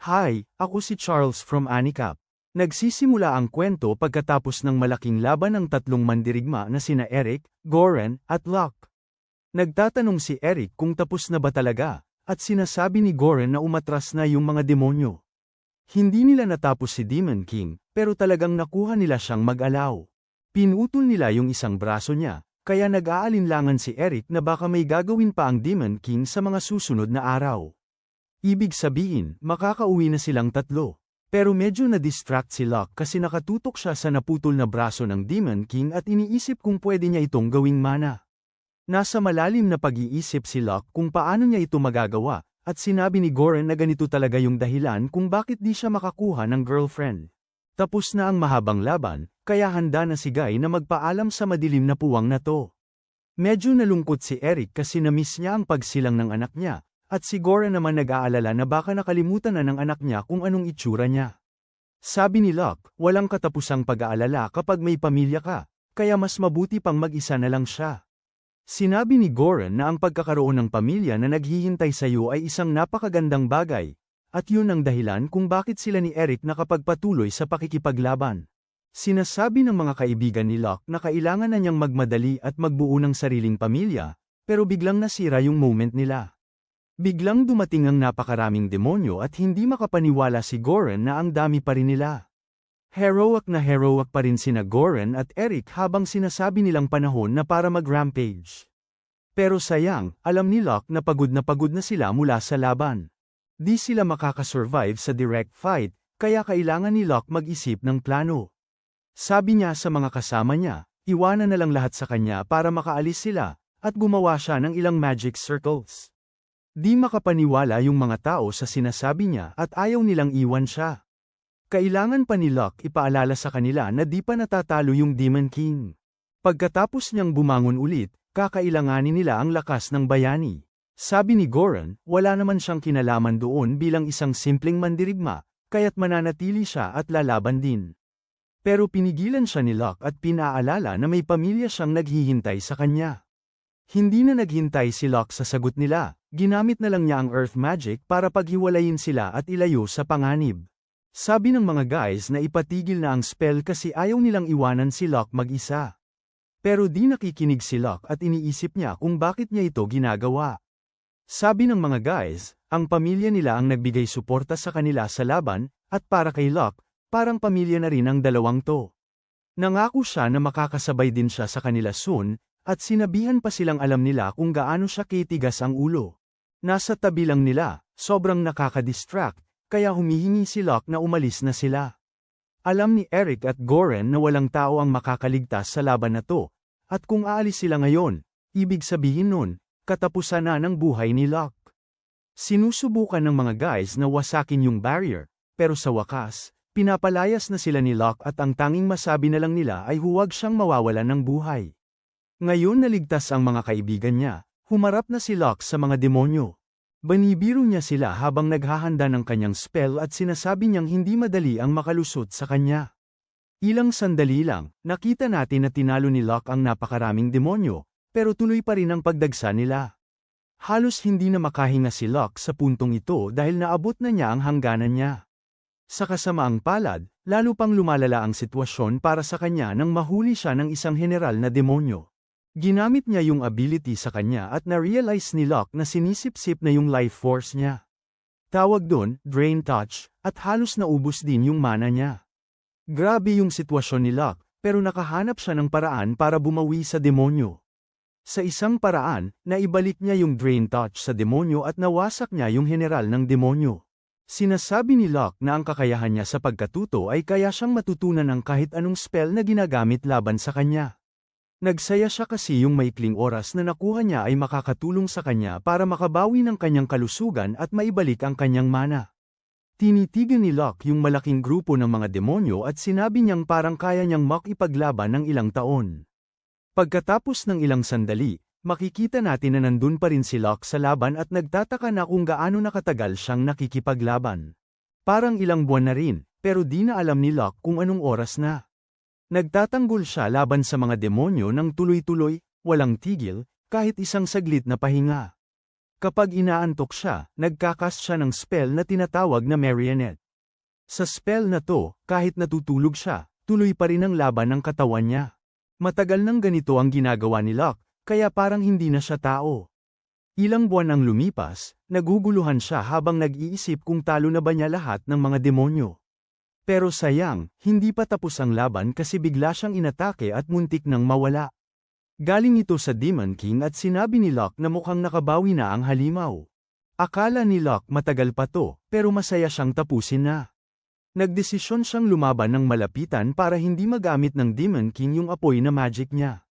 Hi, ako si Charles from Anicap. Nagsisimula ang kwento pagkatapos ng malaking laban ng tatlong mandirigma na sina Eric, Goren, at Locke. Nagtatanong si Eric kung tapos na ba talaga, at sinasabi ni Goren na umatras na yung mga demonyo. Hindi nila natapos si Demon King, pero talagang nakuha nila siyang mag-alaw. Pinutol nila yung isang braso niya, kaya nag-aalinlangan si Eric na baka may gagawin pa ang Demon King sa mga susunod na araw. Ibig sabihin, makakauwi na silang tatlo. Pero medyo na-distract si Locke kasi nakatutok siya sa naputol na braso ng Demon King at iniisip kung pwede niya itong gawing mana. Nasa malalim na pag-iisip si Locke kung paano niya ito magagawa, at sinabi ni Goren na ganito talaga yung dahilan kung bakit di siya makakuha ng girlfriend. Tapos na ang mahabang laban, kaya handa na si Guy na magpaalam sa madilim na puwang na to. Medyo nalungkot si Eric kasi na-miss niya ang pagsilang ng anak niya. At si Goren naman nag-aalala na baka nakalimutan na ng anak niya kung anong itsura niya. Sabi ni Locke, walang katapusang pag-aalala kapag may pamilya ka, kaya mas mabuti pang mag-isa na lang siya. Sinabi ni Goren na ang pagkakaroon ng pamilya na naghihintay sa iyo ay isang napakagandang bagay, at yun ang dahilan kung bakit sila ni Eric nakapagpatuloy sa pakikipaglaban. Sinasabi ng mga kaibigan ni Locke na kailangan na niyang magmadali at magbuo ng sariling pamilya, pero biglang nasira yung moment nila. Biglang dumating ang napakaraming demonyo at hindi makapaniwala si Goren na ang dami pa rin nila. Heroic pa rin sina Goren at Eric habang sinasabi nilang panahon na para mag-rampage. Pero sayang, alam ni Locke na pagod na sila mula sa laban. Di sila makakasurvive sa direct fight, kaya kailangan ni Locke mag-isip ng plano. Sabi niya sa mga kasama niya, iwanan na lang lahat sa kanya para makaalis sila, at gumawa siya ng ilang magic circles. Di makapaniwala yung mga tao sa sinasabi niya at ayaw nilang iwan siya. Kailangan pa ni Locke ipaalala sa kanila na di pa natatalo yung Demon King. Pagkatapos niyang bumangon ulit, kakailanganin nila ang lakas ng bayani. Sabi ni Goren, wala naman siyang kinalaman doon bilang isang simpleng mandirigma, kaya't mananatili siya at lalaban din. Pero pinigilan siya ni Locke at pinaalala na may pamilya siyang naghihintay sa kanya. Hindi na naghintay si Locke sa sagot nila. Ginamit na lang niya ang Earth Magic para paghiwalayin sila at ilayo sa panganib. Sabi ng mga guys na ipatigil na ang spell kasi ayaw nilang iwanan si Locke mag-isa. Pero di nakikinig si Locke at iniisip niya kung bakit niya ito ginagawa. Sabi ng mga guys, ang pamilya nila ang nagbigay suporta sa kanila sa laban, at para kay Locke, parang pamilya na rin ang dalawang to. Nangako siya na makakasabay din siya sa kanila soon, at sinabihan pa silang alam nila kung gaano siya kitigas ang ulo. Nasa tabi lang nila, sobrang nakaka-distract, kaya humihingi si Locke na umalis na sila. Alam ni Eric at Goren na walang tao ang makakaligtas sa laban na to, at kung aalis sila ngayon, ibig sabihin nun, katapusan na ng buhay ni Locke. Sinusubukan ng mga guys na wasakin yung barrier, pero sa wakas, pinapalayas na sila ni Locke at ang tanging masabi na lang nila ay huwag siyang mawawalan ng buhay. Ngayon naligtas ang mga kaibigan niya. Humarap na si Locke sa mga demonyo. Banibiro niya sila habang naghahanda ng kanyang spell at sinasabi niyang hindi madali ang makalusot sa kanya. Ilang sandali lang, nakita natin na tinalo ni Locke ang napakaraming demonyo, pero tuloy pa rin ang pagdagsa nila. Halos hindi na makahinga si Locke sa puntong ito dahil naabot na niya ang hangganan niya. Sa kasamaang palad, lalo pang lumalala ang sitwasyon para sa kanya nang mahuli siya ng isang general na demonyo. Ginamit niya yung ability sa kanya at na-realize ni Locke na sinisip-sip na yung life force niya. Tawag doon, Drain Touch, at halos naubos din yung mana niya. Grabe yung sitwasyon ni Locke, pero nakahanap siya ng paraan para bumawi sa demonyo. Sa isang paraan, naibalik niya yung Drain Touch sa demonyo at nawasak niya yung general ng demonyo. Sinasabi ni Locke na ang kakayahan niya sa pagkatuto ay kaya siyang matutunan ng kahit anong spell na ginagamit laban sa kanya. Nagsaya siya kasi yung maikling oras na nakuha niya ay makakatulong sa kanya para makabawi ng kanyang kalusugan at maibalik ang kanyang mana. Tinitigan ni Locke yung malaking grupo ng mga demonyo at sinabi niyang parang kaya niyang makipaglaban ng ilang taon. Pagkatapos ng ilang sandali, makikita natin na nandun pa rin si Locke sa laban at nagtataka na kung gaano nakatagal siyang nakikipaglaban. Parang ilang buwan na rin, pero di na alam ni Locke kung anong oras na. Nagtatanggol siya laban sa mga demonyo ng tuloy-tuloy, walang tigil, kahit isang saglit na pahinga. Kapag inaantok siya, nagkakast siya ng spell na tinatawag na marionette. Sa spell na to, kahit natutulog siya, tuloy pa rin ang laban ng katawan niya. Matagal nang ganito ang ginagawa ni Locke, kaya parang hindi na siya tao. Ilang buwan ang lumipas, naguguluhan siya habang nag-iisip kung talo na ba niya lahat ng mga demonyo. Pero sayang, hindi pa tapos ang laban kasi bigla siyang inatake at muntik nang mawala. Galing ito sa Demon King at sinabi ni Locke na mukhang nakabawi na ang halimaw. Akala ni Locke matagal pa to, pero masaya siyang tapusin na. Nagdesisyon siyang lumaban ng malapitan para hindi magamit ng Demon King yung apoy na magic niya.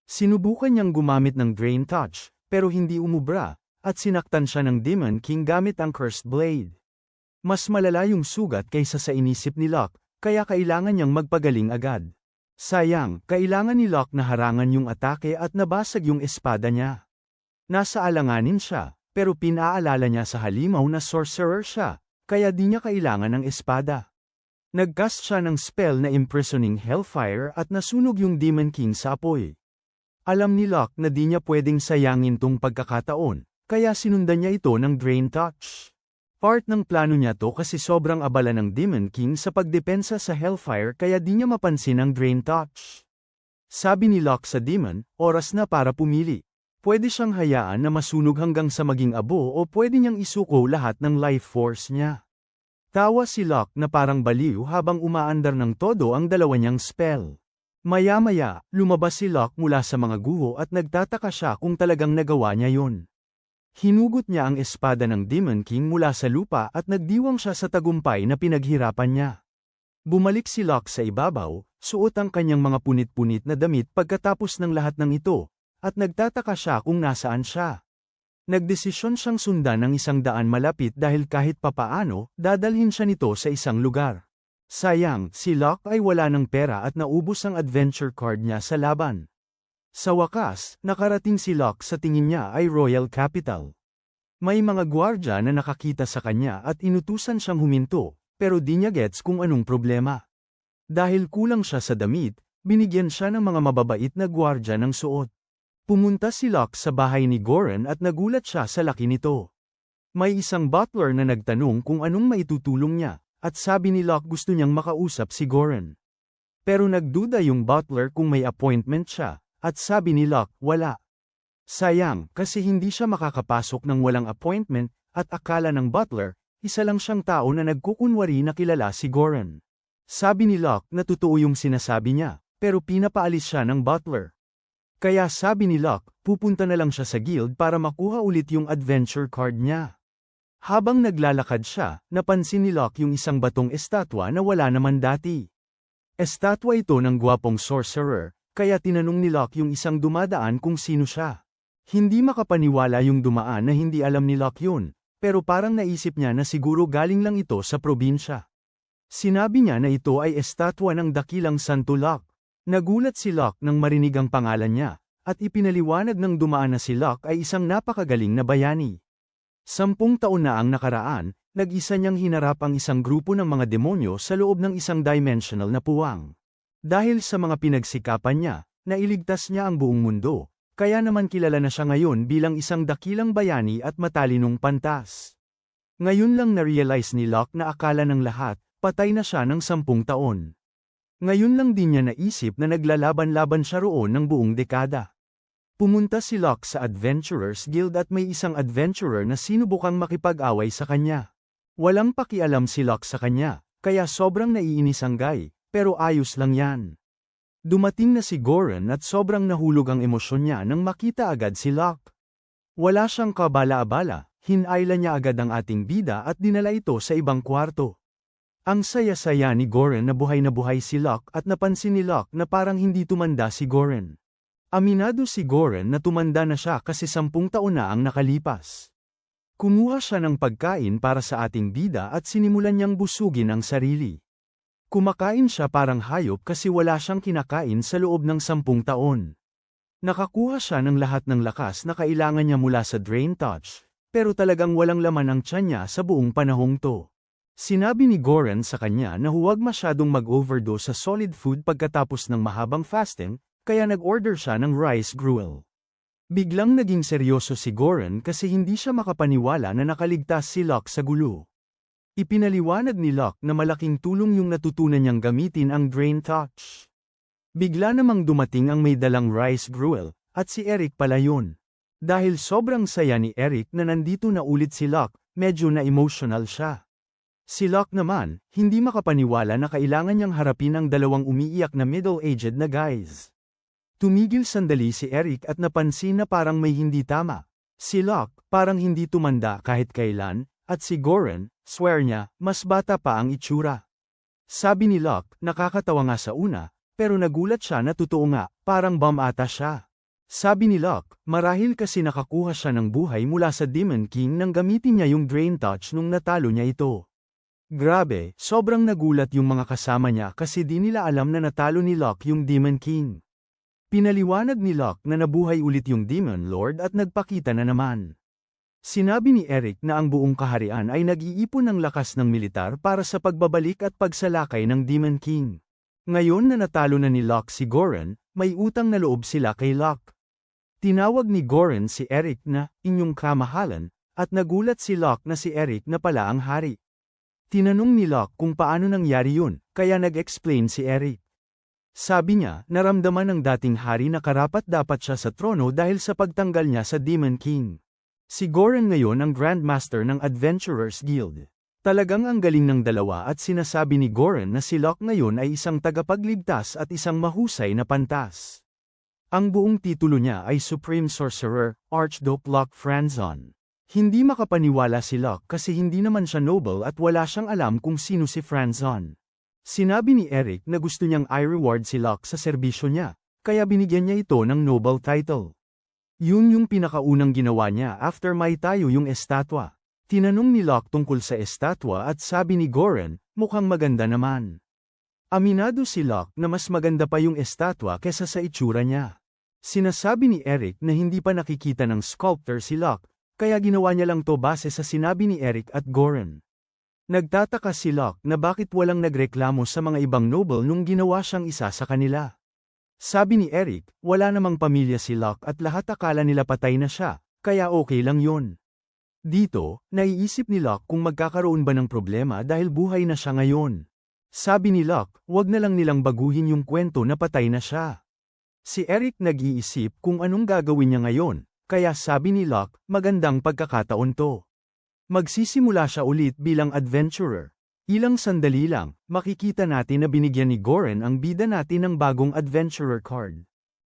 Sinubukan niyang gumamit ng Drain Touch, pero hindi umubra, at sinaktan siya ng Demon King gamit ang Cursed Blade. Mas malala yung sugat kaysa sa inisip ni Locke, kaya kailangan niyang magpagaling agad. Sayang, kailangan ni Locke na harangan yung atake at nabasag yung espada niya. Nasa alanganin siya, pero pinaalala niya sa halimaw na sorcerer siya, kaya di niya kailangan ng espada. Nagcast siya ng spell na Imprisoning Hellfire at nasunog yung Demon King sa apoy. Alam ni Locke na di niya pwedeng sayangin tong pagkakataon, kaya sinundan niya ito ng Drain Touch. Part ng plano niya to kasi sobrang abala ng Demon King sa pagdepensa sa Hellfire kaya di niya mapansin ang Drain Touch. Sabi ni Locke sa Demon, oras na para pumili. Pwede siyang hayaan na masunog hanggang sa maging abo o pwede niyang isuko lahat ng life force niya. Tawa si Locke na parang baliw habang umaandar ng todo ang dalawa niyang spell. Maya-maya, lumabas si Locke mula sa mga guho at nagtataka siya kung talagang nagawa niya yon. Hinugot niya ang espada ng Demon King mula sa lupa at nagdiwang siya sa tagumpay na pinaghirapan niya. Bumalik si Locke sa ibabaw, suot ang kanyang mga punit-punit na damit pagkatapos ng lahat ng ito, at nagtataka siya kung nasaan siya. Nagdesisyon siyang sundan ng 100 malapit dahil kahit papaano, dadalhin siya nito sa isang lugar. Sayang, si Locke ay wala ng pera at naubos ang adventure card niya sa laban. Sa wakas, nakarating si Locke sa tingin niya ay Royal Capital. May mga gwardya na nakakita sa kanya at inutusan siyang huminto, pero di niya gets kung anong problema. Dahil kulang siya sa damit, binigyan siya ng mga mababait na gwardya ng suot. Pumunta si Locke sa bahay ni Goren at nagulat siya sa laki nito. May isang butler na nagtanong kung anong maitutulong niya, at sabi ni Locke gusto niyang makausap si Goren. Pero nagduda yung butler kung may appointment siya. At sabi ni Locke, wala. Sayang, kasi hindi siya makakapasok ng walang appointment, at akala ng butler, isa lang siyang tao na nagkukunwari na kilala si Goren. Sabi ni Locke na totoo yung sinasabi niya, pero pinapaalis siya ng butler. Kaya sabi ni Locke, pupunta na lang siya sa guild para makuha ulit yung adventure card niya. Habang naglalakad siya, napansin ni Locke yung isang batong estatwa na wala naman dati. Estatwa ito ng gwapong sorcerer, kaya tinanong ni Locke yung isang dumadaan kung sino siya. Hindi makapaniwala yung dumaan na hindi alam ni Locke yun, pero parang naisip niya na siguro galing lang ito sa probinsya. Sinabi niya na ito ay estatwa ng dakilang Santo Locke. Nagulat si Locke nang marinig ang pangalan niya, at ipinaliwanag ng dumaan na si Locke ay isang napakagaling na bayani. 10 taon na ang nakaraan, nag-isa niyang hinarap ang isang grupo ng mga demonyo sa loob ng isang dimensional na puwang. Dahil sa mga pinagsikapan niya, nailigtas niya ang buong mundo, kaya naman kilala na siya ngayon bilang isang dakilang bayani at matalinong pantas. Ngayon lang na-realize ni Locke na akala ng lahat, patay na siya ng 10 taon. Ngayon lang din niya naisip na naglalaban-laban siya roon ng buong dekada. Pumunta si Locke sa Adventurers Guild at may isang adventurer na sinubukang makipag-away sa kanya. Walang pakialam si Locke sa kanya, kaya sobrang naiinis ang guy. Pero ayos lang yan. Dumating na si Goren at sobrang nahulog ang emosyon niya nang makita agad si Locke. Wala siyang kabala-abala, hinayla niya agad ang ating bida at dinala ito sa ibang kwarto. Ang saya-saya ni Goren na buhay si Locke at napansin ni Locke na parang hindi tumanda si Goren. Aminado si Goren na tumanda na siya kasi 10 taon na ang nakalipas. Kumuha siya ng pagkain para sa ating bida at sinimulan niyang busugin ang sarili. Kumakain siya parang hayop kasi wala siyang kinakain sa loob ng 10 taon. Nakakuha siya ng lahat ng lakas na kailangan niya mula sa Drain Touch, pero talagang walang laman ang tiyan niya sa buong panahong to. Sinabi ni Goren sa kanya na huwag masyadong mag-overdose sa solid food pagkatapos ng mahabang fasting, kaya nag-order siya ng rice gruel. Biglang naging seryoso si Goran kasi hindi siya makapaniwala na nakaligtas si Locke sa gulo. Ipinaliwanag ni Locke na malaking tulong yung natutunan niyang gamitin ang Drain Touch. Bigla namang dumating ang may dalang rice gruel, at si Eric pala yun. Dahil sobrang saya ni Eric na nandito na ulit si Locke, medyo na-emotional siya. Si Locke naman, hindi makapaniwala na kailangan niyang harapin ang dalawang umiiyak na middle-aged na guys. Tumigil sandali si Eric at napansin na parang may hindi tama. Si Locke, parang hindi tumanda kahit kailan, at si Goran, swear niya, mas bata pa ang itsura. Sabi ni Locke, nakakatawa nga sa una, pero nagulat siya na totoo nga, parang bum ata siya. Sabi ni Locke, marahil kasi nakakuha siya ng buhay mula sa Demon King nang gamitin niya yung Drain Touch nung natalo niya ito. Grabe, sobrang nagulat yung mga kasama niya kasi di nila alam na natalo ni Locke yung Demon King. Pinaliwanag ni Locke na nabuhay ulit yung Demon Lord at nagpakita na naman. Sinabi ni Eric na ang buong kaharian ay nag-iipon ng lakas ng militar para sa pagbabalik at pagsalakay ng Demon King. Ngayon na natalo na ni Locke si Goran, may utang na loob sila kay Locke. Tinawag ni Goran si Eric na, inyong kamahalan, at nagulat si Locke na si Eric na pala ang hari. Tinanong ni Locke kung paano nangyari yun, kaya nag-explain si Eric. Sabi niya, naramdaman ng dating hari na karapat-dapat siya sa trono dahil sa pagtanggal niya sa Demon King. Si Goran ngayon ang Grandmaster ng Adventurers Guild. Talagang ang galing ng dalawa at sinasabi ni Goran na si Locke ngayon ay isang tagapagligtas at isang mahusay na pantas. Ang buong titulo niya ay Supreme Sorcerer, Archduke Locke Franzon. Hindi makapaniwala si Locke kasi hindi naman siya noble at wala siyang alam kung sino si Franzon. Sinabi ni Eric na gusto niyang i-reward si Locke sa serbisyo niya, kaya binigyan niya ito ng noble title. Yun yung pinakaunang ginawa niya after may tayo yung estatwa. Tinanong ni Locke tungkol sa estatwa at sabi ni Goran, mukhang maganda naman. Aminado si Locke na mas maganda pa yung estatwa kesa sa itsura niya. Sinasabi ni Eric na hindi pa nakikita ng sculptor si Locke, kaya ginawa niya lang to base sa sinabi ni Eric at Goran. Nagtataka si Locke na bakit walang nagreklamo sa mga ibang noble nung ginawa siyang isa sa kanila. Sabi ni Eric, wala namang pamilya si Locke at lahat akala nila patay na siya, kaya okay lang yun. Dito, naiisip ni Locke kung magkakaroon ba ng problema dahil buhay na siya ngayon. Sabi ni Locke, wag na lang nilang baguhin yung kwento na patay na siya. Si Eric nag-iisip kung anong gagawin niya ngayon, kaya sabi ni Locke, magandang pagkakataon to. Magsisimula siya ulit bilang adventurer. Ilang sandali lang, makikita natin na binigyan ni Goran ang bida natin ng bagong adventurer card.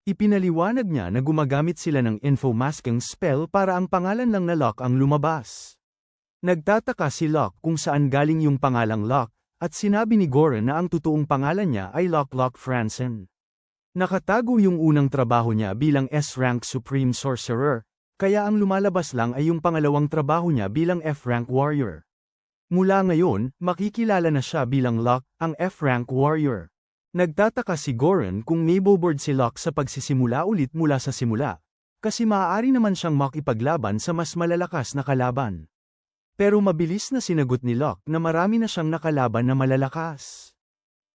Ipinaliwanag niya na gumagamit sila ng info-masking spell para ang pangalan lang na Locke ang lumabas. Nagtataka si Locke kung saan galing yung pangalang Locke, at sinabi ni Goran na ang totoong pangalan niya ay Locke Franzen. Nakatago yung unang trabaho niya bilang S-rank Supreme Sorcerer, kaya ang lumalabas lang ay yung pangalawang trabaho niya bilang F-rank Warrior. Mula ngayon, makikilala na siya bilang Locke, ang F-rank Warrior. Nagtataka si Goran kung maboboard si Locke sa pagsisimula ulit mula sa simula, kasi maaari naman siyang makipaglaban sa mas malalakas na kalaban. Pero mabilis na sinagot ni Locke na marami na siyang nakalaban na malalakas.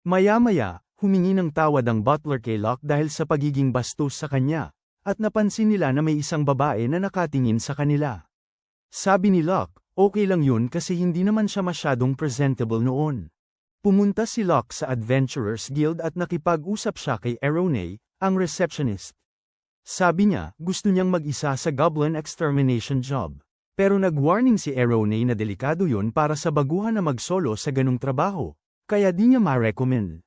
Maya-maya, humingi ng tawad ang butler kay Locke dahil sa pagiging bastos sa kanya, at napansin nila na may isang babae na nakatingin sa kanila. Sabi ni Locke, okay lang yun kasi hindi naman siya masyadong presentable noon. Pumunta si Locke sa Adventurers Guild at nakipag-usap siya kay Erone, ang receptionist. Sabi niya, gusto niyang mag-isa sa Goblin Extermination job. Pero nag-warning si Erone na delikado yun para sa baguhan na mag-solo sa ganung trabaho, kaya di niya ma-recommend.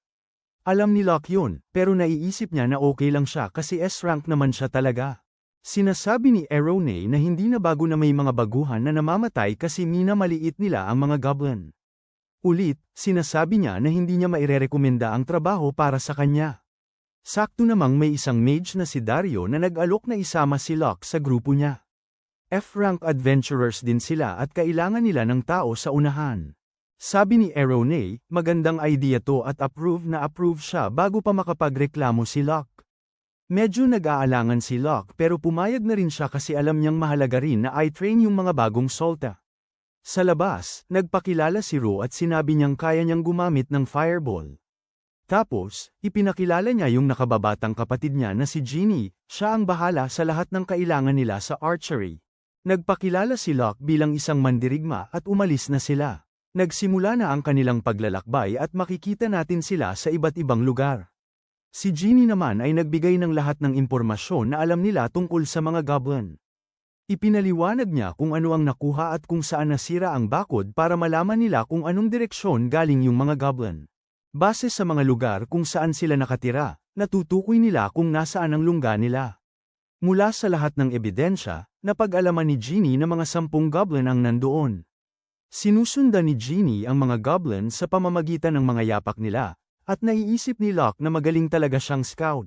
Alam ni Locke yun, pero naiisip niya na okay lang siya kasi S-rank naman siya talaga. Sinasabi ni Erone na hindi na bago na may mga baguhan na namamatay kasi minamaliit nila ang mga goblin. Ulit, sinasabi niya na hindi niya mairerekomenda ang trabaho para sa kanya. Sakto namang may isang mage na si Dario na nag-alok na isama si Locke sa grupo niya. F-rank adventurers din sila at kailangan nila ng tao sa unahan. Sabi ni Erone, magandang idea to at approve siya bago pa makapagreklamo si Locke. Medyo nag-aalangan si Locke pero pumayag na rin siya kasi alam niyang mahalaga rin na i-train yung mga bagong solta. Sa labas, nagpakilala si Ro at sinabi niyang kaya niyang gumamit ng fireball. Tapos, ipinakilala niya yung nakababatang kapatid niya na si Ginny, siya ang bahala sa lahat ng kailangan nila sa archery. Nagpakilala si Locke bilang isang mandirigma at umalis na sila. Nagsimula na ang kanilang paglalakbay at makikita natin sila sa iba't ibang lugar. Si Ginny naman ay nagbigay ng lahat ng impormasyon na alam nila tungkol sa mga goblin. Ipinaliwanag niya kung ano ang nakuha at kung saan nasira ang bakod para malaman nila kung anong direksyon galing yung mga goblin. Base sa mga lugar kung saan sila nakatira, natutukoy nila kung nasaan ang lungga nila. Mula sa lahat ng ebidensya, napag-alaman ni Ginny na mga 10 goblin ang nandoon. Sinusundan ni Ginny ang mga goblin sa pamamagitan ng mga yapak nila, at naiisip ni Locke na magaling talaga siyang scout.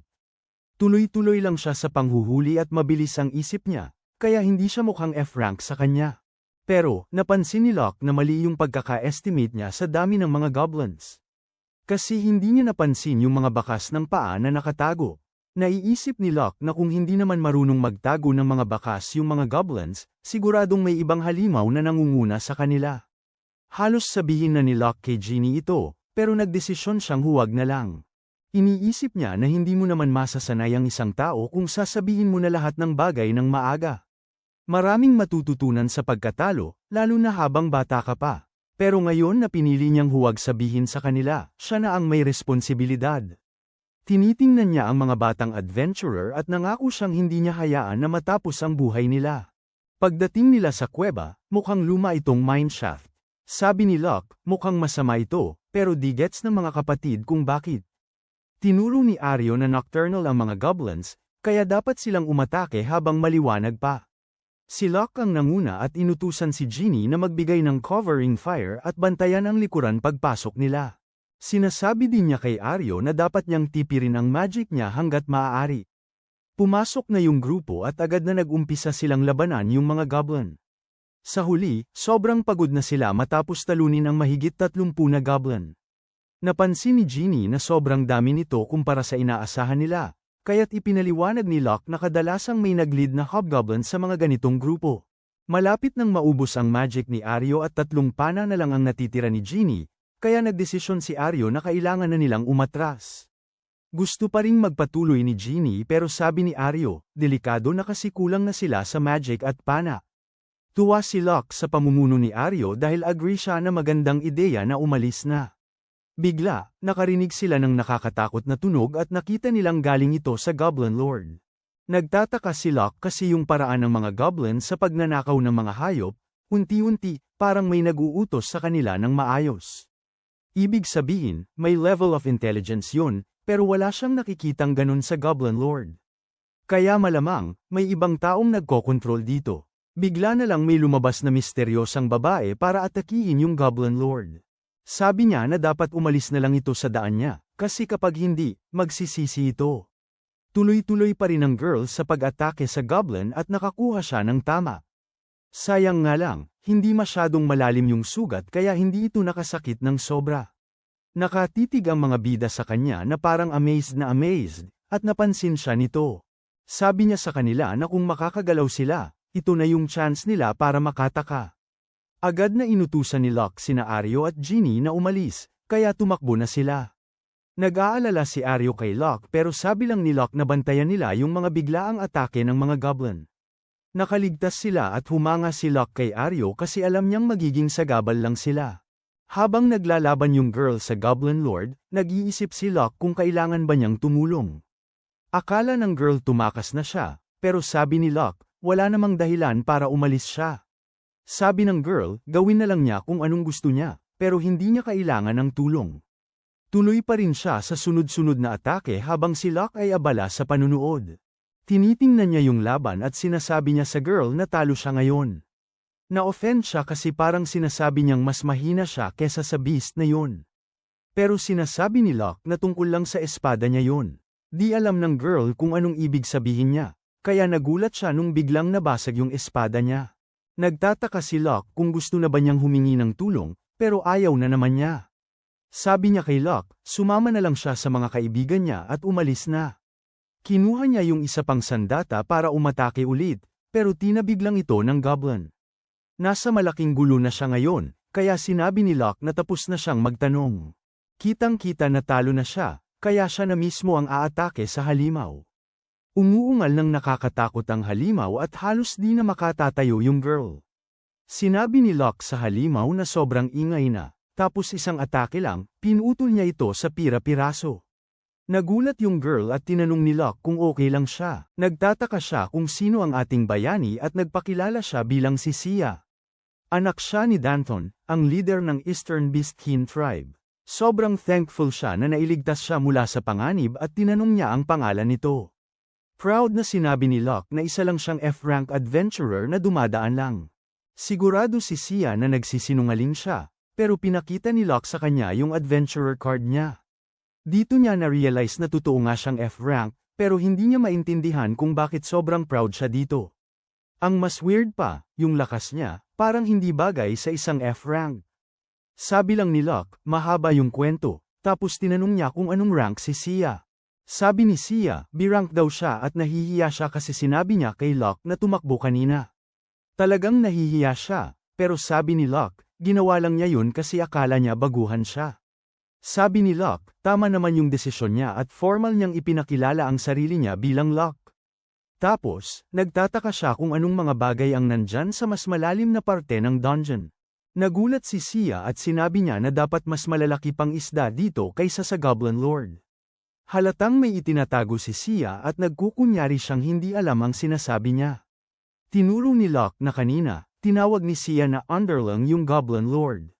Tuloy-tuloy lang siya sa panghuhuli at mabilis ang isip niya, kaya hindi siya mukhang F-rank sa kanya. Pero, napansin ni Locke na mali yung pagkaka-estimate niya sa dami ng mga goblins. Kasi hindi niya napansin yung mga bakas ng paa na nakatago. Naiisip ni Locke na kung hindi naman marunong magtago ng mga bakas yung mga goblins, siguradong may ibang halimaw na nangunguna sa kanila. Halos sabihin na ni Locke kay Ginny ito, pero nagdesisyon siyang huwag na lang. Iniisip niya na hindi mo naman masasanay ang isang tao kung sasabihin mo na lahat ng bagay ng maaga. Maraming matututunan sa pagkatalo, lalo na habang bata ka pa. Pero ngayon na pinili niyang huwag sabihin sa kanila, siya na ang may responsibilidad. Tinitingnan niya ang mga batang adventurer at nangako siyang hindi niya hayaan na matapos ang buhay nila. Pagdating nila sa kuweba, mukhang luma itong mineshaft. Sabi ni Locke, mukhang masama ito, pero di gets ng mga kapatid kung bakit. Tinuro ni Aryo na nocturnal ang mga goblins, kaya dapat silang umatake habang maliwanag pa. Si Locke ang nanguna at inutusan si Ginny na magbigay ng covering fire at bantayan ang likuran pagpasok nila. Sinasabi din niya kay Aryo na dapat niyang tipirin ang magic niya hanggat maaari. Pumasok na yung grupo at agad na nag-umpisa silang labanan yung mga goblin. Sa huli, sobrang pagod na sila matapos talunin ang mahigit 30 na goblin. Napansin ni Ginny na sobrang dami nito kumpara sa inaasahan nila. Kaya't ipinaliwanag ni Locke na kadalasang may nag-lead na hobgoblin sa mga ganitong grupo. Malapit nang maubos ang magic ni Aryo at 3 pana na lang ang natitira ni Ginny, kaya nagdesisyon si Aryo na kailangan na nilang umatras. Gusto pa ring magpatuloy ni Ginny pero sabi ni Aryo, delikado na kasi kulang na sila sa magic at pana. Tuwa si Locke sa pamumuno ni Aryo dahil agree siya na magandang ideya na umalis na. Bigla, nakarinig sila ng nakakatakot na tunog at nakita nilang galing ito sa Goblin Lord. Nagtataka si Locke kasi yung paraan ng mga goblin sa pagnanakaw ng mga hayop, unti-unti, parang may nag-uutos sa kanila ng maayos. Ibig sabihin, may level of intelligence yun, pero wala siyang nakikitang ganun sa Goblin Lord. Kaya malamang, may ibang taong nagkokontrol dito. Bigla na lang may lumabas na misteryosang babae para atakihin yung Goblin Lord. Sabi niya na dapat umalis na lang ito sa daan niya, kasi kapag hindi, magsisisi ito. Tuloy-tuloy pa rin ang girl sa pag-atake sa goblin at nakakuha siya ng tama. Sayang nga lang, hindi masyadong malalim yung sugat kaya hindi ito nakasakit ng sobra. Nakatitig ang mga bida sa kanya na parang amazed na amazed, at napansin siya nito. Sabi niya sa kanila na kung makakagalaw sila, ito na yung chance nila para makataka. Agad na inutusan ni Locke sina Aryo at Ginny na umalis, kaya tumakbo na sila. Nag-aalala si Aryo kay Locke pero sabi lang ni Locke na bantayan nila yung mga biglaang atake ng mga goblin. Nakaligtas sila at humanga si Locke kay Aryo kasi alam niyang magiging sagabal lang sila. Habang naglalaban yung girl sa Goblin Lord, nag-iisip si Locke kung kailangan ba niyang tumulong. Akala ng girl tumakas na siya, pero sabi ni Locke, wala namang dahilan para umalis siya. Sabi ng girl, gawin na lang niya kung anong gusto niya, pero hindi niya kailangan ng tulong. Tuloy pa rin siya sa sunod-sunod na atake habang si Locke ay abala sa panunood. Tinitingnan niya yung laban at sinasabi niya sa girl na talo siya ngayon. Na-offend siya kasi parang sinasabi niyang mas mahina siya kesa sa beast na yun. Pero sinasabi ni Locke na tungkol lang sa espada niya yun. Di alam ng girl kung anong ibig sabihin niya, kaya nagulat siya nung biglang nabasag yung espada niya. Nagtataka si Locke kung gusto na ba niyang humingi ng tulong, pero ayaw na naman niya. Sabi niya kay Locke, sumama na lang siya sa mga kaibigan niya at umalis na. Kinuha niya yung isa pang sandata para umatake ulit, pero tinabig lang ito ng goblin. Nasa malaking gulo na siya ngayon, kaya sinabi ni Locke na tapos na siyang magtanong. Kitang-kita na talo na siya, kaya siya na mismo ang aatake sa halimaw. Umuungal ng nakakatakot ang halimaw at halos di na makatatayo yung girl. Sinabi ni Locke sa halimaw na sobrang ingay na, tapos isang atake lang, pinutol niya ito sa pira-piraso. Nagulat yung girl at tinanong ni Locke kung okay lang siya. Nagtataka siya kung sino ang ating bayani at nagpakilala siya bilang si Sia. Anak siya ni Danton, ang leader ng Eastern Beastkin tribe. Sobrang thankful siya na nailigtas siya mula sa panganib at tinanong niya ang pangalan nito. Proud na sinabi ni Locke na isa lang siyang F-rank adventurer na dumadaan lang. Sigurado si Sia na nagsisinungaling siya, pero pinakita ni Locke sa kanya yung adventurer card niya. Dito niya na-realize na totoo nga siyang F-rank, pero hindi niya maintindihan kung bakit sobrang proud siya dito. Ang mas weird pa, yung lakas niya, parang hindi bagay sa isang F-rank. Sabi lang ni Locke, mahaba yung kwento, tapos tinanong niya kung anong rank si Sia. Sabi ni Sia, B-rank daw siya at nahihiya siya kasi sinabi niya kay Locke na tumakbo kanina. Talagang nahihiya siya, pero sabi ni Locke, ginawa lang niya yun kasi akala niya baguhan siya. Sabi ni Locke, tama naman yung desisyon niya at formal niyang ipinakilala ang sarili niya bilang Locke. Tapos, nagtataka siya kung anong mga bagay ang nandyan sa mas malalim na parte ng dungeon. Nagulat si Sia at sinabi niya na dapat mas malalaki pang isda dito kaysa sa Goblin Lord. Halatang may itinatago si Sia at nagkukunyari siyang hindi alam ang sinasabi niya. Tinuro ni Locke na kanina, tinawag ni Sia na underling yung Goblin Lord.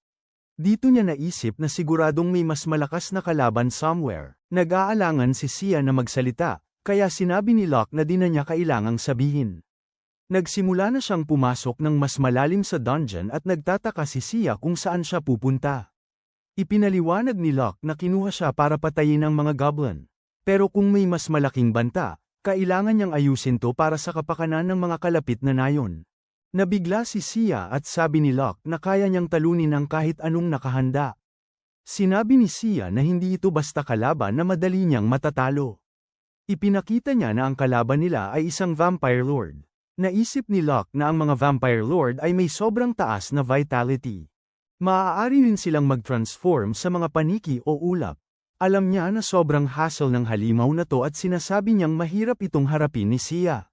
Dito niya naisip na siguradong may mas malakas na kalaban somewhere. Nag-aalangan si Sia na magsalita, kaya sinabi ni Locke na di na niya kailangang sabihin. Nagsimula na siyang pumasok ng mas malalim sa dungeon at nagtataka si Sia kung saan siya pupunta. Ipinaliwanag ni Locke na kinuha siya para patayin ang mga goblin. Pero kung may mas malaking banta, kailangan niyang ayusin to para sa kapakanan ng mga kalapit na nayon. Nabigla si Sia at sabi ni Locke na kaya niyang talunin ang kahit anong nakahanda. Sinabi ni Sia na hindi ito basta kalaban na madali niyang matatalo. Ipinakita niya na ang kalaban nila ay isang vampire lord. Naisip ni Locke na ang mga vampire lord ay may sobrang taas na vitality. Maaari rin silang mag-transform sa mga paniki o ulap. Alam niya na sobrang hassle ng halimaw na to at sinasabi niyang mahirap itong harapin ni Sia.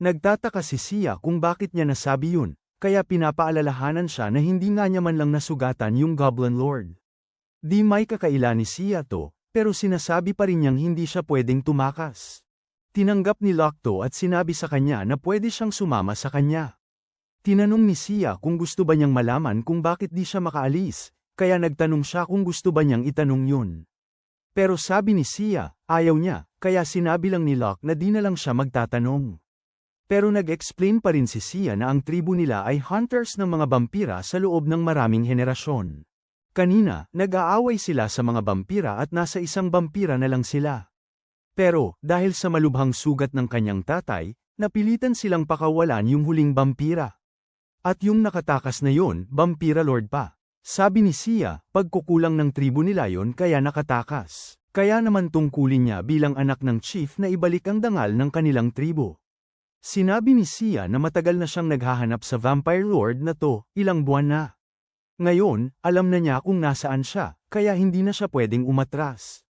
Nagtataka si Sia kung bakit niya nasabi yun, kaya pinapaalalahanan siya na hindi nga niya man lang nasugatan yung Goblin Lord. Di may kakaila ni Sia to, pero sinasabi pa rin niyang hindi siya pwedeng tumakas. Tinanggap ni Locke to at sinabi sa kanya na pwede siyang sumama sa kanya. Tinanong ni Sia kung gusto ba niyang malaman kung bakit di siya makaalis, kaya nagtanong siya kung gusto ba niyang itanong yun. Pero sabi ni Sia, ayaw niya, kaya sinabi lang ni Locke na di na lang siya magtatanong. Pero nag-explain pa rin si Sia na ang tribu nila ay hunters ng mga vampira sa loob ng maraming henerasyon. Kanina, nag-aaway sila sa mga vampira at nasa isang vampira na lang sila. Pero, dahil sa malubhang sugat ng kanyang tatay, napilitan silang pakawalan yung huling vampira. At yung nakatakas na yon, vampira lord pa. Sabi ni Sia, pagkukulang ng tribu nila yon kaya nakatakas. Kaya naman tungkulin niya bilang anak ng chief na ibalik ang dangal ng kanilang tribu. Sinabi ni Sia na matagal na siyang naghahanap sa vampire lord na to, ilang buwan na. Ngayon, alam na niya kung nasaan siya, kaya hindi na siya pwedeng umatras.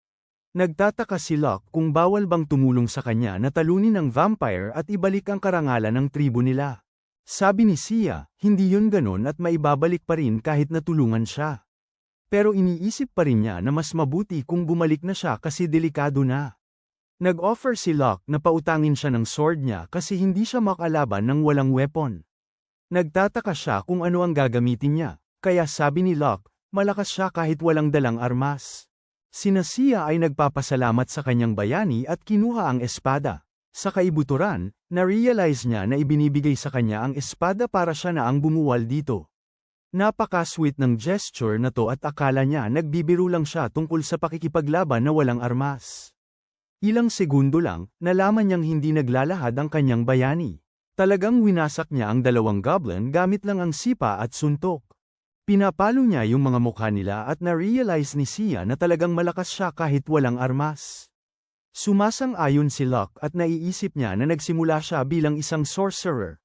Nagtataka si Locke kung bawal bang tumulong sa kanya na talunin ng vampire at ibalik ang karangalan ng tribu nila. Sabi ni Sia, hindi yun ganon at maibabalik pa rin kahit natulungan siya. Pero iniisip pa rin niya na mas mabuti kung bumalik na siya kasi delikado na. Nag-offer si Locke na pautangin siya ng sword niya kasi hindi siya makalaban ng walang weapon. Nagtataka siya kung ano ang gagamitin niya, kaya sabi ni Locke, malakas siya kahit walang dalang armas. Sina Sia ay nagpapasalamat sa kanyang bayani at kinuha ang espada. Sa kaibuturan, na-realize niya na ibinibigay sa kanya ang espada para siya na ang bumuwal dito. Napaka-sweet ng gesture na to at akala niya nagbibiro lang siya tungkol sa pakikipaglaban na walang armas. Ilang segundo lang, nalaman niyang hindi naglalahad ang kanyang bayani. Talagang winasak niya ang dalawang goblin gamit lang ang sipa at suntok. Pinapalo niya yung mga mukha nila at na-realize ni Sia na talagang malakas siya kahit walang armas. Sumasang-ayon si Locke at naiisip niya na nagsimula siya bilang isang sorcerer.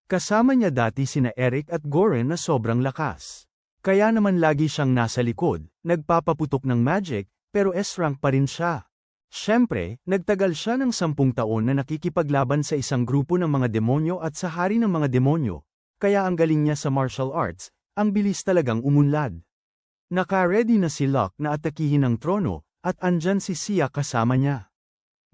Kasama niya dati sina Eric at Goren na sobrang lakas. Kaya naman lagi siyang nasa likod, nagpapaputok ng magic, pero S-rank pa rin siya. Siyempre, nagtagal siya ng 10 taon na nakikipaglaban sa isang grupo ng mga demonyo at sa hari ng mga demonyo, kaya ang galing niya sa martial arts, ang bilis talagang umunlad. Naka-ready na si Locke na atakihin ang trono, at andyan si Sia kasama niya.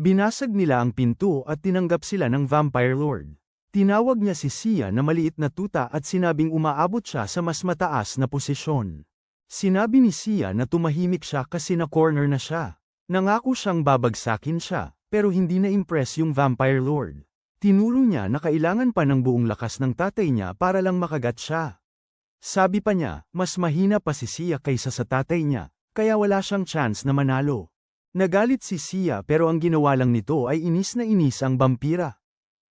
Binasag nila ang pinto at tinanggap sila ng Vampire Lord. Tinawag niya si Sia na maliit na tuta at sinabing umaabot siya sa mas mataas na posisyon. Sinabi ni Sia na tumahimik siya kasi na-corner na siya. Nangako siyang babagsakin siya, pero hindi na-impress yung Vampire Lord. Tinuro niya na kailangan pa ng buong lakas ng tatay niya para lang makagat siya. Sabi pa niya, mas mahina pa si Sia kaysa sa tatay niya, kaya wala siyang chance na manalo. Nagalit si Sia pero ang ginawa lang nito ay inis na inis ang vampira.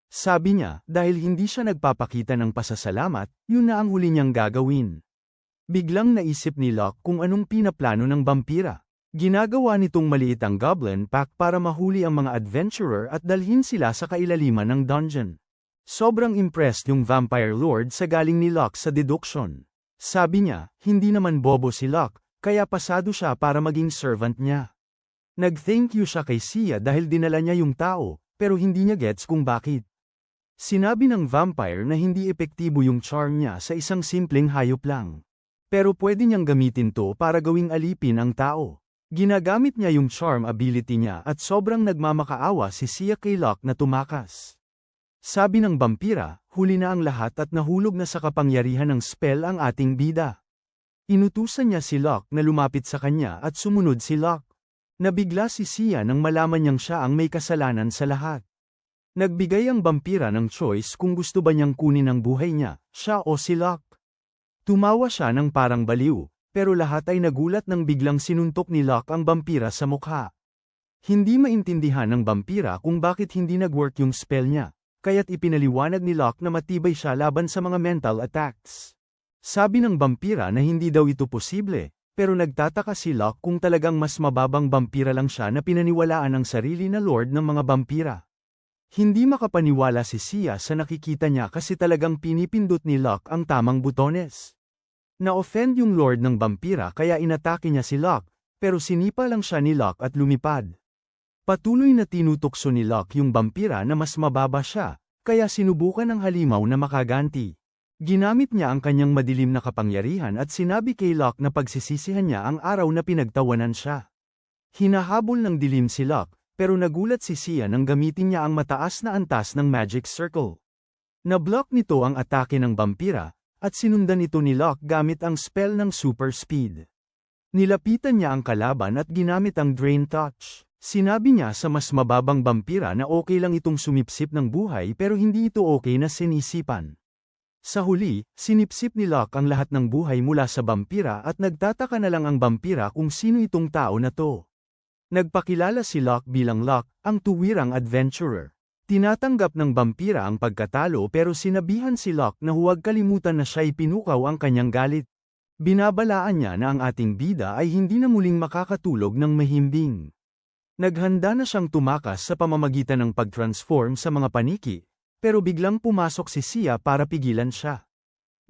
Sabi niya, dahil hindi siya nagpapakita ng pasasalamat, yun na ang huli niyang gagawin. Biglang naisip ni Locke kung anong pinaplano ng vampira. Ginagawa nitong maliit ang Goblin Pack para mahuli ang mga adventurer at dalhin sila sa kailaliman ng dungeon. Sobrang impressed yung Vampire Lord sa galing ni Locke sa deduction. Sabi niya, hindi naman bobo si Locke, kaya pasado siya para maging servant niya. Nag-thank you siya kay Sia dahil dinala niya yung tao, pero hindi niya gets kung bakit. Sinabi ng vampire na hindi epektibo yung charm niya sa isang simpleng hayop lang. Pero pwede niyang gamitin to para gawing alipin ang tao. Ginagamit niya yung charm ability niya at sobrang nagmamakaawa si Sia kay Locke na tumakas. Sabi ng vampira, huli na ang lahat at nahulog na sa kapangyarihan ng spell ang ating bida. Inutusan niya si Locke na lumapit sa kanya at sumunod si Locke. Nabigla si Sia nang malaman niyang siya ang may kasalanan sa lahat. Nagbigay ang vampira ng choice kung gusto ba niyang kunin ang buhay niya, siya o si Locke. Tumawa siya ng parang baliw. Pero lahat ay nagulat nang biglang sinuntok ni Locke ang vampira sa mukha. Hindi maintindihan ng vampira kung bakit hindi nag-work yung spell niya, kaya't ipinaliwanag ni Locke na matibay siya laban sa mga mental attacks. Sabi ng vampira na hindi daw ito posible, pero nagtataka si Locke kung talagang mas mababang vampira lang siya na pinaniwalaan ng sarili na lord ng mga vampira. Hindi makapaniwala si Sia sa nakikita niya kasi talagang pinipindot ni Locke ang tamang butones. Na-offend yung lord ng vampira kaya inatake niya si Locke, pero sinipa lang siya ni Locke at lumipad. Patuloy na tinutokso ni Locke yung vampira na mas mababa siya, kaya sinubukan ng halimaw na makaganti. Ginamit niya ang kanyang madilim na kapangyarihan at sinabi kay Locke na pagsisisihan niya ang araw na pinagtawanan siya. Hinahabol ng dilim si Locke, pero nagulat si Sia nang gamitin niya ang mataas na antas ng Magic Circle. Na-block nito ang atake ng vampira, at sinundan ito ni Locke gamit ang spell ng Super Speed. Nilapitan niya ang kalaban at ginamit ang Drain Touch. Sinabi niya sa mas mababang vampira na okay lang itong sumipsip ng buhay pero hindi ito okay na sinisipan. Sa huli, sinipsip ni Locke ang lahat ng buhay mula sa vampira at nagtataka na lang ang vampira kung sino itong tao na to. Nagpakilala si Locke bilang Locke, ang tuwirang adventurer. Tinatanggap ng vampira ang pagkatalo pero sinabihan si Locke na huwag kalimutan na siya'y pinukaw ang kanyang galit. Binabalaan niya na ang ating bida ay hindi na muling makakatulog ng mahimbing. Naghanda na siyang tumakas sa pamamagitan ng pag-transform sa mga paniki, pero biglang pumasok si Sia para pigilan siya.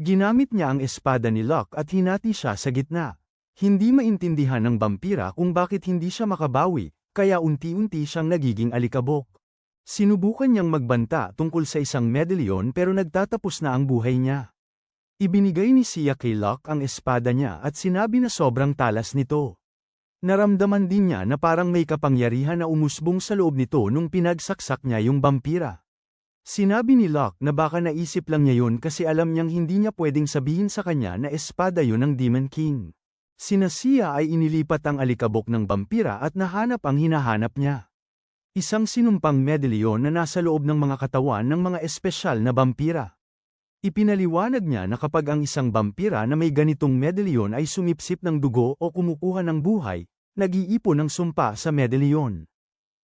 Ginamit niya ang espada ni Locke at hinati siya sa gitna. Hindi maintindihan ng vampira kung bakit hindi siya makabawi, kaya unti-unti siyang nagiging alikabok. Sinubukan niyang magbanta tungkol sa isang medalyon pero nagtatapos na ang buhay niya. Ibinigay ni Sia kay Locke ang espada niya at sinabi na sobrang talas nito. Naramdaman din niya na parang may kapangyarihan na umusbong sa loob nito nung pinagsaksak niya yung vampira. Sinabi ni Locke na baka naisip lang niya yun kasi alam niyang hindi niya pwedeng sabihin sa kanya na espada yun ng Demon King. Sina Sia ay inilipat ang alikabok ng vampira at nahanap ang hinahanap niya. Isang sinumpang medalyon na nasa loob ng mga katawan ng mga espesyal na vampira. Ipinaliwanag niya na kapag ang isang vampira na may ganitong medalyon ay sumipsip ng dugo o kumukuha ng buhay, nag-iipon ng sumpa sa medalyon.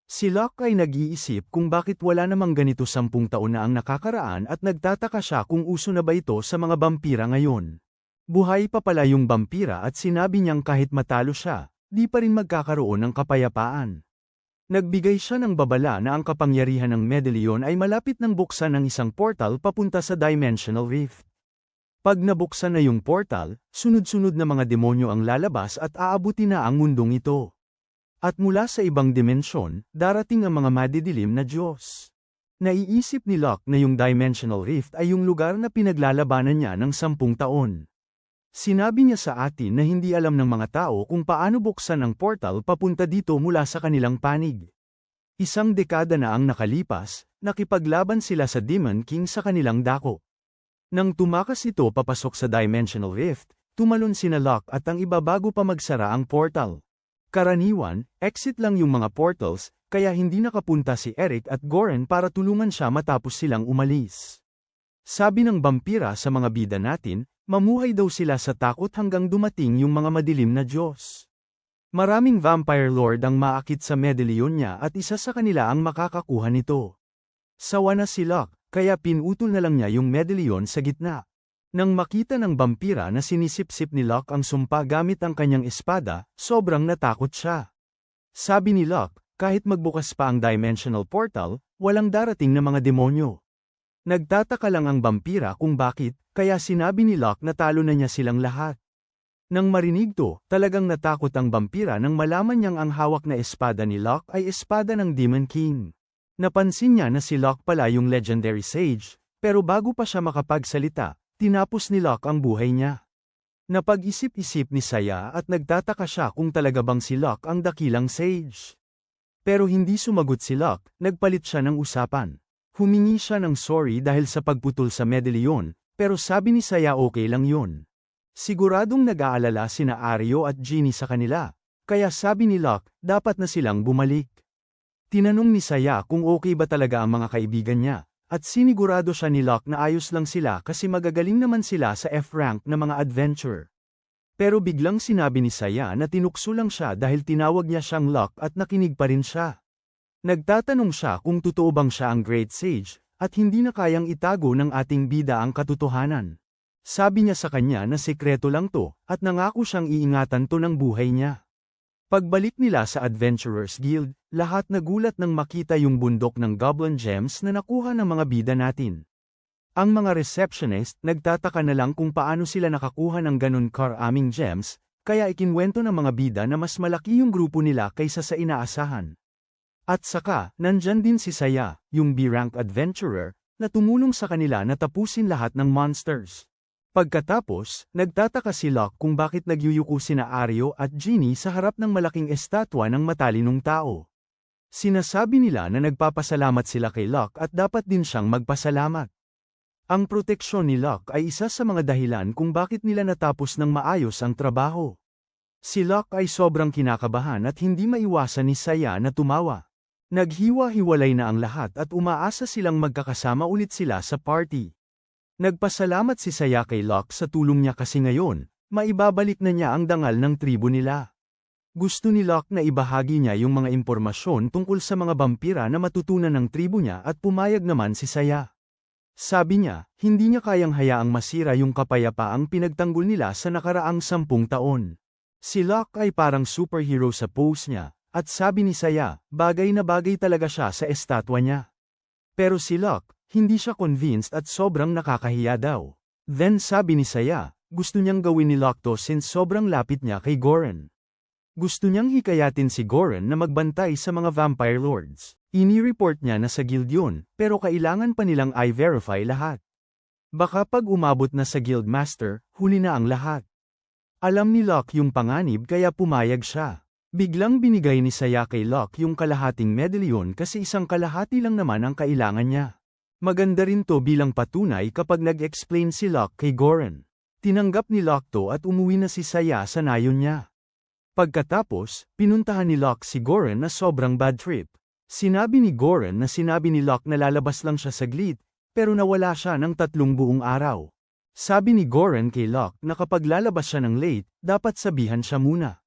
Si Locke ay nag-iisip kung bakit wala namang ganito 10 taon na ang nakakaraan at nagtataka siya kung uso na ba ito sa mga vampira ngayon. Buhay pa pala yung vampira at sinabi niyang kahit matalo siya, di pa rin magkakaroon ng kapayapaan. Nagbigay siya ng babala na ang kapangyarihan ng medalyon ay malapit ng buksan ng isang portal papunta sa Dimensional Rift. Pag nabuksan na yung portal, sunod-sunod na mga demonyo ang lalabas at aabutin na ang mundong ito. At mula sa ibang dimensyon, darating ang mga madidilim na Diyos. Naiisip ni Locke na yung Dimensional Rift ay yung lugar na pinaglalabanan niya ng 10 taon. Sinabi niya sa atin na hindi alam ng mga tao kung paano buksan ang portal papunta dito mula sa kanilang panig. 1 dekada na ang nakalipas, nakipaglaban sila sa Demon King sa kanilang dako. Nang tumakas ito papasok sa Dimensional Rift, tumalon sina Locke at ang iba bago pa magsara ang portal. Karaniwan, exit lang yung mga portals, kaya hindi nakapunta si Eric at Goren para tulungan siya matapos silang umalis. Sabi ng vampira sa mga bida natin, mamuhay daw sila sa takot hanggang dumating yung mga madilim na Diyos. Maraming vampire lord ang maakit sa medalyon niya at isa sa kanila ang makakakuha nito. Sawa na si Locke, kaya pinutol na lang niya yung medalyon sa gitna. Nang makita ng vampira na sinisip-sip ni Locke ang sumpa gamit ang kanyang espada, sobrang natakot siya. Sabi ni Locke, kahit magbukas pa ang dimensional portal, walang darating na mga demonyo. Nagtataka lang ang vampira kung bakit, kaya sinabi ni Locke na talo na niya silang lahat. Nang marinig to, talagang natakot ang vampira nang malaman niyang ang hawak na espada ni Locke ay espada ng Demon King. Napansin niya na si Locke pala yung legendary sage, pero bago pa siya makapagsalita, tinapos ni Locke ang buhay niya. Napag-isip-isip ni Saya at nagtataka siya kung talaga bang si Locke ang dakilang sage. Pero hindi sumagot si Locke, nagpalit siya ng usapan. Humingi siya ng sorry dahil sa pagputol sa medalyon, pero sabi ni Saya okay lang yun. Siguradong nag-aalala sina Aryo at Ginny sa kanila, kaya sabi ni Locke, dapat na silang bumalik. Tinanong ni Saya kung okay ba talaga ang mga kaibigan niya, at sinigurado siya ni Locke na ayos lang sila kasi magagaling naman sila sa F-rank na mga adventure. Pero biglang sinabi ni Saya na tinukso lang siya dahil tinawag niya siyang Locke at nakinig pa rin siya. Nagtatanong siya kung totoo bang siya ang Great Sage, at hindi na kayang itago ng ating bida ang katotohanan. Sabi niya sa kanya na sekreto lang to, at nangako siyang iingatan to ng buhay niya. Pagbalik nila sa Adventurers Guild, lahat nagulat nang makita yung bundok ng Goblin Gems na nakuha ng mga bida natin. Ang mga receptionist nagtataka na lang kung paano sila nakakuha ng ganun karaming gems, kaya ikinwento ng mga bida na mas malaki yung grupo nila kaysa sa inaasahan. At saka, nandyan din si Saya, yung B-rank adventurer, na tumulong sa kanila na tapusin lahat ng monsters. Pagkatapos, nagtataka si Locke kung bakit nagyuyuko sina Aryo at Ginny sa harap ng malaking estatwa ng matalinong tao. Sinasabi nila na nagpapasalamat sila kay Locke at dapat din siyang magpasalamat. Ang proteksyon ni Locke ay isa sa mga dahilan kung bakit nila natapos ng maayos ang trabaho. Si Locke ay sobrang kinakabahan at hindi maiwasan ni Saya na tumawa. Naghiwa-hiwalay na ang lahat at umaasa silang magkakasama ulit sila sa party. Nagpasalamat si Saya kay Locke sa tulong niya kasi ngayon, maibabalik na niya ang dangal ng tribo nila. Gusto ni Locke na ibahagi niya yung mga impormasyon tungkol sa mga vampira na matutunan ng tribo niya at pumayag naman si Saya. Sabi niya, hindi niya kayang hayaang masira yung kapayapaang pinagtanggol nila sa nakaraang 10 taon. Si Locke ay parang superhero sa pose niya, at sabi ni Saya, bagay na bagay talaga siya sa estatwa niya. Pero si Locke, hindi siya convinced at sobrang nakakahiya daw. Then sabi ni Saya, gusto niyang gawin ni Locke to since sobrang lapit niya kay Goren. Gusto niyang hikayatin si Goren na magbantay sa mga vampire lords. Ini-report niya na sa guild yun, pero kailangan pa nilang i-verify lahat. Baka pag umabot na sa guild master, huli na ang lahat. Alam ni Locke yung panganib kaya pumayag siya. Biglang binigay ni Saya kay Locke yung kalahating medalyon kasi isang kalahati lang naman ang kailangan niya. Maganda rin to bilang patunay kapag nag-explain si Locke kay Goren. Tinanggap ni Locke to at umuwi na si Saya sa nayon niya. Pagkatapos, pinuntahan ni Locke si Goren na sobrang bad trip. Sinabi ni Goren na sinabi ni Locke na lalabas lang siya saglit, pero nawala siya ng 3 buong araw. Sabi ni Goren kay Locke na kapag lalabas siya ng late, dapat sabihan siya muna.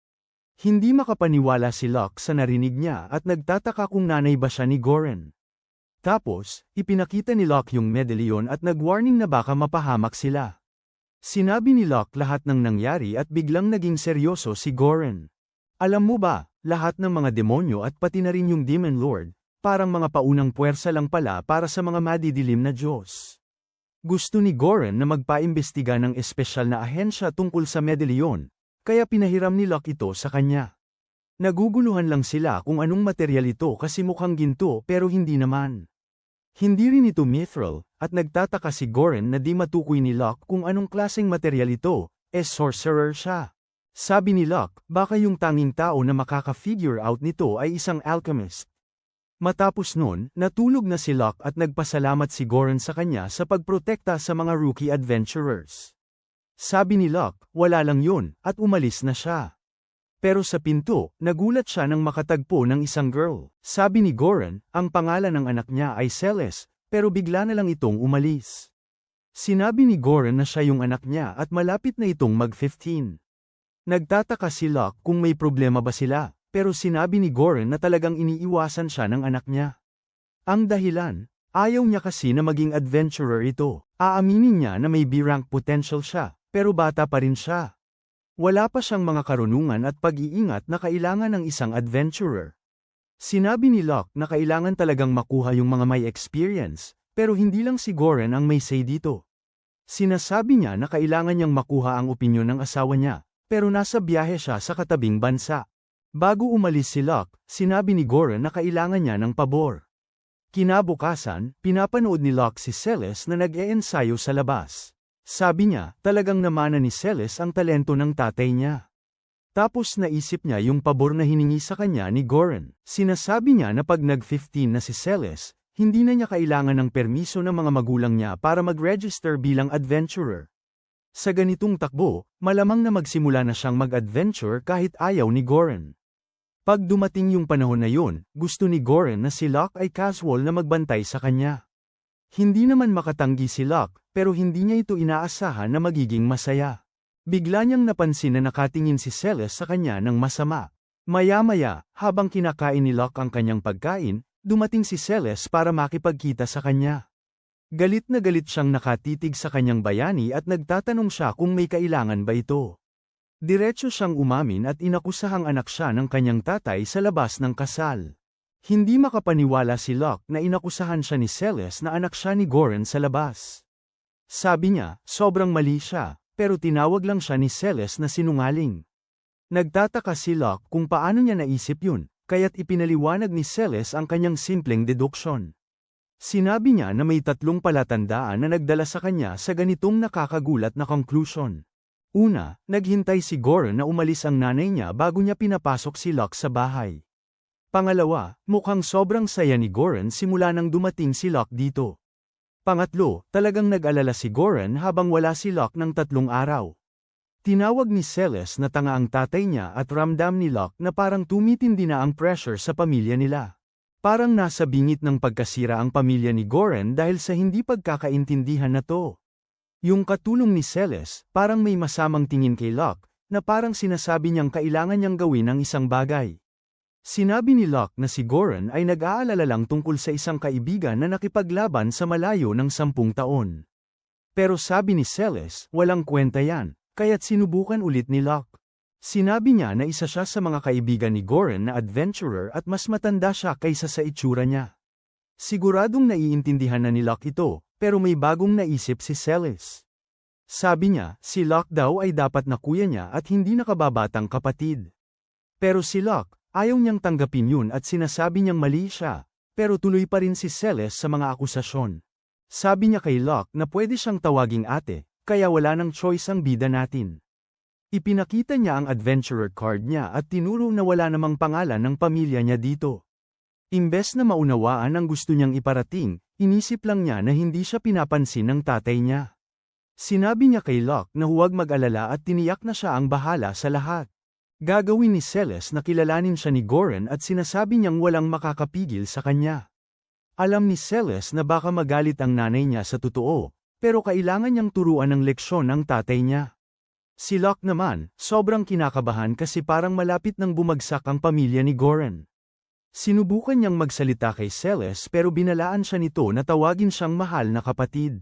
Hindi makapaniwala si Locke sa narinig niya at nagtataka kung nanay ba siya ni Goren. Tapos, ipinakita ni Locke yung medalyon at nag-warning na baka mapahamak sila. Sinabi ni Locke lahat ng nangyari at biglang naging seryoso si Goren. Alam mo ba, lahat ng mga demonyo at pati na rin yung Demon Lord, parang mga paunang puwersa lang pala para sa mga madidilim na Diyos. Gusto ni Goren na magpaimbestiga ng espesyal na ahensya tungkol sa medalyon, kaya pinahiram ni Locke ito sa kanya. Naguguluhan lang sila kung anong material ito kasi mukhang ginto pero hindi naman. Hindi rin ito mithril, at nagtataka si Goren na di matukoy ni Locke kung anong klaseng material ito, sorcerer siya. Sabi ni Locke, baka yung tanging tao na makaka-figure out nito ay isang alchemist. Matapos nun, natulog na si Locke at nagpasalamat si Goren sa kanya sa pagprotekta sa mga rookie adventurers. Sabi ni Locke, wala lang yun, at umalis na siya. Pero sa pinto, nagulat siya nang makatagpo ng isang girl. Sabi ni Goren, ang pangalan ng anak niya ay Celes, pero bigla na lang itong umalis. Sinabi ni Goren na siya yung anak niya at malapit na itong mag-15. Nagtataka si Locke kung may problema ba sila. Pero sinabi ni Goren na talagang iniiwasan siya ng anak niya. Ang dahilan, ayaw niya kasi na maging adventurer ito. Aaminin niya na may B-rank potential siya, pero bata pa rin siya. Wala pa siyang mga karunungan at pag-iingat na kailangan ng isang adventurer. Sinabi ni Locke na kailangan talagang makuha yung mga may experience, pero hindi lang si Goren ang may say dito. Sinasabi niya na kailangan niyang makuha ang opinyon ng asawa niya, pero nasa biyahe siya sa katabing bansa. Bago umalis si Locke, sinabi ni Goren na kailangan niya ng pabor. Kinabukasan, pinapanood ni Locke si Celes na nag-e-ensayo sa labas. Sabi niya, talagang namana ni Celes ang talento ng tatay niya. Tapos naisip niya yung pabor na hiningi sa kanya ni Goren. Sinasabi niya na pag nag-15 na si Celes, hindi na niya kailangan ng permiso ng mga magulang niya para mag-register bilang adventurer. Sa ganitong takbo, malamang na magsimula na siyang mag-adventure kahit ayaw ni Goren. Pag dumating yung panahon na yun, gusto ni Goren na si Locke ay casual na magbantay sa kanya. Hindi naman makatanggi si Locke, pero hindi niya ito inaasahan na magiging masaya. Bigla niyang napansin na nakatingin si Celes sa kanya ng masama. Maya-maya, habang kinakain ni Locke ang kanyang pagkain, dumating si Celes para makipagkita sa kanya. Galit na galit siyang nakatitig sa kanyang bayani at nagtatanong siya kung may kailangan ba ito. Diretso siyang umamin at inakusahang anak siya ng kanyang tatay sa labas ng kasal. Hindi makapaniwala si Locke na inakusahan siya ni Celes na anak siya ni Goren sa labas. Sabi niya, sobrang mali siya, pero tinawag lang siya ni Celes na sinungaling. Nagtataka si Locke kung paano niya naisip yun, kaya't ipinaliwanag ni Celes ang kanyang simpleng deduction. Sinabi niya na may 3 palatandaan na nagdala sa kanya sa ganitong nakakagulat na conclusion. Una, naghintay si Goren na umalis ang nanay niya bago niya pinapasok si Locke sa bahay. Pangalawa, mukhang sobrang saya ni Goren simula nang dumating si Locke dito. Pangatlo, talagang nag-alala si Goren habang wala si Locke ng 3 araw. Tinawag ni Celes na tanga ang tatay niya at ramdam ni Locke na parang tumitindi na ang pressure sa pamilya nila. Parang nasa bingit ng pagkasira ang pamilya ni Goren dahil sa hindi pagkakaintindihan na to. Yung katulong ni Celes, parang may masamang tingin kay Locke, na parang sinasabi niyang kailangan niyang gawin ang isang bagay. Sinabi ni Locke na si Goren ay nag-aalala lang tungkol sa isang kaibigan na nakipaglaban sa malayo ng 10 taon. Pero sabi ni Celes, walang kwenta yan, kaya't sinubukan ulit ni Locke. Sinabi niya na isa siya sa mga kaibigan ni Goren na adventurer at mas matanda siya kaysa sa itsura niya. Siguradong naiintindihan na ni Locke ito, pero may bagong naisip si Celes. Sabi niya, si Locke daw ay dapat na kuya niya at hindi nakababatang kapatid. Pero si Locke, ayaw niyang tanggapin yun at sinasabi niyang mali siya, pero tuloy pa rin si Celes sa mga akusasyon. Sabi niya kay Locke na pwede siyang tawaging ate, kaya wala nang choice ang bida natin. Ipinakita niya ang adventurer card niya at tinuro na wala namang pangalan ng pamilya niya dito. Imbes na maunawaan ang gusto niyang iparating, inisip lang niya na hindi siya pinapansin ng tatay niya. Sinabi niya kay Locke na huwag mag-alala at tiniyak na siya ang bahala sa lahat. Gagawin ni Celes na kilalanin siya ni Goren at sinasabi niyang walang makakapigil sa kanya. Alam ni Celes na baka magalit ang nanay niya sa totoo, pero kailangan niyang turuan ng leksyon ang tatay niya. Si Locke naman, sobrang kinakabahan kasi parang malapit nang bumagsak ang pamilya ni Goren. Sinubukan niyang magsalita kay Celes pero binalaan siya nito na tawagin siyang mahal na kapatid.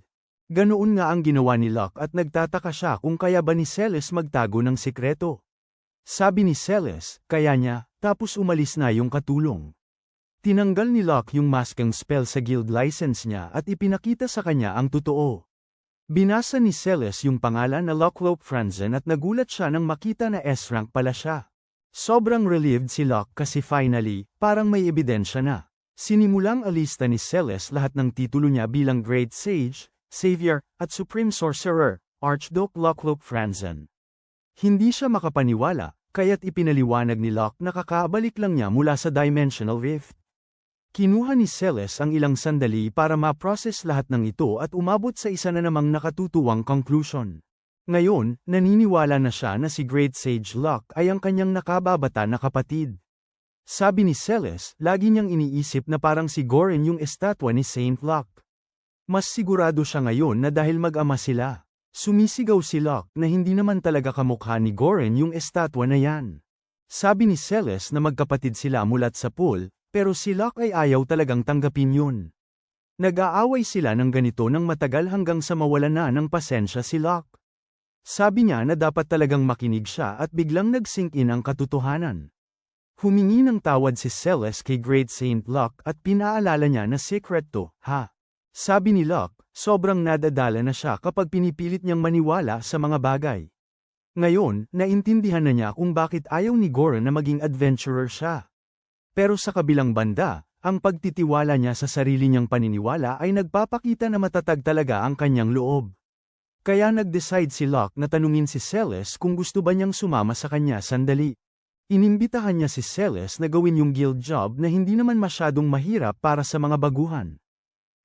Ganoon nga ang ginawa ni Locke at nagtataka siya kung kaya ba ni Celes magtago ng sikreto. Sabi ni Celes, kaya niya, tapos umalis na yung katulong. Tinanggal ni Locke yung masking spell sa guild license niya at ipinakita sa kanya ang totoo. Binasa ni Celes yung pangalan na Locke Franzen at nagulat siya nang makita na S-rank pala siya. Sobrang relieved si Locke kasi finally, parang may ebidensya na. Sinimulang alista ni Celes lahat ng titulo niya bilang Great Sage, Savior, at Supreme Sorcerer, Archduke Locke Franzen. Hindi siya makapaniwala, kaya't ipinaliwanag ni Locke na kakabalik lang niya mula sa Dimensional Rift. Kinuha ni Celes ang ilang sandali para ma-process lahat ng ito at umabot sa isa na namang nakatutuwang conclusion. Ngayon, naniniwala na siya na si Great Sage Locke ay ang kanyang nakababata na kapatid. Sabi ni Celes, lagi niyang iniisip na parang si Goren yung estatwa ni Saint Locke. Mas sigurado siya ngayon na dahil mag-ama sila. Sumisigaw si Locke na hindi naman talaga kamukha ni Goren yung estatwa na yan. Sabi ni Celes na magkapatid sila mulat sa pool, pero si Locke ay ayaw talagang tanggapin yun. Nag-aaway sila ng ganito ng matagal hanggang sa mawala na ng pasensya si Locke. Sabi niya na dapat talagang makinig siya at biglang nag-sink in ang katotohanan. Humingi ng tawad si Celes kay Great Saint Locke at pinaalala niya na secret to, ha? Sabi ni Locke, sobrang nadadala na siya kapag pinipilit niyang maniwala sa mga bagay. Ngayon, naintindihan na niya kung bakit ayaw ni Goren na maging adventurer siya. Pero sa kabilang banda, ang pagtitiwala niya sa sarili niyang paniniwala ay nagpapakita na matatag talaga ang kanyang loob. Kaya nag-decide si Locke na tanungin si Celes kung gusto ba niyang sumama sa kanya sandali. Inimbitahan niya si Celes na gawin yung guild job na hindi naman masyadong mahirap para sa mga baguhan.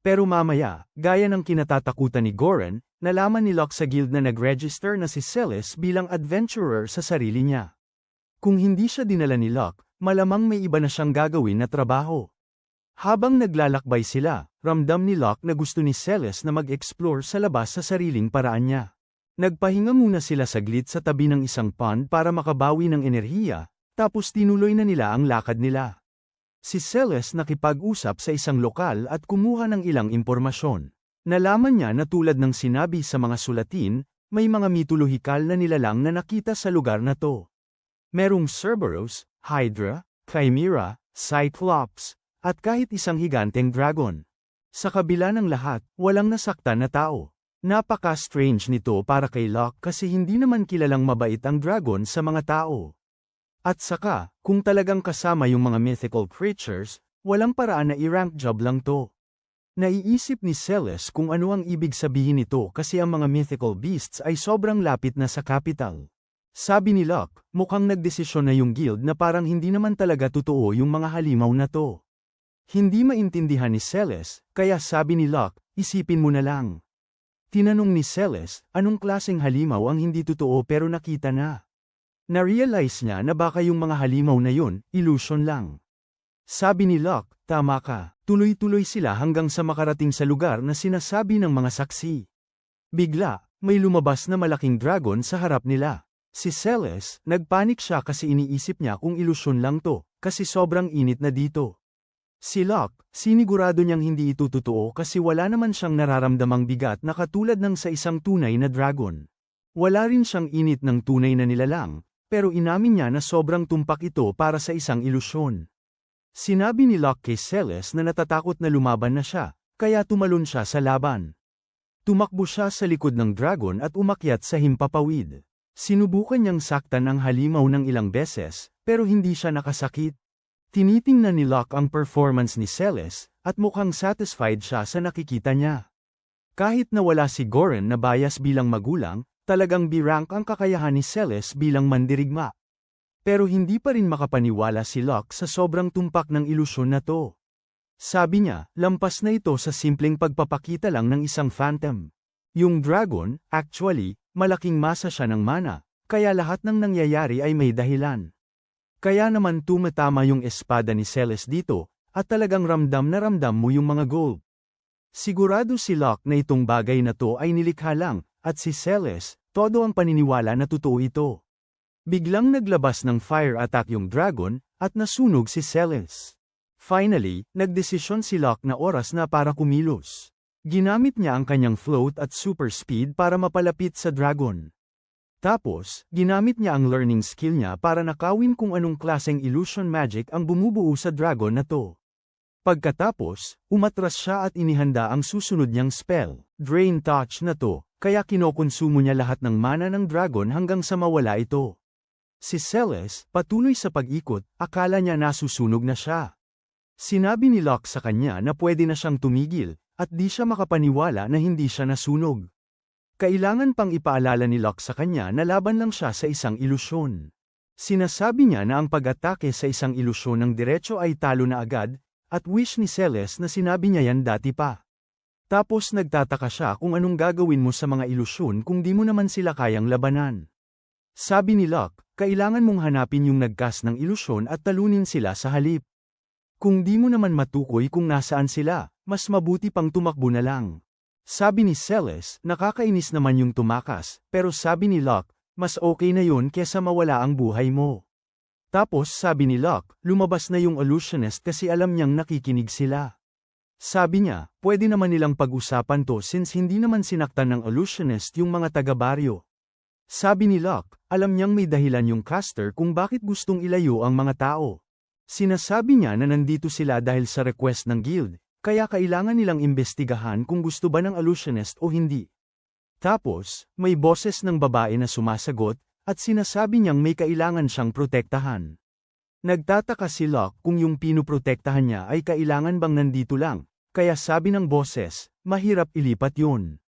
Pero mamaya, gaya ng kinatatakutan ni Goren, nalaman ni Locke sa guild na nag-register na si Celes bilang adventurer sa sarili niya. Kung hindi siya dinala ni Locke, malamang may iba na siyang gagawin na trabaho. Habang naglalakbay sila, ramdam ni Locke na gusto ni Celes na mag-explore sa labas sa sariling paraan niya. Nagpahinga muna sila saglit sa tabi ng isang pond para makabawi ng enerhiya, tapos tinuloy na nila ang lakad nila. Si Celes nakipag-usap sa isang lokal at kumuha ng ilang impormasyon. Nalaman niya na tulad ng sinabi sa mga sulatin, may mga mitolohikal na nilalang na nakita sa lugar na to. Merong Cerberus, Hydra, Chimera, Cyclops, at kahit isang higanteng dragon. Sa kabila ng lahat, walang nasaktan na tao. Napaka-strange nito para kay Locke kasi hindi naman kilalang mabait ang dragon sa mga tao. At saka, kung talagang kasama yung mga mythical creatures, walang paraan na i-rank job lang to. Naiisip ni Celes kung ano ang ibig sabihin nito kasi ang mga mythical beasts ay sobrang lapit na sa capital. Sabi ni Locke, mukhang nagdesisyon na yung guild na parang hindi naman talaga totoo yung mga halimaw na to. Hindi maintindihan ni Celes, kaya sabi ni Locke, isipin mo na lang. Tinanong ni Celes, anong klaseng halimaw ang hindi totoo pero nakita na. Na-realize niya na baka yung mga halimaw na yun, illusion lang. Sabi ni Locke, tama ka, tuloy-tuloy sila hanggang sa makarating sa lugar na sinasabi ng mga saksi. Bigla, may lumabas na malaking dragon sa harap nila. Si Celes, nagpanik siya kasi iniisip niya kung ilusyon lang to, kasi sobrang init na dito. Si Locke, sinigurado niyang hindi ito totoo kasi wala naman siyang nararamdamang bigat na katulad ng sa isang tunay na dragon. Wala rin siyang init ng tunay na nilalang, pero inamin niya na sobrang tumpak ito para sa isang ilusyon. Sinabi ni Locke kay Celes na natatakot na lumaban na siya, kaya tumalon siya sa laban. Tumakbo siya sa likod ng dragon at umakyat sa himpapawid. Sinubukan niyang saktan ang halimaw ng ilang beses, pero hindi siya nakasakit. Tinitingnan ni Locke ang performance ni Celes, at mukhang satisfied siya sa nakikita niya. Kahit na wala si Goren na bias bilang magulang, talagang B-rank ang kakayahan ni Celes bilang mandirigma. Pero hindi pa rin makapaniwala si Locke sa sobrang tumpak ng ilusyon na to. Sabi niya, lampas na ito sa simpleng pagpapakita lang ng isang phantom. Yung dragon, actually, malaking masa siya ng mana, kaya lahat ng nangyayari ay may dahilan. Kaya naman tumatama yung espada ni Celes dito, at talagang ramdam na ramdam mo yung mga gold. Sigurado si Locke na itong bagay na to ay nilikha lang, at si Celes, todo ang paniniwala na totoo ito. Biglang naglabas ng fire attack yung dragon, at nasunog si Celes. Finally, nagdesisyon si Locke na oras na para kumilos. Ginamit niya ang kanyang float at super speed para mapalapit sa dragon. Tapos, ginamit niya ang learning skill niya para nakawin kung anong klaseng illusion magic ang bumubuo sa dragon na to. Pagkatapos, umatras siya at inihanda ang susunod niyang spell, Drain Touch na to, kaya kinokonsumo niya lahat ng mana ng dragon hanggang sa mawala ito. Si Celes, patuloy sa pag-ikot, akala niya nasusunog na siya. Sinabi ni Locke sa kanya na pwede na siyang tumigil, at di siya makapaniwala na hindi siya nasunog. Kailangan pang ipaalala ni Locke sa kanya na laban lang siya sa isang ilusyon. Sinasabi niya na ang pag-atake sa isang ilusyon ng diretso ay talo na agad, at wish ni Celes na sinabi niya yan dati pa. Tapos nagtataka siya kung anong gagawin mo sa mga ilusyon kung di mo naman sila kayang labanan. Sabi ni Locke, kailangan mong hanapin yung nagkas ng ilusyon at talunin sila sa halip. Kung di mo naman matukoy kung nasaan sila, mas mabuti pang tumakbo na lang. Sabi ni Celes, nakakainis naman yung tumakas, pero sabi ni Locke, mas okay na yun kesa mawala ang buhay mo. Tapos sabi ni Locke, lumabas na yung illusionist kasi alam niyang nakikinig sila. Sabi niya, pwede naman nilang pag-usapan to since hindi naman sinaktan ng illusionist yung mga taga-baryo. Sabi ni Locke, alam niyang may dahilan yung caster kung bakit gustong ilayo ang mga tao. Sinasabi niya na nandito sila dahil sa request ng guild, kaya kailangan nilang imbestigahan kung gusto ba ng illusionist o hindi. Tapos, may boses ng babae na sumasagot, at sinasabi niyang may kailangan siyang protektahan. Nagtataka si Locke kung yung pinuprotektahan niya ay kailangan bang nandito lang, kaya sabi ng boses, mahirap ilipat yun.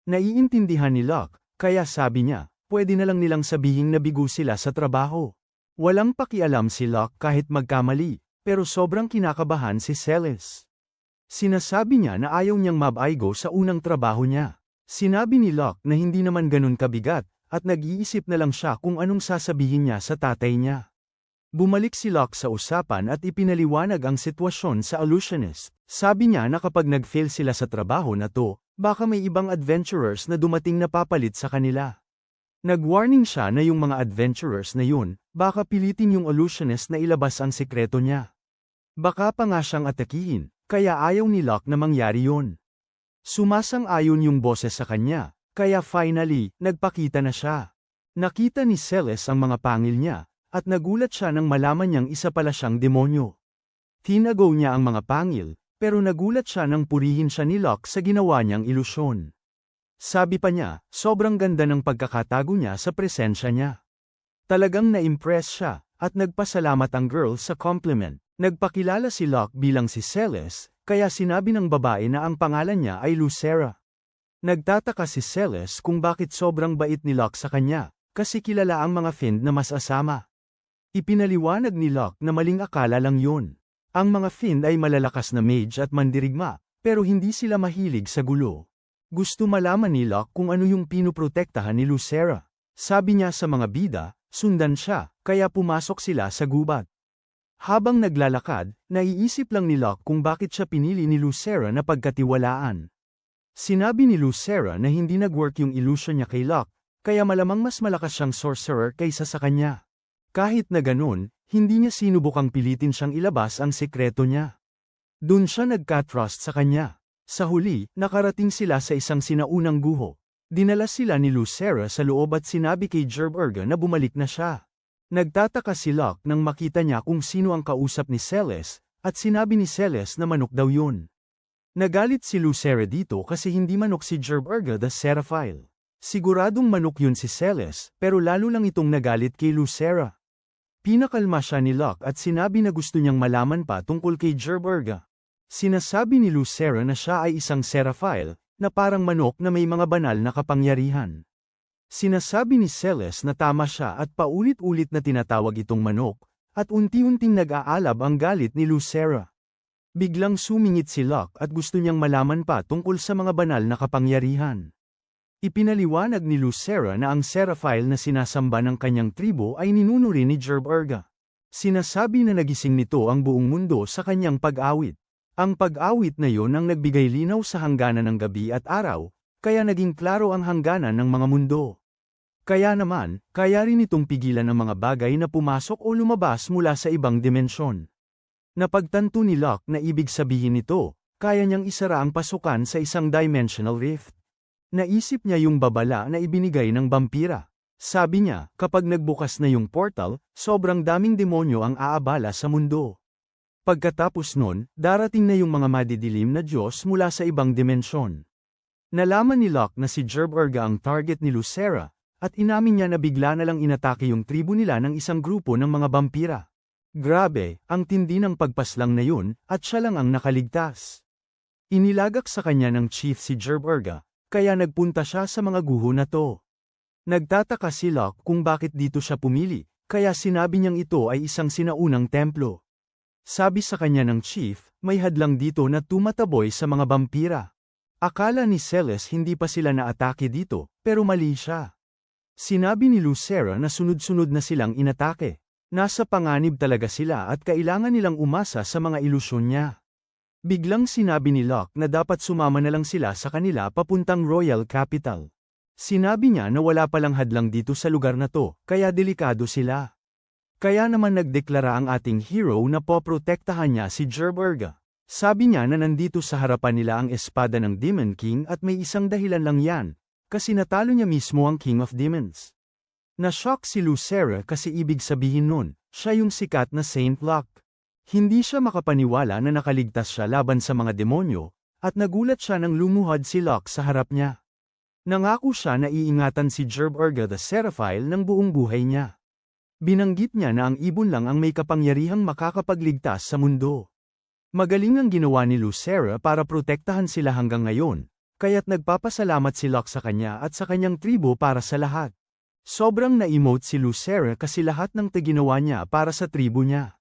Naiintindihan ni Locke, kaya sabi niya, pwede na lang nilang sabihing nabigo sila sa trabaho. Walang pakialam si Locke kahit magkamali, pero sobrang kinakabahan si Celes. Sinasabi niya na ayaw niyang mabaigo sa unang trabaho niya. Sinabi ni Locke na hindi naman ganun kabigat, at nag-iisip na lang siya kung anong sasabihin niya sa tatay niya. Bumalik si Locke sa usapan at ipinaliwanag ang sitwasyon sa illusionist. Sabi niya na kapag nag-fail sila sa trabaho na to, baka may ibang adventurers na dumating na papalit sa kanila. Nag-warning siya na yung mga adventurers na yun, baka pilitin yung illusionist na ilabas ang sikreto niya. Baka pa nga siyang atakihin, kaya ayaw ni Locke na mangyari yun. Sumasang-ayon yung boses sa kanya, kaya finally, nagpakita na siya. Nakita ni Celes ang mga pangil niya, at nagulat siya nang malaman niyang isa pala siyang demonyo. Tinago niya ang mga pangil, pero nagulat siya nang purihin siya ni Locke sa ginawa niyang ilusyon. Sabi pa niya, sobrang ganda ng pagkakatago niya sa presensya niya. Talagang na-impress siya, at nagpasalamat ang girl sa compliment. Nagpakilala si Locke bilang si Celes, kaya sinabi ng babae na ang pangalan niya ay Lucera. Nagtataka si Celes kung bakit sobrang bait ni Locke sa kanya, kasi kilala ang mga Fiend na mas asama. Ipinaliwanag ni Locke na maling akala lang yun. Ang mga Fiend ay malalakas na mage at mandirigma, pero hindi sila mahilig sa gulo. Gusto malaman ni Locke kung ano yung pinuprotektahan ni Lucera. Sabi niya sa mga bida, sundan siya, kaya pumasok sila sa gubat. Habang naglalakad, naiisip lang ni Locke kung bakit siya pinili ni Lucera na pagkatiwalaan. Sinabi ni Lucera na hindi nag-work yung illusion niya kay Locke, kaya malamang mas malakas siyang sorcerer kaysa sa kanya. Kahit na ganun, hindi niya sinubukang pilitin siyang ilabas ang sekreto niya. Dun siya nagka-trust sa kanya. Sa huli, nakarating sila sa isang sinaunang guho. Dinala sila ni Lucera sa loob at sinabi kay Gerberga na bumalik na siya. Nagtataka si Locke nang makita niya kung sino ang kausap ni Celes, at sinabi ni Celes na manok daw yun. Nagalit si Lucera dito kasi hindi manok si Gerberga the Seraphile. Siguradong manok yun si Celes, pero lalo lang itong nagalit kay Lucera. Pinakalma siya ni Locke at sinabi na gusto niyang malaman pa tungkol kay Gerberga. Sinasabi ni Lucera na siya ay isang Seraphile, na parang manok na may mga banal na kapangyarihan. Sinasabi ni Celes na tama siya at paulit-ulit na tinatawag itong manok, at unti-unting nag-aalab ang galit ni Lucera. Biglang sumingit si Locke at gusto niyang malaman pa tungkol sa mga banal na kapangyarihan. Ipinaliwanag ni Lucera na ang Seraphile na sinasamba ng kanyang tribo ay ninuno rin ni Gerberga. Sinasabi na nagising nito ang buong mundo sa kanyang pag-awit. Ang pag-awit na yon ang nagbigay linaw sa hangganan ng gabi at araw, kaya naging klaro ang hangganan ng mga mundo. Kaya naman, kaya rin itong pigilan ang mga bagay na pumasok o lumabas mula sa ibang dimensyon. Napagtanto ni Locke na ibig sabihin nito, kaya niyang isara ang pasukan sa isang dimensional rift. Naisip niya yung babala na ibinigay ng vampira. Sabi niya, kapag nagbukas na yung portal, sobrang daming demonyo ang aabala sa mundo. Pagkatapos nun, darating na yung mga madidilim na Diyos mula sa ibang dimensyon. Nalaman ni Locke na si Gerb Urga ang target ni Lucera, at inamin niya na bigla na lang inatake yung tribo nila ng isang grupo ng mga vampira. Grabe, ang tindi ng pagpaslang na yun, at siya lang ang nakaligtas. Inilagak sa kanya ng chief si Gerb Urga, kaya nagpunta siya sa mga guho na to. Nagtataka si Locke kung bakit dito siya pumili, kaya sinabi niyang ito ay isang sinaunang templo. Sabi sa kanya ng chief, may hadlang dito na tumataboy sa mga vampira. Akala ni Celes hindi pa sila naatake dito, pero mali siya. Sinabi ni Lucera na sunod-sunod na silang inatake. Nasa panganib talaga sila at kailangan nilang umasa sa mga ilusyon niya. Biglang sinabi ni Locke na dapat sumama na lang sila sa kanila papuntang Royal Capital. Sinabi niya na wala palang hadlang dito sa lugar na to, kaya delikado sila. Kaya naman nagdeklara ang ating hero na poprotektahan niya si Gerb Urga. Sabi niya na nandito sa harapan nila ang espada ng Demon King at may isang dahilan lang yan, kasi natalo niya mismo ang King of Demons. Na-shock si Lucera kasi ibig sabihin nun, siya yung sikat na Saint Locke. Hindi siya makapaniwala na nakaligtas siya laban sa mga demonyo, at nagulat siya nang lumuhod si Locke sa harap niya. Nangako siya na iingatan si Gerb Urga the Seraphile ng buong buhay niya. Binanggit niya na ang ibon lang ang may kapangyarihang makakapagligtas sa mundo. Magaling ang ginawa ni Lucera para protektahan sila hanggang ngayon, kaya't nagpapasalamat si Locke sa kanya at sa kanyang tribo para sa lahat. Sobrang na-emote si Lucera kasi lahat ng ginawa niya para sa tribo niya.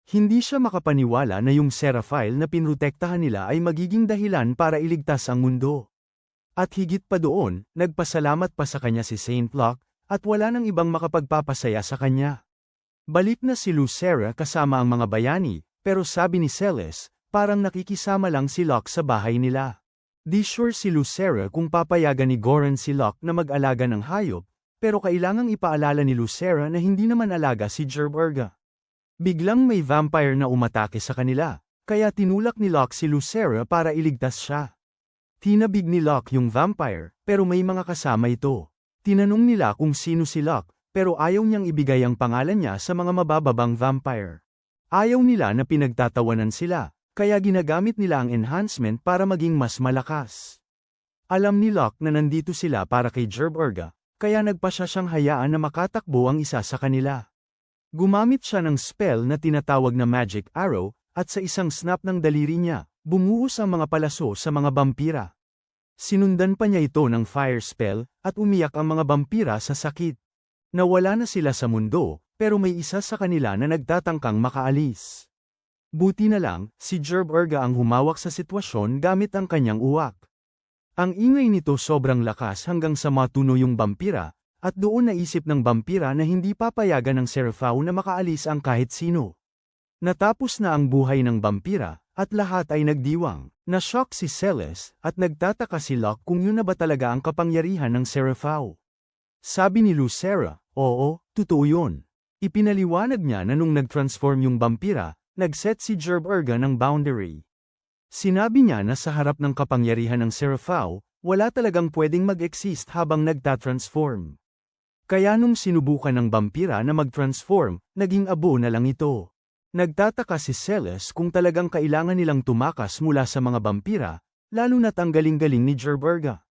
Hindi siya makapaniwala na yung Seraphile na pinrotektahan nila ay magiging dahilan para iligtas ang mundo. At higit pa doon, nagpasalamat pa sa kanya si Saint Locke, at wala nang ibang makapagpapasaya sa kanya. Balik na si Lucera kasama ang mga bayani. Pero sabi ni Celes, parang nakikisama lang si Locke sa bahay nila. Di sure si Lucera kung papayagan ni Goran si Locke na mag-alaga ng hayop, pero kailangang ipaalala ni Lucera na hindi naman alaga si Gerb Urga. Biglang may vampire na umatake sa kanila, kaya tinulak ni Locke si Lucera para iligtas siya. Tinabig ni Locke yung vampire, pero may mga kasama ito. Tinanong nila kung sino si Locke, pero ayaw niyang ibigay ang pangalan niya sa mga mabababang vampire. Ayaw nila na pinagtatawanan sila, kaya ginagamit nila ang enhancement para maging mas malakas. Alam ni Locke na nandito sila para kay Gerb Urga, kaya nagpa siya siyang hayaan na makatakbo ang isa sa kanila. Gumamit siya ng spell na tinatawag na Magic Arrow, at sa isang snap ng daliri niya, bumuhos ang mga palaso sa mga vampira. Sinundan pa niya ito ng fire spell, at umiyak ang mga vampira sa sakit. Nawala na sila sa mundo, pero may isa sa kanila na nagtatangkang makaalis. Buti na lang, si Gerb Urga ang humawak sa sitwasyon gamit ang kanyang uwak. Ang ingay nito sobrang lakas hanggang sa matuno yung vampira, at doon naisip ng vampira na hindi papayagan ng Seraphau na makaalis ang kahit sino. Natapos na ang buhay ng vampira, at lahat ay nagdiwang. Na-shock si Celes, at nagtataka si Locke kung yun na ba talaga ang kapangyarihan ng Seraphau. Sabi ni Lucera, oo, totoo yun. Ipinaliwanag niya na nung nag-transform yung vampira, nag-set si Gerb Urga ng boundary. Sinabi niya na sa harap ng kapangyarihan ng Seraphau, wala talagang pwedeng mag-exist habang nagtatransform. Kaya nung sinubukan ng vampira na mag-transform, naging abo na lang ito. Nagtataka si Celes kung talagang kailangan nilang tumakas mula sa mga vampira, lalo na't ang galing-galing ni Gerb Urga.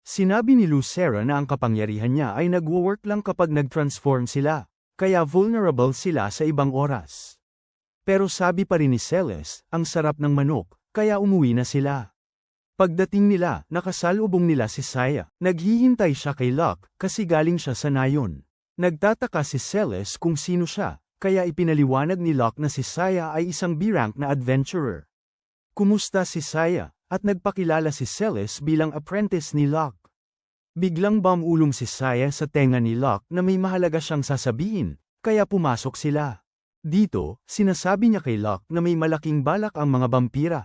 Sinabi ni Lucera na ang kapangyarihan niya ay nagwo-work lang kapag nag-transform sila. Kaya vulnerable sila sa ibang oras. Pero sabi pa rin ni Celes, ang sarap ng manok, kaya umuwi na sila. Pagdating nila, nakasalubong nila si Saya. Naghihintay siya kay Locke, kasi galing siya sa nayon. Nagtataka si Celes kung sino siya, kaya ipinaliwanag ni Locke na si Saya ay isang B-rank na adventurer. Kumusta si Saya, at nagpakilala si Celes bilang apprentice ni Locke. Biglang bumulong si Saya sa tenga ni Locke na may mahalaga siyang sasabihin, kaya pumasok sila. Dito, sinasabi niya kay Locke na may malaking balak ang mga vampira.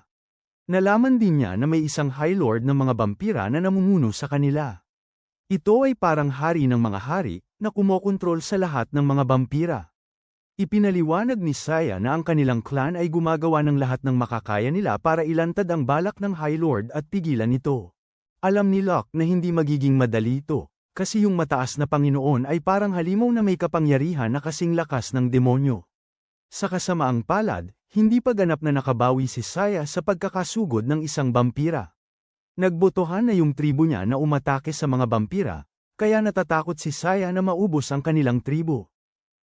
Nalaman din niya na may isang High Lord ng mga vampira na namumuno sa kanila. Ito ay parang hari ng mga hari, na kumokontrol sa lahat ng mga vampira. Ipinaliwanag ni Saya na ang kanilang clan ay gumagawa ng lahat ng makakaya nila para ilantad ang balak ng High Lord at pigilan ito. Alam ni Locke na hindi magiging madali ito, kasi yung mataas na Panginoon ay parang halimaw na may kapangyarihan na kasing lakas ng demonyo. Sa kasamaang palad, hindi pa ganap na nakabawi si Saya sa pagkakasugod ng isang vampira. Nagbotohan na yung tribo niya na umatake sa mga vampira, kaya natatakot si Saya na maubos ang kanilang tribo.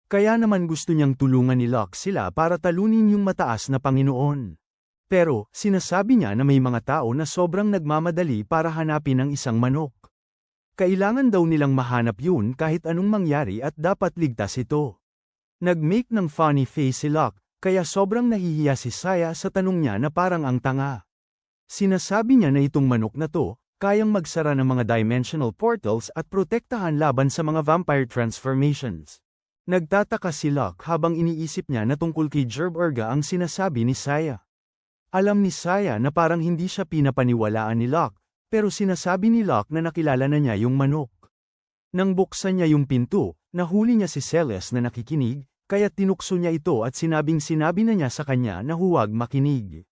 Kaya naman gusto niyang tulungan ni Locke sila para talunin yung mataas na Panginoon. Pero, sinasabi niya na may mga tao na sobrang nagmamadali para hanapin ang isang manok. Kailangan daw nilang mahanap yun kahit anong mangyari at dapat ligtas ito. Nag-make ng funny face si Locke, kaya sobrang nahihiya si Saya sa tanong niya na parang ang tanga. Sinasabi niya na itong manok na to, kayang magsara ng mga dimensional portals at protektahan laban sa mga vampire transformations. Nagtataka si Locke habang iniisip niya na tungkol kay Gerb Urga ang sinasabi ni Saya. Alam ni Saya na parang hindi siya pinapaniwalaan ni Locke, pero sinasabi ni Locke na nakilala na niya yung manok. Nang buksan niya yung pinto, nahuli niya si Celeste na nakikinig, kaya tinukso niya ito at sinabi na niya sa kanya na huwag makinig.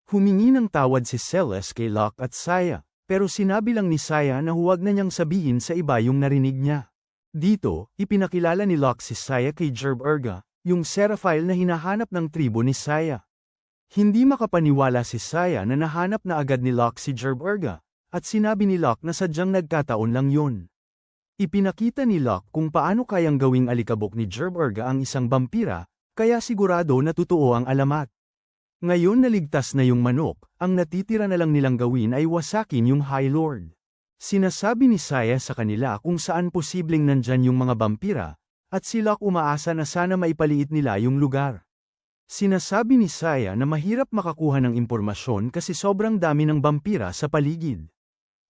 Humingi ng tawad si Celeste kay Locke at Saya, pero sinabi lang ni Saya na huwag na niyang sabihin sa iba yung narinig niya. Dito, ipinakilala ni Locke si Saya kay Gerb Urga, yung Seraphile na hinahanap ng tribo ni Saya. Hindi makapaniwala si Saya na nahanap na agad ni Locke si Gerb Urga, at sinabi ni Locke na sadyang nagkataon lang yun. Ipinakita ni Locke kung paano kayang gawing alikabok ni Gerb Urga ang isang vampira, kaya sigurado na totoo ang alamat. Ngayon naligtas na yung manok, ang natitira na lang nilang gawin ay wasakin yung High Lord. Sinasabi ni Saya sa kanila kung saan posibleng nandyan yung mga vampira, at si Locke umaasa na sana maipaliit nila yung lugar. Sinasabi ni Saya na mahirap makakuha ng impormasyon kasi sobrang dami ng vampira sa paligid.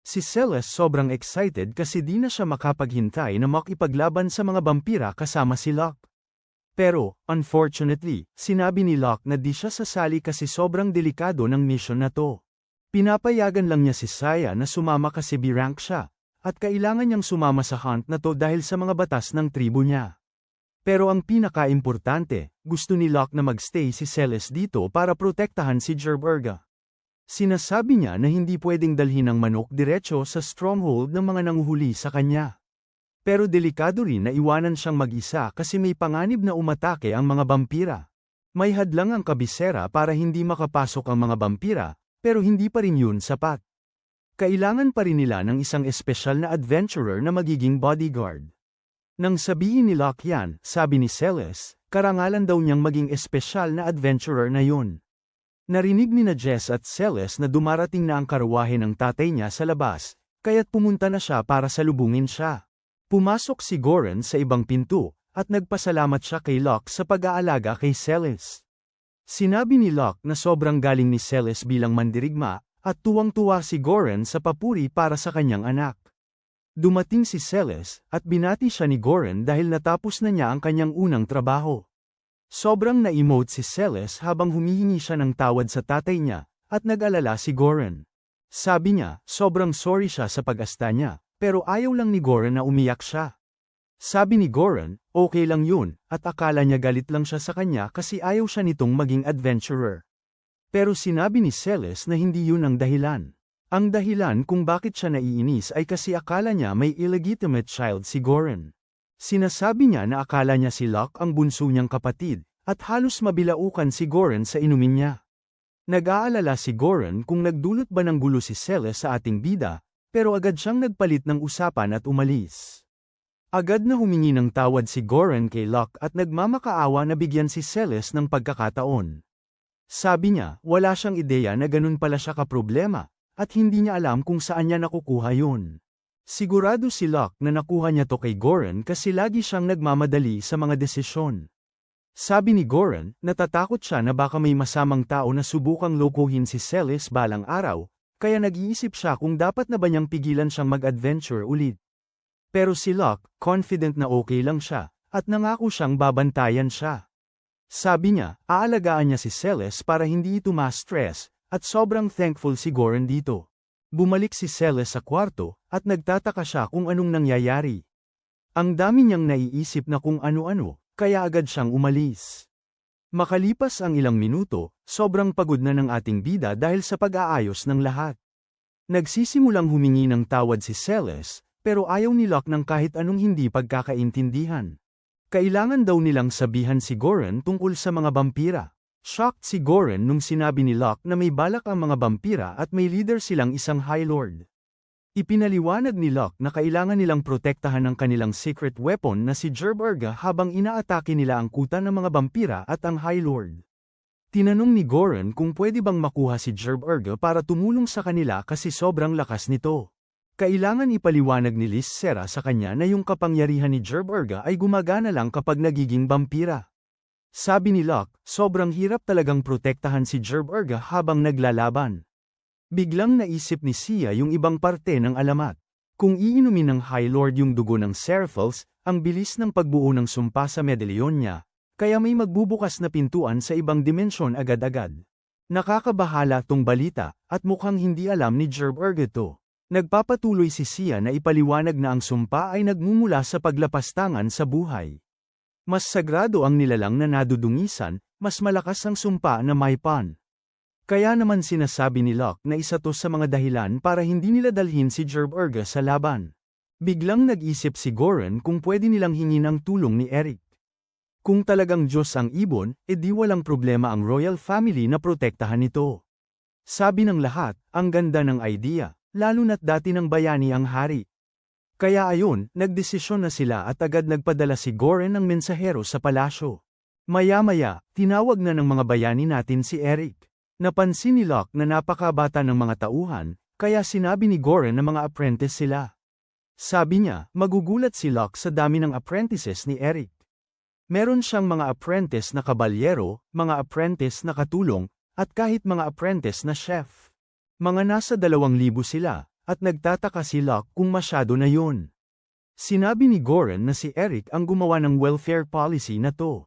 Si Celeste sobrang excited kasi di na siya makapaghintay na makipaglaban sa mga vampira kasama si Locke. Pero, unfortunately, sinabi ni Locke na di siya sasali kasi sobrang delikado ng mission na to. Pinapayagan lang niya si Saya na sumama kasi B-rank siya, at kailangan niyang sumama sa hunt na to dahil sa mga batas ng tribo niya. Pero ang pinaka-importante, gusto ni Locke na magstay si Celeste dito para protektahan si Gerb Urga. Sinasabi niya na hindi pwedeng dalhin ang manok diretso sa stronghold ng mga nanguhuli sa kanya. Pero delikado rin na iwanan siyang mag-isa kasi may panganib na umatake ang mga vampira. May hadlang ang kabisera para hindi makapasok ang mga vampira, pero hindi pa rin yun sapat. Kailangan pa rin nila ng isang espesyal na adventurer na magiging bodyguard. Nang sabihin ni Locke yan, sabi ni Celeste, karangalan daw niyang maging espesyal na adventurer na yun. Narinig ni na Jess at Celeste na dumarating na ang karawahe ng tatay niya sa labas, kaya't pumunta na siya para salubungin siya. Pumasok si Goran sa ibang pinto, at nagpasalamat siya kay Locke sa pag-aalaga kay Celeste. Sinabi ni Locke na sobrang galing ni Celeste bilang mandirigma, at tuwang-tuwa si Goran sa papuri para sa kanyang anak. Dumating si Celeste, at binati siya ni Goran dahil natapos na niya ang kanyang unang trabaho. Sobrang na-emote si Celeste habang humihingi siya ng tawad sa tatay niya, at nag-alala si Goran. Sabi niya, sobrang sorry siya sa pag-asta niya. Pero ayaw lang ni Goran na umiyak siya. Sabi ni Goran, okay lang yun, at akala niya galit lang siya sa kanya kasi ayaw siya nitong maging adventurer. Pero sinabi ni Celeste na hindi yun ang dahilan. Ang dahilan kung bakit siya naiinis ay kasi akala niya may illegitimate child si Goran. Sinasabi niya na akala niya si Locke ang bunso niyang kapatid, at halos mabilaukan si Goran sa inumin niya. Nag-aalala si Goran kung nagdulot ba ng gulo si Celeste sa ating bida, pero agad siyang nagpalit ng usapan at umalis. Agad na humingi ng tawad si Goran kay Locke at nagmamakaawa na bigyan si Celeste ng pagkakataon. Sabi niya, wala siyang ideya na ganun pala siya kaproblema, at hindi niya alam kung saan niya nakukuha yun. Sigurado si Locke na nakuha niya to kay Goran kasi lagi siyang nagmamadali sa mga desisyon. Sabi ni Goran, natatakot siya na baka may masamang tao na subukang lokohin si Celeste balang araw, kaya nag-iisip siya kung dapat na ba niyang pigilan siyang mag-adventure ulit. Pero si Locke, confident na okay lang siya, at nangako siyang babantayan siya. Sabi niya, aalagaan niya si Celeste para hindi ito ma-stress, at sobrang thankful si Goran dito. Bumalik si Celeste sa kwarto, at nagtataka siya kung anong nangyayari. Ang dami niyang naiisip na kung ano-ano, kaya agad siyang umalis. Makalipas ang ilang minuto, sobrang pagod na ng ating bida dahil sa pag-aayos ng lahat. Nagsisimulang humingi ng tawad si Celeste, pero ayaw ni Locke ng kahit anong hindi pagkakaintindihan. Kailangan daw nilang sabihan si Goran tungkol sa mga vampira. Shocked si Goren nung sinabi ni Locke na may balak ang mga vampira at may leader silang isang High Lord. Ipinaliwanag ni Locke na kailangan nilang protektahan ang kanilang secret weapon na si Gerb Urga habang inaatake nila ang kuta ng mga vampira at ang High Lord. Tinanong ni Goren kung pwede bang makuha si Gerb Urga para tumulong sa kanila kasi sobrang lakas nito. Kailangan ipaliwanag ni Lysera sa kanya na yung kapangyarihan ni Gerb Urga ay gumagana lang kapag nagiging vampira. Sabi ni Locke, sobrang hirap talagang protektahan si Gerb Urga habang naglalaban. Biglang naisip ni Sia yung ibang parte ng alamat. Kung iinumin ng High Lord yung dugo ng Seraphils, ang bilis ng pagbuo ng sumpa sa medalyon niya, kaya may magbubukas na pintuan sa ibang dimensyon agad-agad. Nakakabahala tong balita, at mukhang hindi alam ni Gerb Urga to. Nagpapatuloy si Sia na ipaliwanag na ang sumpa ay nagmumula sa paglapastangan sa buhay. Mas sagrado ang nilalang na nadudungisan, mas malakas ang sumpa na may pan. Kaya naman sinasabi ni Locke na isa to sa mga dahilan para hindi nila dalhin si Gerb Urga sa laban. Biglang nag-isip si Goren kung pwede nilang hingin ang tulong ni Eric. Kung talagang Diyos ang ibon, edi walang problema ang royal family na protektahan ito. Sabi ng lahat, ang ganda ng idea, lalo na't dati ng bayani ang hari. Kaya ayon, nagdesisyon na sila at agad nagpadala si Goren ng mensahero sa palasyo. Maya-maya, tinawag na ng mga bayani natin si Eric. Napansin ni Locke na napakabata ng mga tauhan, kaya sinabi ni Goren na mga apprentice sila. Sabi niya, magugulat si Locke sa dami ng apprentices ni Eric. Meron siyang mga apprentice na kabalyero, mga apprentice na katulong, at kahit mga apprentice na chef. Mga nasa 2,000 sila. At nagtataka si Locke kung masyado na yun. Sinabi ni Goren na si Eric ang gumawa ng welfare policy na to.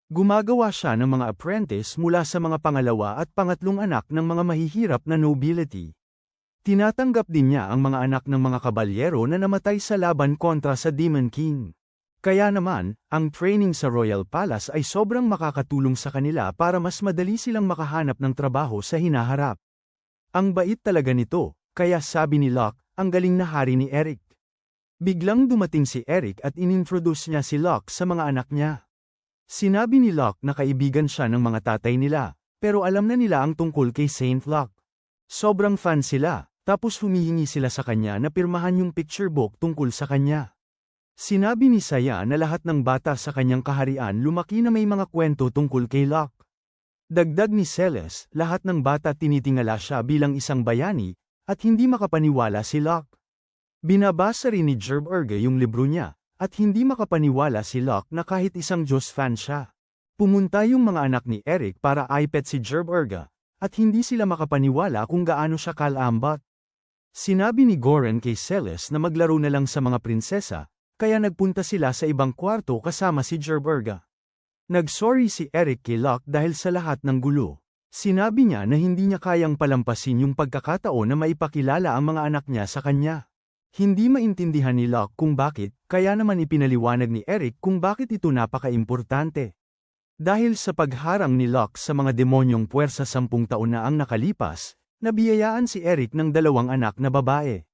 Gumagawa siya ng mga apprentice mula sa mga pangalawa at pangatlong anak ng mga mahihirap na nobility. Tinatanggap din niya ang mga anak ng mga kabalyero na namatay sa laban kontra sa Demon King. Kaya naman, ang training sa Royal Palace ay sobrang makakatulong sa kanila para mas madali silang makahanap ng trabaho sa hinaharap. Ang bait talaga nito. Kaya sabi ni Locke, ang galing na hari ni Eric. Biglang dumating si Eric at inintroduce niya si Locke sa mga anak niya. Sinabi ni Locke na kaibigan siya ng mga tatay nila, pero alam na nila ang tungkol kay Saint Locke. Sobrang fan sila, tapos humihingi sila sa kanya na pirmahan yung picture book tungkol sa kanya. Sinabi ni Saya na lahat ng bata sa kanyang kaharian lumaki na may mga kwento tungkol kay Locke. Dagdag ni Celes, lahat ng bata tinitingala siya bilang isang bayani, at hindi makapaniwala si Locke. Binabasa rin ni Gerb Urga yung libro niya, at hindi makapaniwala si Locke na kahit isang Diyos fan siya. Pumunta yung mga anak ni Eric para ipet si Gerb Urga, at hindi sila makapaniwala kung gaano siya kalambot. Sinabi ni Goren kay Celes na maglaro na lang sa mga prinsesa, kaya nagpunta sila sa ibang kwarto kasama si Gerb Urga. Nagsorry si Eric kay Locke dahil sa lahat ng gulo. Sinabi niya na hindi niya kayang palampasin yung pagkakataon na maipakilala ang mga anak niya sa kanya. Hindi maintindihan ni Locke kung bakit, kaya naman ipinaliwanag ni Eric kung bakit ito napaka-importante. Dahil sa pagharang ni Locke sa mga demonyong puwersa 10 taon na ang nakalipas, nabiyayaan si Eric ng 2 anak na babae.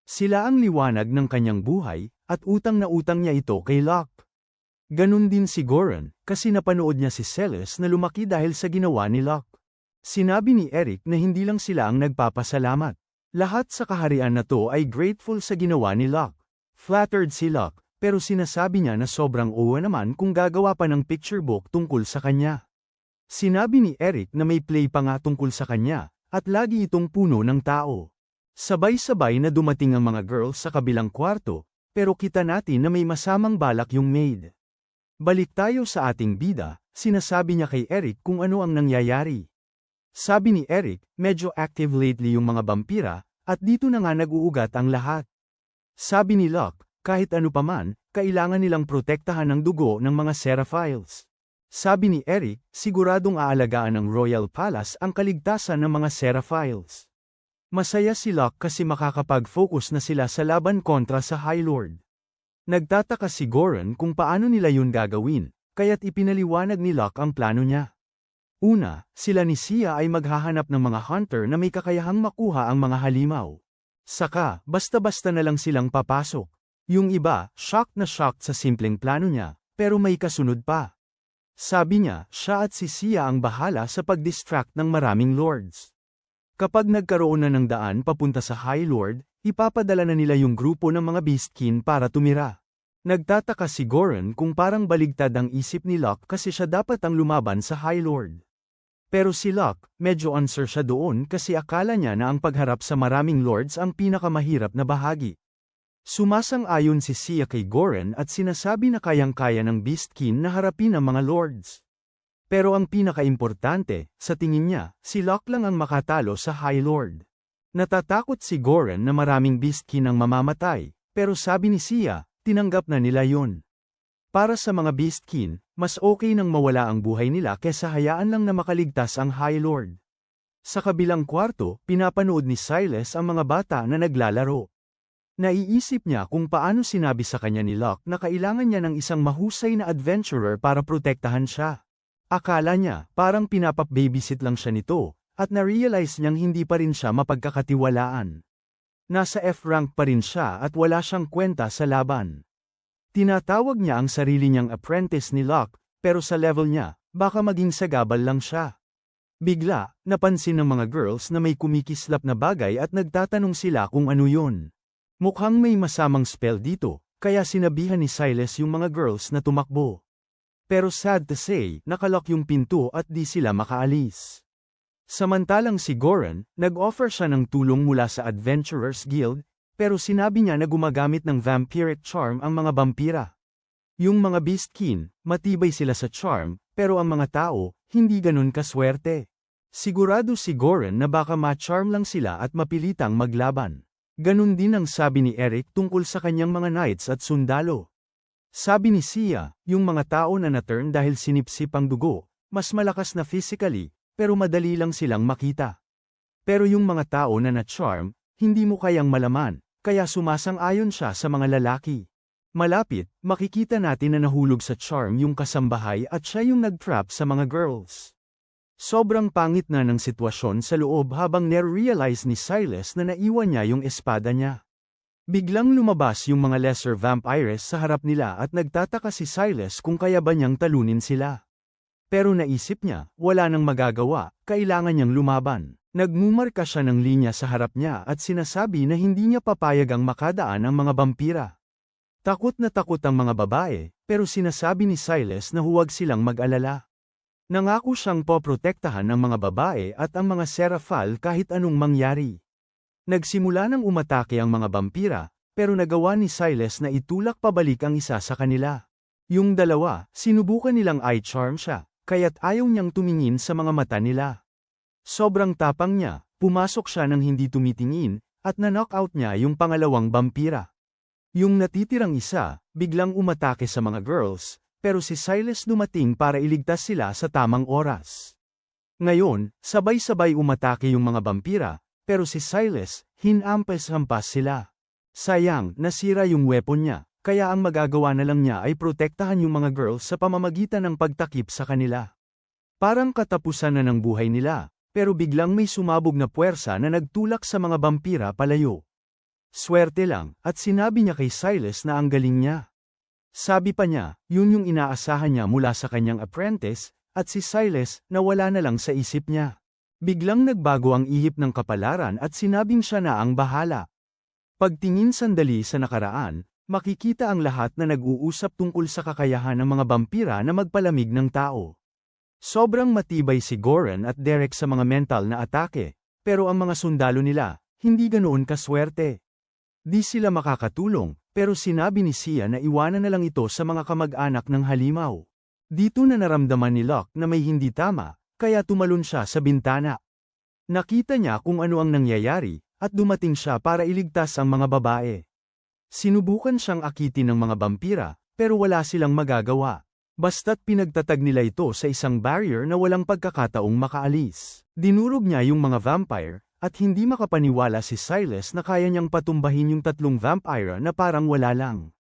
Sila ang liwanag ng kanyang buhay, at utang na utang niya ito kay Locke. Ganun din si Goren, kasi napanood niya si Celes na lumaki dahil sa ginawa ni Locke. Sinabi ni Eric na hindi lang sila ang nagpapasalamat. Lahat sa kaharian na to ay grateful sa ginawa ni Locke. Flattered si Locke, pero sinasabi niya na sobrang uwa naman kung gagawa pa ng picture book tungkol sa kanya. Sinabi ni Eric na may play pa nga tungkol sa kanya, at lagi itong puno ng tao. Sabay-sabay na dumating ang mga girls sa kabilang kwarto, pero kita natin na may masamang balak yung maid. Balik tayo sa ating bida, sinasabi niya kay Eric kung ano ang nangyayari. Sabi ni Eric, medyo active lately yung mga vampira, at dito na nga nag-uugat ang lahat. Sabi ni Locke, kahit ano paman, kailangan nilang protektahan ang dugo ng mga Seraphiles. Sabi ni Eric, siguradong aalagaan ng Royal Palace ang kaligtasan ng mga Seraphiles. Masaya si Locke kasi makakapag-focus na sila sa laban kontra sa High Lord. Nagtataka si Goren kung paano nila yun gagawin, kaya't ipinaliwanag ni Locke ang plano niya. Una, sila ni Sia ay maghahanap ng mga hunter na may kakayahang makuha ang mga halimaw. Saka, basta-basta na lang silang papasok. Yung iba, shocked na shocked sa simpleng plano niya, pero may kasunod pa. Sabi niya, siya at si Sia ang bahala sa pag-distract ng maraming lords. Kapag nagkaroon na ng daan papunta sa High Lord, ipapadala na nila yung grupo ng mga Beastkin para tumira. Nagtataka si Goron kung parang baligtad ang isip ni Locke kasi siya dapat ang lumaban sa High Lord. Pero si Locke, medyo unsure siya doon kasi akala niya na ang pagharap sa maraming lords ang pinakamahirap na bahagi. Sumasang-ayon si Sia kay Goron at sinasabi na kayang-kaya ng Beastkin na harapin ang mga lords. Pero ang pinaka-importante, sa tingin niya, si Locke lang ang makatalo sa High Lord. Natatakot si Goron na maraming Beastkin ang mamamatay, pero sabi ni Sia, tinanggap na nila yun. Para sa mga Beastkin, mas okay nang mawala ang buhay nila kesa hayaan lang na makaligtas ang High Lord. Sa kabilang kwarto, pinapanood ni Silas ang mga bata na naglalaro. Naiisip niya kung paano sinabi sa kanya ni Locke na kailangan niya ng isang mahusay na adventurer para protektahan siya. Akala niya, parang pinapap-babysit lang siya nito, at na-realize niyang hindi pa rin siya mapagkakatiwalaan. Nasa F-rank pa rin siya at wala siyang kwenta sa laban. Tinatawag niya ang sarili niyang apprentice ni Locke, pero sa level niya, baka maging sagabal lang siya. Bigla, napansin ng mga girls na may kumikislap na bagay at nagtatanong sila kung ano yun. Mukhang may masamang spell dito, kaya sinabihan ni Silas yung mga girls na tumakbo. Pero sad to say, nakalock yung pinto at di sila makaalis. Samantalang si Goron, nag-offer siya ng tulong mula sa Adventurers Guild, pero sinabi niya na gumagamit ng vampiric charm ang mga vampira. Yung mga Beastkin, matibay sila sa charm, pero ang mga tao, hindi ganun kaswerte. Sigurado si Goron na baka ma-charm lang sila at mapilitang maglaban. Ganun din ang sabi ni Eric tungkol sa kanyang mga knights at sundalo. Sabi ni Sia, yung mga tao na na-turn dahil sinipsip ang dugo, mas malakas na physically, pero madali lang silang makita. Pero yung mga tao na na-charm, hindi mo kayang malaman, kaya sumasang-ayon siya sa mga lalaki. Malapit, makikita natin na nahulog sa charm yung kasambahay at siya yung nag-trap sa mga girls. Sobrang pangit na ng sitwasyon sa loob habang nare-realize ni Silas na naiwan niya yung espada niya. Biglang lumabas yung mga lesser vampires sa harap nila at nagtataka si Silas kung kaya ba niyang talunin sila. Pero naisip niya, wala nang magagawa, kailangan niyang lumaban. Nagmumarka siya ng linya sa harap niya at sinasabi na hindi niya papayag ang makadaan ang mga vampira. Takot na takot ang mga babae, pero sinasabi ni Silas na huwag silang mag-alala. Nangako siyang poprotektahan ang mga babae at ang mga Seraphal kahit anong mangyari. Nagsimula nang umatake ang mga vampira, pero nagawa ni Silas na itulak pabalik ang isa sa kanila. Yung dalawa, sinubukan nilang eye-charm siya, kaya't ayaw niyang tumingin sa mga mata nila. Sobrang tapang niya, pumasok siya nang hindi tumitingin, at na-knockout niya yung pangalawang vampira. Yung natitirang isa, biglang umatake sa mga girls, pero si Silas dumating para iligtas sila sa tamang oras. Ngayon, sabay-sabay umatake yung mga vampira, pero si Silas, hinampas-hampas sila. Sayang, nasira yung weapon niya, kaya ang magagawa na lang niya ay protektahan yung mga girls sa pamamagitan ng pagtakip sa kanila. Parang katapusan na ng buhay nila, pero biglang may sumabog na puwersa na nagtulak sa mga vampira palayo. Swerte lang, at sinabi niya kay Silas na ang galing niya. Sabi pa niya, yun yung inaasahan niya mula sa kanyang apprentice, at si Silas, nawala na lang sa isip niya. Biglang nagbago ang ihip ng kapalaran at sinabing siya na ang bahala. Pagtingin sandali sa nakaraan, makikita ang lahat na nag-uusap tungkol sa kakayahan ng mga vampira na magpalamig ng tao. Sobrang matibay si Goron at Derek sa mga mental na atake, pero ang mga sundalo nila, hindi ganoon kaswerte. Di sila makakatulong, pero sinabi ni Sia na iwanan na lang ito sa mga kamag-anak ng halimaw. Dito na naramdaman ni Locke na may hindi tama, kaya tumalon siya sa bintana. Nakita niya kung ano ang nangyayari, at dumating siya para iligtas ang mga babae. Sinubukan siyang akitin ng mga vampira, pero wala silang magagawa. Basta't pinagtatag nila ito sa isang barrier na walang pagkakataong makaalis. Dinurog niya yung mga vampire, at hindi makapaniwala si Silas na kaya niyang patumbahin yung tatlong vampire na parang wala lang.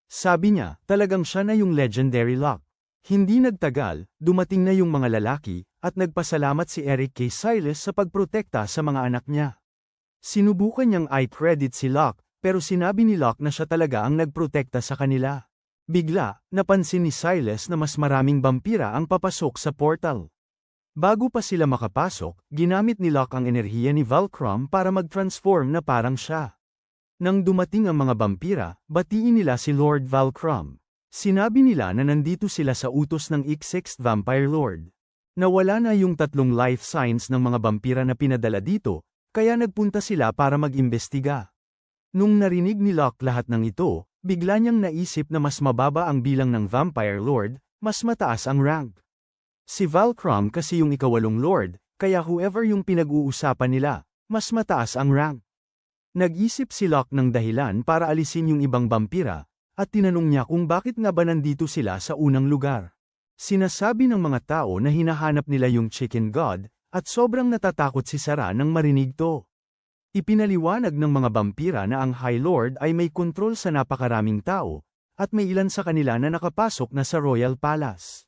Sabi niya, talagang siya na yung legendary Locke. Hindi nagtagal, dumating na yung mga lalaki, at nagpasalamat si Eric kay Silas sa pagprotekta sa mga anak niya. Sinubukan niyang i-credit si Locke, pero sinabi ni Locke na siya talaga ang nagprotekta sa kanila. Bigla, napansin ni Silas na mas maraming vampira ang papasok sa portal. Bago pa sila makapasok, ginamit ni Locke ang enerhiya ni Valcrum para mag-transform na parang siya. Nang dumating ang mga vampira, batiin nila si Lord Valcrum. Sinabi nila na nandito sila sa utos ng Sixth Vampire Lord. Nawala na yung 3 life signs ng mga vampira na pinadala dito, kaya nagpunta sila para mag-imbestiga. Nung narinig ni Locke lahat ng ito, bigla niyang naisip na mas mababa ang bilang ng Vampire Lord, mas mataas ang rank. Si Valcrum kasi yung ikawalong Lord, kaya whoever yung pinag-uusapan nila, mas mataas ang rank. Nag-isip si Locke ng dahilan para alisin yung ibang vampira, at tinanong niya kung bakit nga ba nandito sila sa unang lugar. Sinasabi ng mga tao na hinahanap nila yung Chicken God, at sobrang natatakot si Sarah nang marinig to. Ipinaliwanag ng mga vampira na ang High Lord ay may kontrol sa napakaraming tao, at may ilan sa kanila na nakapasok na sa Royal Palace.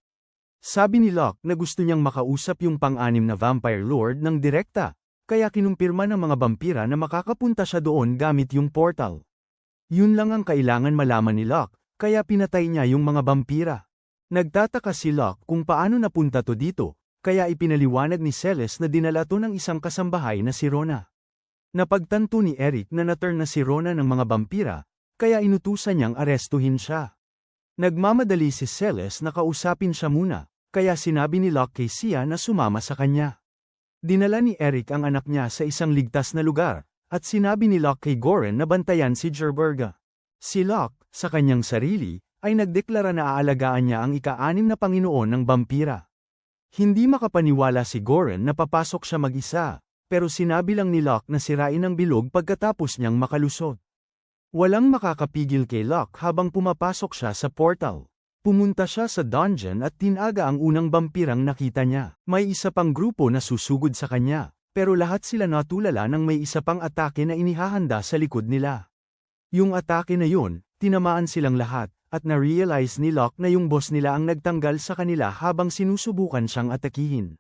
Sabi ni Locke na gusto niyang makausap yung pang-anim na Vampire Lord ng direkta, kaya kinumpirma ng mga vampira na makakapunta siya doon gamit yung portal. Yun lang ang kailangan malaman ni Locke, kaya pinatay niya yung mga vampira. Nagtataka si Locke kung paano napunta to dito, kaya ipinaliwanag ni Celes na dinala to ng isang kasambahay na si Rona. Napagtanto ni Eric na na-turn na si Rona ng mga vampira, kaya inutusan niyang arestuhin siya. Nagmamadali si Celes na kausapin siya muna, kaya sinabi ni Locke kay Sia na sumama sa kanya. Dinala ni Eric ang anak niya sa isang ligtas na lugar, at sinabi ni Locke kay Goren na bantayan si Gerberga. Si Locke, sa kanyang sarili, ay nagdeklara na aalagaan niya ang ika-6 na Panginoon ng vampira. Hindi makapaniwala si Goren na papasok siya mag-isa, pero sinabi lang ni Locke na sirain ang bilog pagkatapos niyang makalusot. Walang makakapigil kay Locke habang pumapasok siya sa portal. Pumunta siya sa dungeon at tinaga ang unang vampirang nakita niya. May isa pang grupo na susugod sa kanya, pero lahat sila natulala nang may isa pang atake na inihahanda sa likod nila. Yung atake na yun, tinamaan silang lahat, at na-realize ni Locke na yung boss nila ang nagtanggal sa kanila habang sinusubukan siyang atakihin.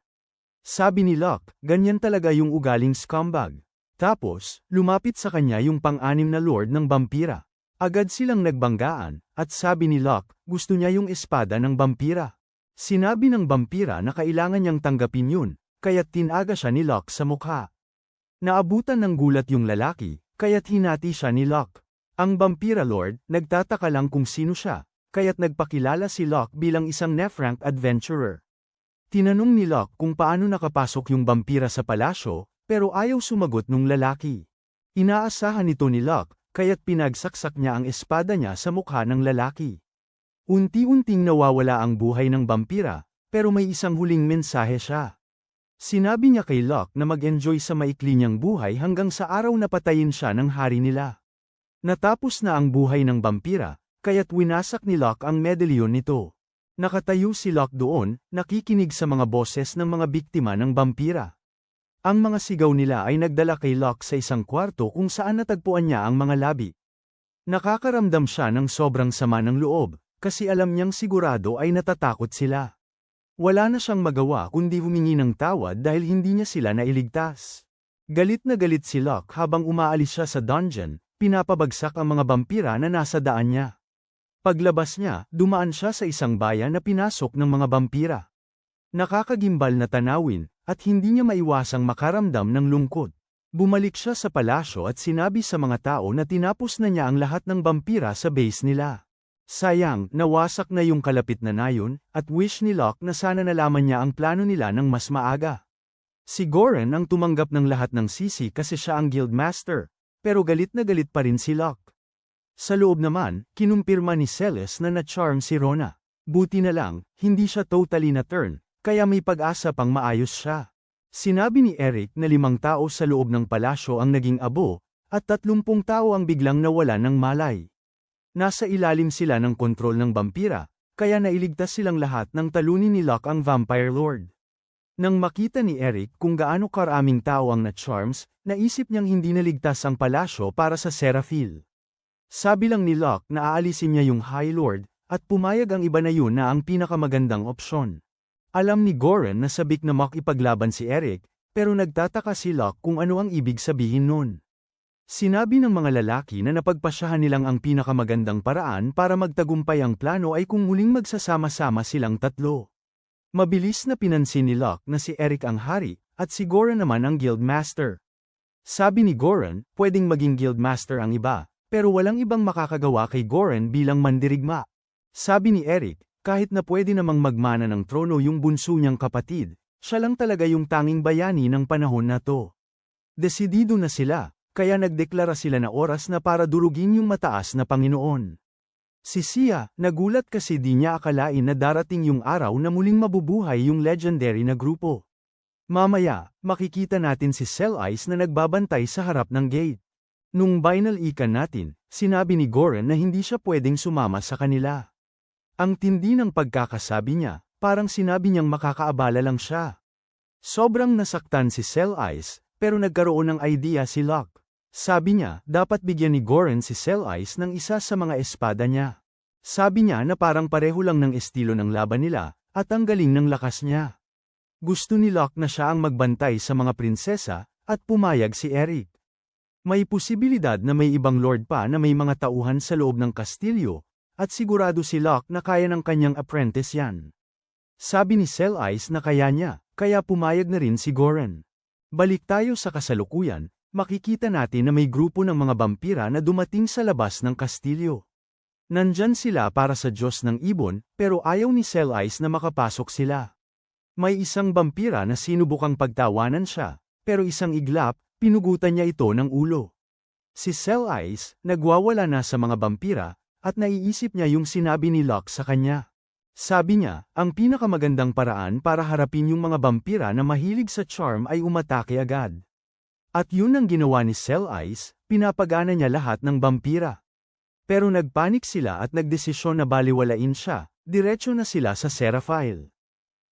Sabi ni Locke, ganyan talaga yung ugaling scumbag. Tapos, lumapit sa kanya yung pang-6 na Lord ng vampira. Agad silang nagbanggaan, at sabi ni Locke, gusto niya yung espada ng vampira. Sinabi ng vampira na kailangan niyang tanggapin yun, kaya't tinaga siya ni Locke sa mukha. Naabutan ng gulat yung lalaki, kaya't hinati siya ni Locke. Ang vampira Lord, nagtataka lang kung sino siya, kaya't nagpakilala si Locke bilang isang Nephrank adventurer. Tinanong ni Locke kung paano nakapasok yung vampira sa palasyo, pero ayaw sumagot nung lalaki. Inaasahan nito ni Locke, kaya't pinagsaksak niya ang espada niya sa mukha ng lalaki. Unti-unting nawawala ang buhay ng vampira, pero may isang huling mensahe siya. Sinabi niya kay Locke na mag-enjoy sa maikli niyang buhay hanggang sa araw na patayin siya ng hari nila. Natapos na ang buhay ng vampira, kaya't winasak ni Locke ang medalyon nito. Nakatayo si Locke doon, nakikinig sa mga boses ng mga biktima ng vampira. Ang mga sigaw nila ay nagdala kay Locke sa isang kwarto kung saan natagpuan niya ang mga labi. Nakakaramdam siya ng sobrang sama ng loob, kasi alam niyang sigurado ay natatakot sila. Wala na siyang magawa kundi humingi ng tawad dahil hindi niya sila nailigtas. Galit na galit si Locke habang umaalis siya sa dungeon, pinapabagsak ang mga vampira na nasa daan niya. Paglabas niya, dumaan siya sa isang bayan na pinasok ng mga vampira. Nakakagimbal na tanawin, at hindi niya maiwasang makaramdam ng lungkot. Bumalik siya sa palasyo at sinabi sa mga tao na tinapos na niya ang lahat ng vampira sa base nila. Sayang, nawasak na yung kalapit na nayon, at wish ni Locke na sana nalaman niya ang plano nila ng mas maaga. Si Goren ang tumanggap ng lahat ng sisi kasi siya ang guildmaster, pero galit na galit pa rin si Locke. Sa loob naman, kinumpirma ni Celes na na-charm si Rona. Buti na lang, hindi siya totally na-turn, kaya may pag-asa pang maayos siya. Sinabi ni Eric na 5 tao sa loob ng palasyo ang naging abo, at 30 tao ang biglang nawala ng malay. Nasa ilalim sila ng kontrol ng vampira, kaya nailigtas silang lahat nang talunin ni Locke ang Vampire Lord. Nang makita ni Eric kung gaano karaming tao ang na-charms, naisip niyang hindi naligtas ang palasyo para sa Seraphil. Sabi lang ni Locke na aalisin niya yung High Lord, at pumayag ang iba na yun na ang pinakamagandang opsyon. Alam ni Goren na sabik na makipaglaban si Eric, pero nagtataka si Locke kung ano ang ibig sabihin nun. Sinabi ng mga lalaki na napagpasyahan nilang ang pinakamagandang paraan para magtagumpay ang plano ay kung muling magsasama-sama silang tatlo. Mabilis na pinansin ni Locke na si Eric ang hari, at si Goran naman ang guildmaster. Sabi ni Goran, pwedeng maging guildmaster ang iba, pero walang ibang makakagawa kay Goran bilang mandirigma. Sabi ni Eric, kahit na pwede namang magmana ng trono yung bunso niyang kapatid, siya lang talaga yung tanging bayani ng panahon na to. Desidido na sila, kaya nagdeklara sila na oras na para durugin yung mataas na Panginoon. Si Sia, nagulat kasi di niya akalain na darating yung araw na muling mabubuhay yung legendary na grupo. Mamaya, makikita natin si Cell Ice na nagbabantay sa harap ng gate. Nung binalikan natin, sinabi ni Goran na hindi siya pwedeng sumama sa kanila. Ang tindi ng pagkakasabi niya, parang sinabi niyang makakaabala lang siya. Sobrang nasaktan si Cell Ice, pero nagkaroon ng idea si Locke. Sabi niya, dapat bigyan ni Goran si Cell Ice ng isa sa mga espada niya. Sabi niya na parang pareho lang ng estilo ng laban nila, at ang galing ng lakas niya. Gusto ni Locke na siya ang magbantay sa mga prinsesa, at pumayag si Eric. May posibilidad na may ibang lord pa na may mga tauhan sa loob ng kastilyo, at sigurado si Locke na kaya ng kanyang apprentice yan. Sabi ni Cell Ice na kaya niya, kaya pumayag na rin si Goran. Balik tayo sa kasalukuyan. Makikita natin na may grupo ng mga vampira na dumating sa labas ng kastilyo. Nandyan sila para sa Diyos ng Ibon, pero ayaw ni Cell Ice na makapasok sila. May isang vampira na sinubukang pagtawanan siya, pero isang iglap, pinugutan niya ito ng ulo. Si Cell Ice, nagwawala na sa mga vampira, at naiisip niya yung sinabi ni Locke sa kanya. Sabi niya, ang pinakamagandang paraan para harapin yung mga vampira na mahilig sa charm ay umatake agad. At yun ang ginawa ni Cell Ice, pinapagana niya lahat ng vampira. Pero nagpanik sila at nagdesisyon na baliwalain siya, diretso na sila sa Seraphile.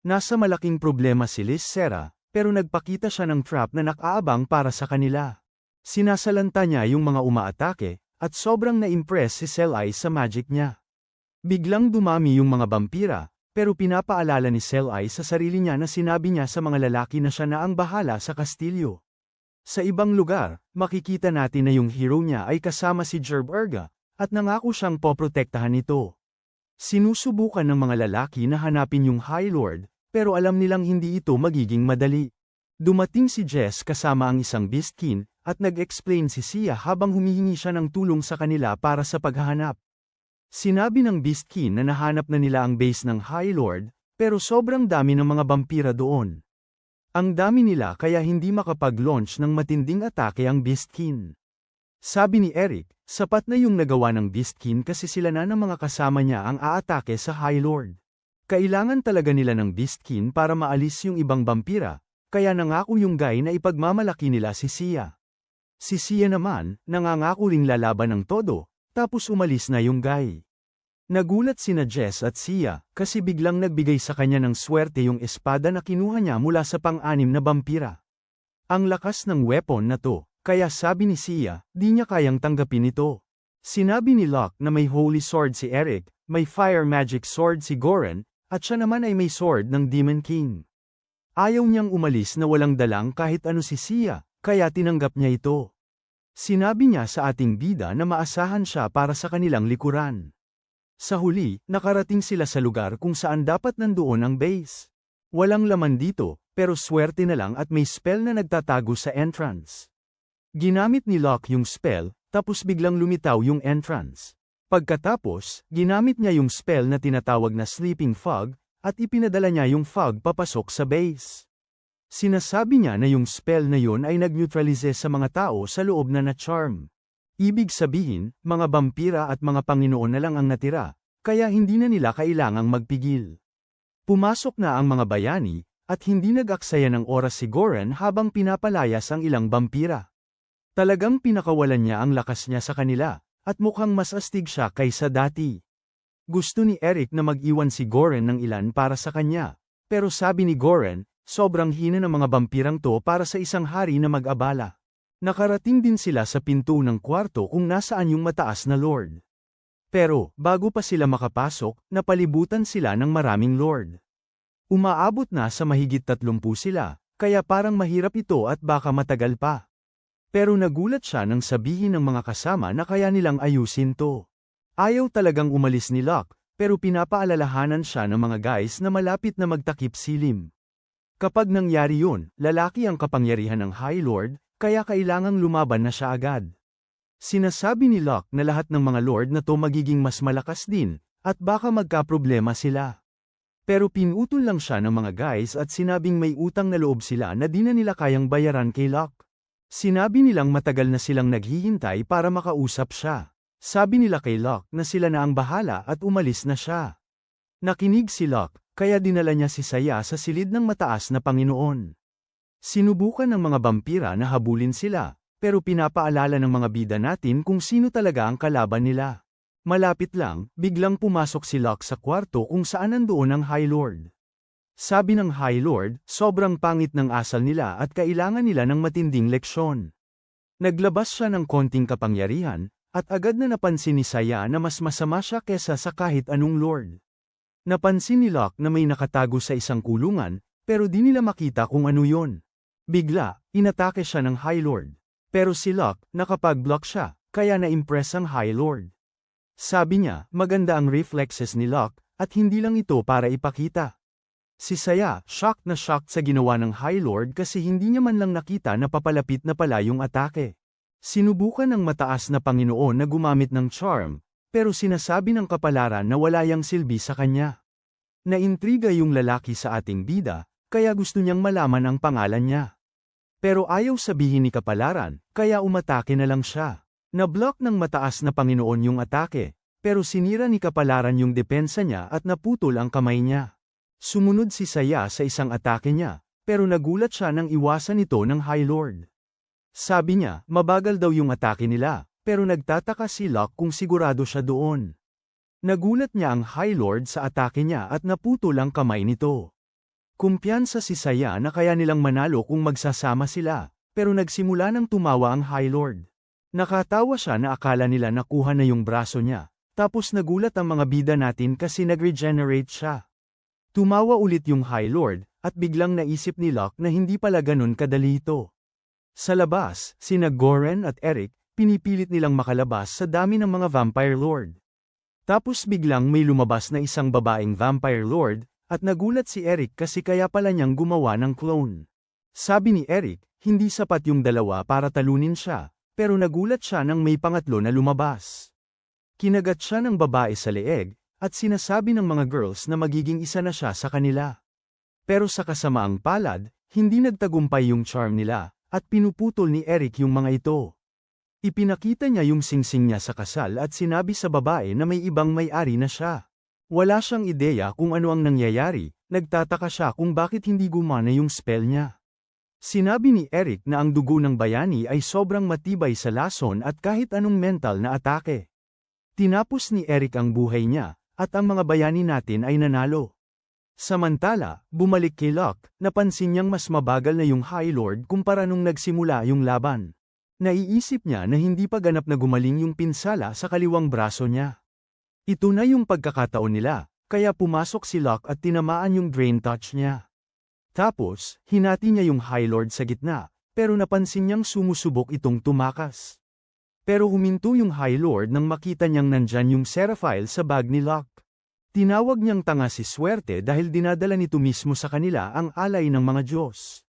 Nasa malaking problema si Liz Sera, pero nagpakita siya ng trap na nakaabang para sa kanila. Sinasalanta niya yung mga umaatake, at sobrang na-impress si Cell Ice sa magic niya. Biglang dumami yung mga vampira, pero pinapaalala ni Cell Ice sa sarili niya na sinabi niya sa mga lalaki na siya na ang bahala sa kastilyo. Sa ibang lugar, makikita natin na yung hero niya ay kasama si Jerb Erga, at nangako siyang poprotektahan nito. Sinusubukan ng mga lalaki na hanapin yung High Lord, pero alam nilang hindi ito magiging madali. Dumating si Jess kasama ang isang Beastkin, at nag-explain si Sia habang humihingi siya ng tulong sa kanila para sa paghahanap. Sinabi ng Beastkin na nahanap na nila ang base ng High Lord, pero sobrang dami ng mga vampira doon. Ang dami nila kaya hindi makapag-launch ng matinding atake ang Beastkin. Sabi ni Eric, sapat na yung nagawa ng Beastkin kasi sila na ng mga kasama niya ang aatake sa High Lord. Kailangan talaga nila ng Beastkin para maalis yung ibang vampira, kaya nangako yung guy na ipagmamalaki nila si Sia. Si Sia naman, nangangako ring lalaban ng todo, tapos umalis na yung guy. Nagulat sina Jess at Sia, kasi biglang nagbigay sa kanya ng swerte yung espada na kinuha niya mula sa pang-anim na vampira. Ang lakas ng weapon na to, kaya sabi ni Sia, di niya kayang tanggapin ito. Sinabi ni Locke na may holy sword si Eric, may fire magic sword si Goran, at siya naman ay may sword ng Demon King. Ayaw niyang umalis na walang dalang kahit ano si Sia, kaya tinanggap niya ito. Sinabi niya sa ating bida na maasahan siya para sa kanilang likuran. Sa huli, nakarating sila sa lugar kung saan dapat nandoon ang base. Walang laman dito, pero swerte na lang at may spell na nagtatago sa entrance. Ginamit ni Locke yung spell, tapos biglang lumitaw yung entrance. Pagkatapos, ginamit niya yung spell na tinatawag na Sleeping Fog, at ipinadala niya yung fog papasok sa base. Sinasabi niya na yung spell na yun ay nag-neutralize sa mga tao sa loob na na-charm. Ibig sabihin, mga vampira at mga Panginoon na lang ang natira, kaya hindi na nila kailangang magpigil. Pumasok na ang mga bayani, at hindi nag-aksaya ng oras si Goran habang pinapalayas ang ilang vampira. Talagang pinakawalan niya ang lakas niya sa kanila, at mukhang mas astig siya kaysa dati. Gusto ni Eric na mag-iwan si Goran ng ilan para sa kanya, pero sabi ni Goran, sobrang hina ng mga vampirang to para sa isang hari na mag-abala. Nakarating din sila sa pinto ng kwarto kung nasaan yung mataas na lord. Pero, bago pa sila makapasok, napalibutan sila ng maraming lord. Umaabot na sa mahigit 30 sila, kaya parang mahirap ito at baka matagal pa. Pero nagulat siya nang sabihin ng mga kasama na kaya nilang ayusin to. Ayaw talagang umalis ni Locke, pero pinapaalalahanan siya ng mga guys na malapit na magtakip silim. Kapag nangyari yun, lalaki ang kapangyarihan ng High Lord, kaya kailangang lumaban na siya agad. Sinasabi ni Locke na lahat ng mga Lord na to magiging mas malakas din, at baka magkaproblema sila. Pero pinutol lang siya ng mga guys at sinabing may utang na loob sila na di na nila kayang bayaran kay Locke. Sinabi nilang matagal na silang naghihintay para makausap siya. Sabi nila kay Locke na sila na ang bahala at umalis na siya. Nakinig si Locke, kaya dinala niya si Saya sa silid ng mataas na Panginoon. Sinubukan ng mga vampira na habulin sila, pero pinapaalala ng mga bida natin kung sino talaga ang kalaban nila. Malapit lang, biglang pumasok si Locke sa kwarto kung saan nandoon ang High Lord. Sabi ng High Lord, sobrang pangit ng asal nila at kailangan nila ng matinding leksyon. Naglabas siya ng konting kapangyarihan, at agad na napansin ni Saya na mas masama siya kesa sa kahit anong Lord. Napansin ni Locke na may nakatago sa isang kulungan, pero di nila makita kung ano yon. Bigla, inatake siya ng High Lord. Pero si Locke, nakapag-block siya, kaya na-impress ang High Lord. Sabi niya, maganda ang reflexes ni Locke, at hindi lang ito para ipakita. Si Saya, shocked sa ginawa ng High Lord kasi hindi niya man lang nakita na papalapit na pala yung atake. Sinubukan ng mataas na Panginoon na gumamit ng charm, pero sinasabi ng kapalaran na wala yang silbi sa kanya. Naintriga yung lalaki sa ating bida, kaya gusto niyang malaman ang pangalan niya. Pero ayaw sabihin ni kapalaran, kaya umatake na lang siya. Na-block ng mataas na Panginoon yung atake, pero sinira ni kapalaran yung depensa niya at naputol ang kamay niya. Sumunod si Saya sa isang atake niya, pero nagulat siya nang iwasan ito ng High Lord. Sabi niya, mabagal daw yung atake nila, pero nagtataka si Locke kung sigurado siya doon. Nagulat niya ang High Lord sa atake niya at naputol ang kamay nito. Kumpiyansa si Saya na kaya nilang manalo kung magsasama sila, pero nagsimula nang tumawa ang High Lord. Nakatawa siya na akala nila nakuha na yung braso niya, tapos nagulat ang mga bida natin kasi nag-regenerate siya. Tumawa ulit yung High Lord, at biglang naisip ni Locke na hindi pala ganun kadali ito. Sa labas, sina Goren at Eric, pinipilit nilang makalabas sa dami ng mga Vampire Lord. Tapos biglang may lumabas na isang babaeng Vampire Lord, at nagulat si Eric kasi kaya pala niyang gumawa ng clone. Sabi ni Eric, hindi sapat yung dalawa para talunin siya, pero nagulat siya nang may pangatlo na lumabas. Kinagat siya ng babae sa leeg, at sinasabi ng mga girls na magiging isa na siya sa kanila. Pero sa kasamaang palad, hindi nagtagumpay yung charm nila, at pinuputol ni Eric yung mga ito. Ipinakita niya yung singsing niya sa kasal at sinabi sa babae na may ibang may-ari na siya. Wala siyang ideya kung ano ang nangyayari, nagtataka siya kung bakit hindi gumana yung spell niya. Sinabi ni Eric na ang dugo ng bayani ay sobrang matibay sa lason at kahit anong mental na atake. Tinapos ni Eric ang buhay niya, at ang mga bayani natin ay nanalo. Samantala, bumalik kay Locke, napansin niyang mas mabagal na yung High Lord kumpara nung nagsimula yung laban. Naiisip niya na hindi pa ganap na gumaling yung pinsala sa kaliwang braso niya. Ito na yung pagkakataon nila, kaya pumasok si Locke at tinamaan yung drain touch niya. Tapos, hinati niya yung High Lord sa gitna, pero napansin niyang sumusubok itong tumakas. Pero huminto yung High Lord nang makita niyang nandyan yung Seraphile sa bag ni Locke. Tinawag niyang tanga si Swerte dahil dinadala nito mismo sa kanila ang alay ng mga Diyos.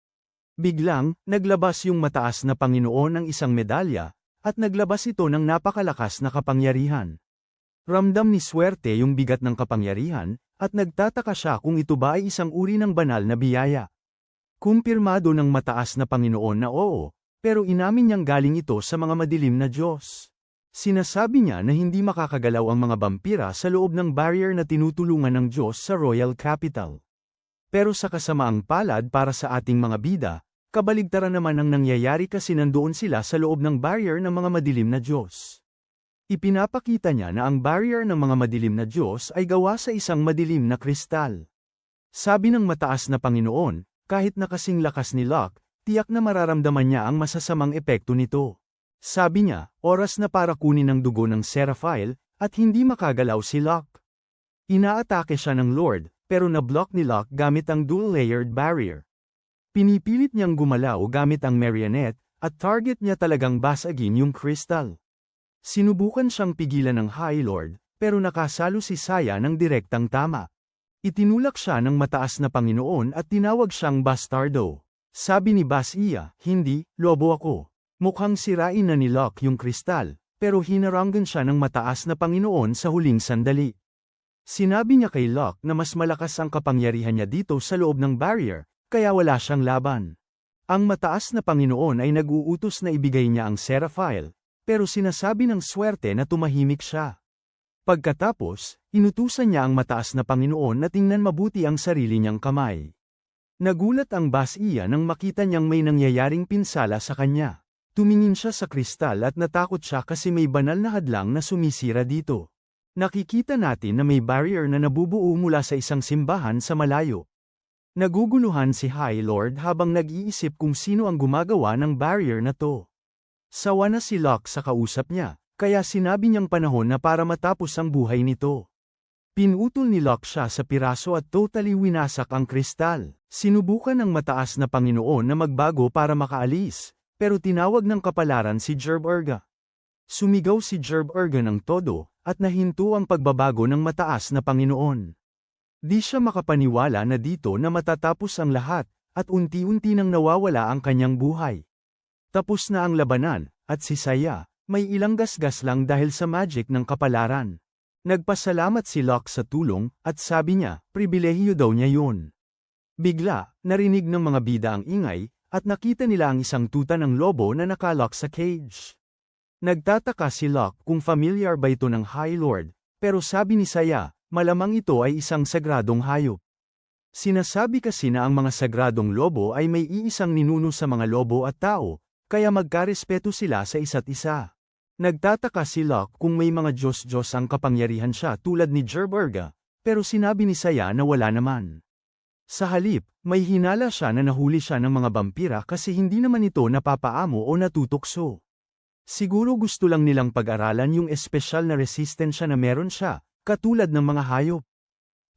Biglang, naglabas yung mataas na Panginoon ng isang medalya, at naglabas ito ng napakalakas na kapangyarihan. Ramdam ni Swerte yung bigat ng kapangyarihan, at nagtataka siya kung ito ba ay isang uri ng banal na biyaya. Kumpirmado ng mataas na Panginoon na oo, pero inamin niyang galing ito sa mga madilim na Diyos. Sinasabi niya na hindi makakagalaw ang mga vampira sa loob ng barrier na tinutulungan ng Diyos sa Royal Capital. Pero sa kasamaang palad para sa ating mga bida, kabaligtaran naman ang nangyayari kasi nandoon sila sa loob ng barrier ng mga madilim na Diyos. Ipinapakita niya na ang barrier ng mga madilim na Diyos ay gawa sa isang madilim na kristal. Sabi ng mataas na Panginoon, kahit na kasing lakas ni Locke, tiyak na mararamdaman niya ang masasamang epekto nito. Sabi niya, oras na para kunin ang dugo ng Seraphile, at hindi makagalaw si Locke. Inaatake siya ng Lord, pero na-block ni Locke gamit ang dual-layered barrier. Pinipilit niyang gumalaw gamit ang marionette, at target niya talagang basagin yung crystal. Sinubukan siyang pigilan ng High Lord, pero nakasalo si Saya ng direktang tama. Itinulak siya ng mataas na Panginoon at tinawag siyang bastardo. Sabi ni Basia, hindi, lobo ako. Mukhang sirain na ni Locke yung kristal, pero hinaranggan siya ng mataas na Panginoon sa huling sandali. Sinabi niya kay Locke na mas malakas ang kapangyarihan niya dito sa loob ng barrier, kaya wala siyang laban. Ang mataas na Panginoon ay nag-uutos na ibigay niya ang Seraphile, pero sinasabi ng swerte na tumahimik siya. Pagkatapos, inutusan niya ang mataas na Panginoon na tingnan mabuti ang sarili niyang kamay. Nagulat ang Basia nang makita niyang may nangyayaring pinsala sa kanya. Tumingin siya sa kristal at natakot siya kasi may banal na hadlang na sumisira dito. Nakikita natin na may barrier na nabubuo mula sa isang simbahan sa malayo. Naguguluhan si High Lord habang nag-iisip kung sino ang gumagawa ng barrier na to. Sawa na si Locke sa kausap niya, kaya sinabi niyang panahon na para matapos ang buhay nito. Pinutol ni Locke siya sa piraso at totally winasak ang kristal. Sinubukan ng mataas na Panginoon na magbago para makaalis, pero tinawag ng kapalaran si Gerb Urga. Sumigaw si Gerb Urga ng todo, at nahinto ang pagbabago ng mataas na Panginoon. Di siya makapaniwala na dito na matatapos ang lahat, at unti-unti nang nawawala ang kanyang buhay. Tapos na ang labanan, at si Saya, may ilang gasgas lang dahil sa magic ng kapalaran. Nagpasalamat si Locke sa tulong, at sabi niya, pribilehiyo daw niya yun. Bigla, narinig ng mga bida ang ingay, at nakita nila ang isang tuta ng lobo na nakalock sa cage. Nagtataka si Locke kung familiar ba ito ng High Lord, pero sabi ni Saya, malamang ito ay isang sagradong hayop. Sinasabi kasi na ang mga sagradong lobo ay may iisang ninuno sa mga lobo at tao, kaya magkarespeto sila sa isa't isa. Nagtataka si Locke kung may mga Diyos-Diyos ang kapangyarihan siya tulad ni Gerb Urga, pero sinabi ni Saya na wala naman. Sa halip, may hinala siya na nahuli siya ng mga vampira kasi hindi naman ito napapaamo o natutukso. Siguro gusto lang nilang pag-aralan yung espesyal na resistensya na meron siya, katulad ng mga hayop.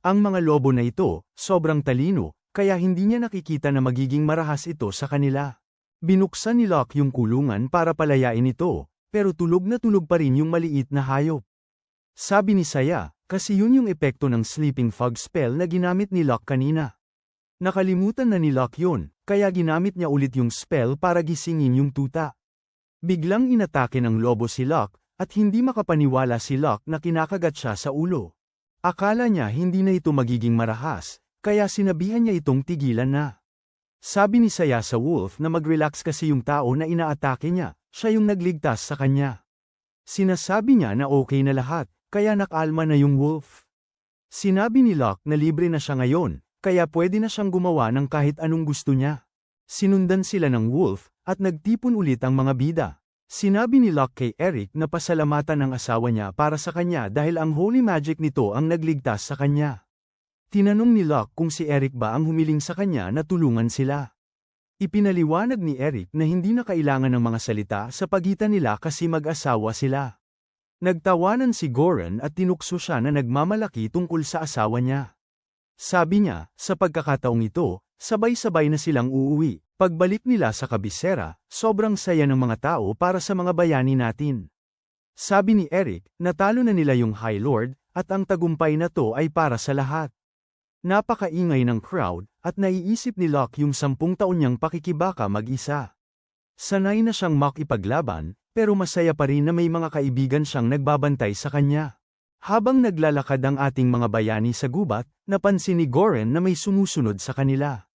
Ang mga lobo na ito, sobrang talino, kaya hindi niya nakikita na magiging marahas ito sa kanila. Binuksan ni Locke yung kulungan para palayain ito, pero tulog na tulog pa rin yung maliit na hayop. Sabi ni Saya, kasi yun yung epekto ng sleeping fog spell na ginamit ni Locke kanina. Nakalimutan na ni Locke yun, kaya ginamit niya ulit yung spell para gisingin yung tuta. Biglang inatake ng lobo si Locke, at hindi makapaniwala si Locke na kinakagat siya sa ulo. Akala niya hindi na ito magiging marahas, kaya sinabihan niya itong tigilan na. Sabi ni Saya sa wolf na mag-relax kasi yung tao na inaatake niya, siya yung nagligtas sa kanya. Sinasabi niya na okay na lahat, kaya nakalma na yung wolf. Sinabi ni Locke na libre na siya ngayon, kaya pwede na siyang gumawa ng kahit anong gusto niya. Sinundan sila ng wolf, at nagtipon ulit ang mga bida. Sinabi ni Locke kay Eric na pasalamatan ang asawa niya para sa kanya dahil ang holy magic nito ang nagligtas sa kanya. Tinanong ni Locke kung si Eric ba ang humiling sa kanya na tulungan sila. Ipinaliwanag ni Eric na hindi na kailangan ng mga salita sa pagitan nila kasi mag-asawa sila. Nagtawanan si Goran at tinukso siya na nagmamalaki tungkol sa asawa niya. Sabi niya, sa pagkakataong ito, sabay-sabay na silang uuwi. Pagbalik nila sa kabisera, sobrang saya ng mga tao para sa mga bayani natin. Sabi ni Eric, natalo na nila yung High Lord, at ang tagumpay na to ay para sa lahat. Napakaingay ng crowd, at naiisip ni Locke yung 10 taon niyang pakikibaka mag-isa. Sanay na siyang makipaglaban, pero masaya pa rin na may mga kaibigan siyang nagbabantay sa kanya. Habang naglalakad ang ating mga bayani sa gubat, napansin ni Goran na may sumusunod sa kanila.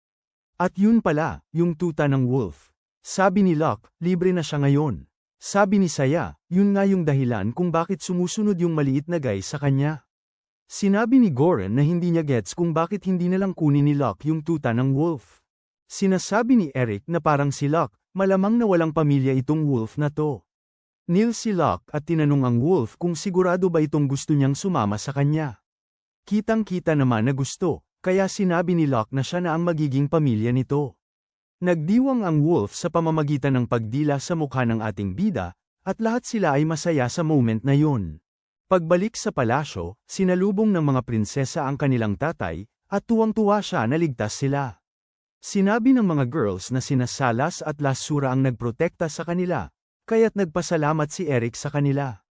At yun pala, yung tuta ng wolf. Sabi ni Locke, libre na siya ngayon. Sabi ni Saya, yun nga yung dahilan kung bakit sumusunod yung maliit na guy sa kanya. Sinabi ni Goran na hindi niya gets kung bakit hindi nalang kunin ni Locke yung tuta ng wolf. Sinasabi ni Eric na parang si Locke, malamang na walang pamilya itong wolf na to. Nil si Locke at tinanong ang wolf kung sigurado ba itong gusto niyang sumama sa kanya. Kitang-kita naman na gusto. Kaya sinabi ni Locke na siya na ang magiging pamilya nito. Nagdiwang ang wolf sa pamamagitan ng pagdila sa mukha ng ating bida, at lahat sila ay masaya sa moment na yun. Pagbalik sa palasyo, sinalubong ng mga prinsesa ang kanilang tatay, at tuwang-tuwa siya na ligtas sila. Sinabi ng mga girls na sina Salas at Lasura ang nagprotekta sa kanila, kaya't nagpasalamat si Eric sa kanila.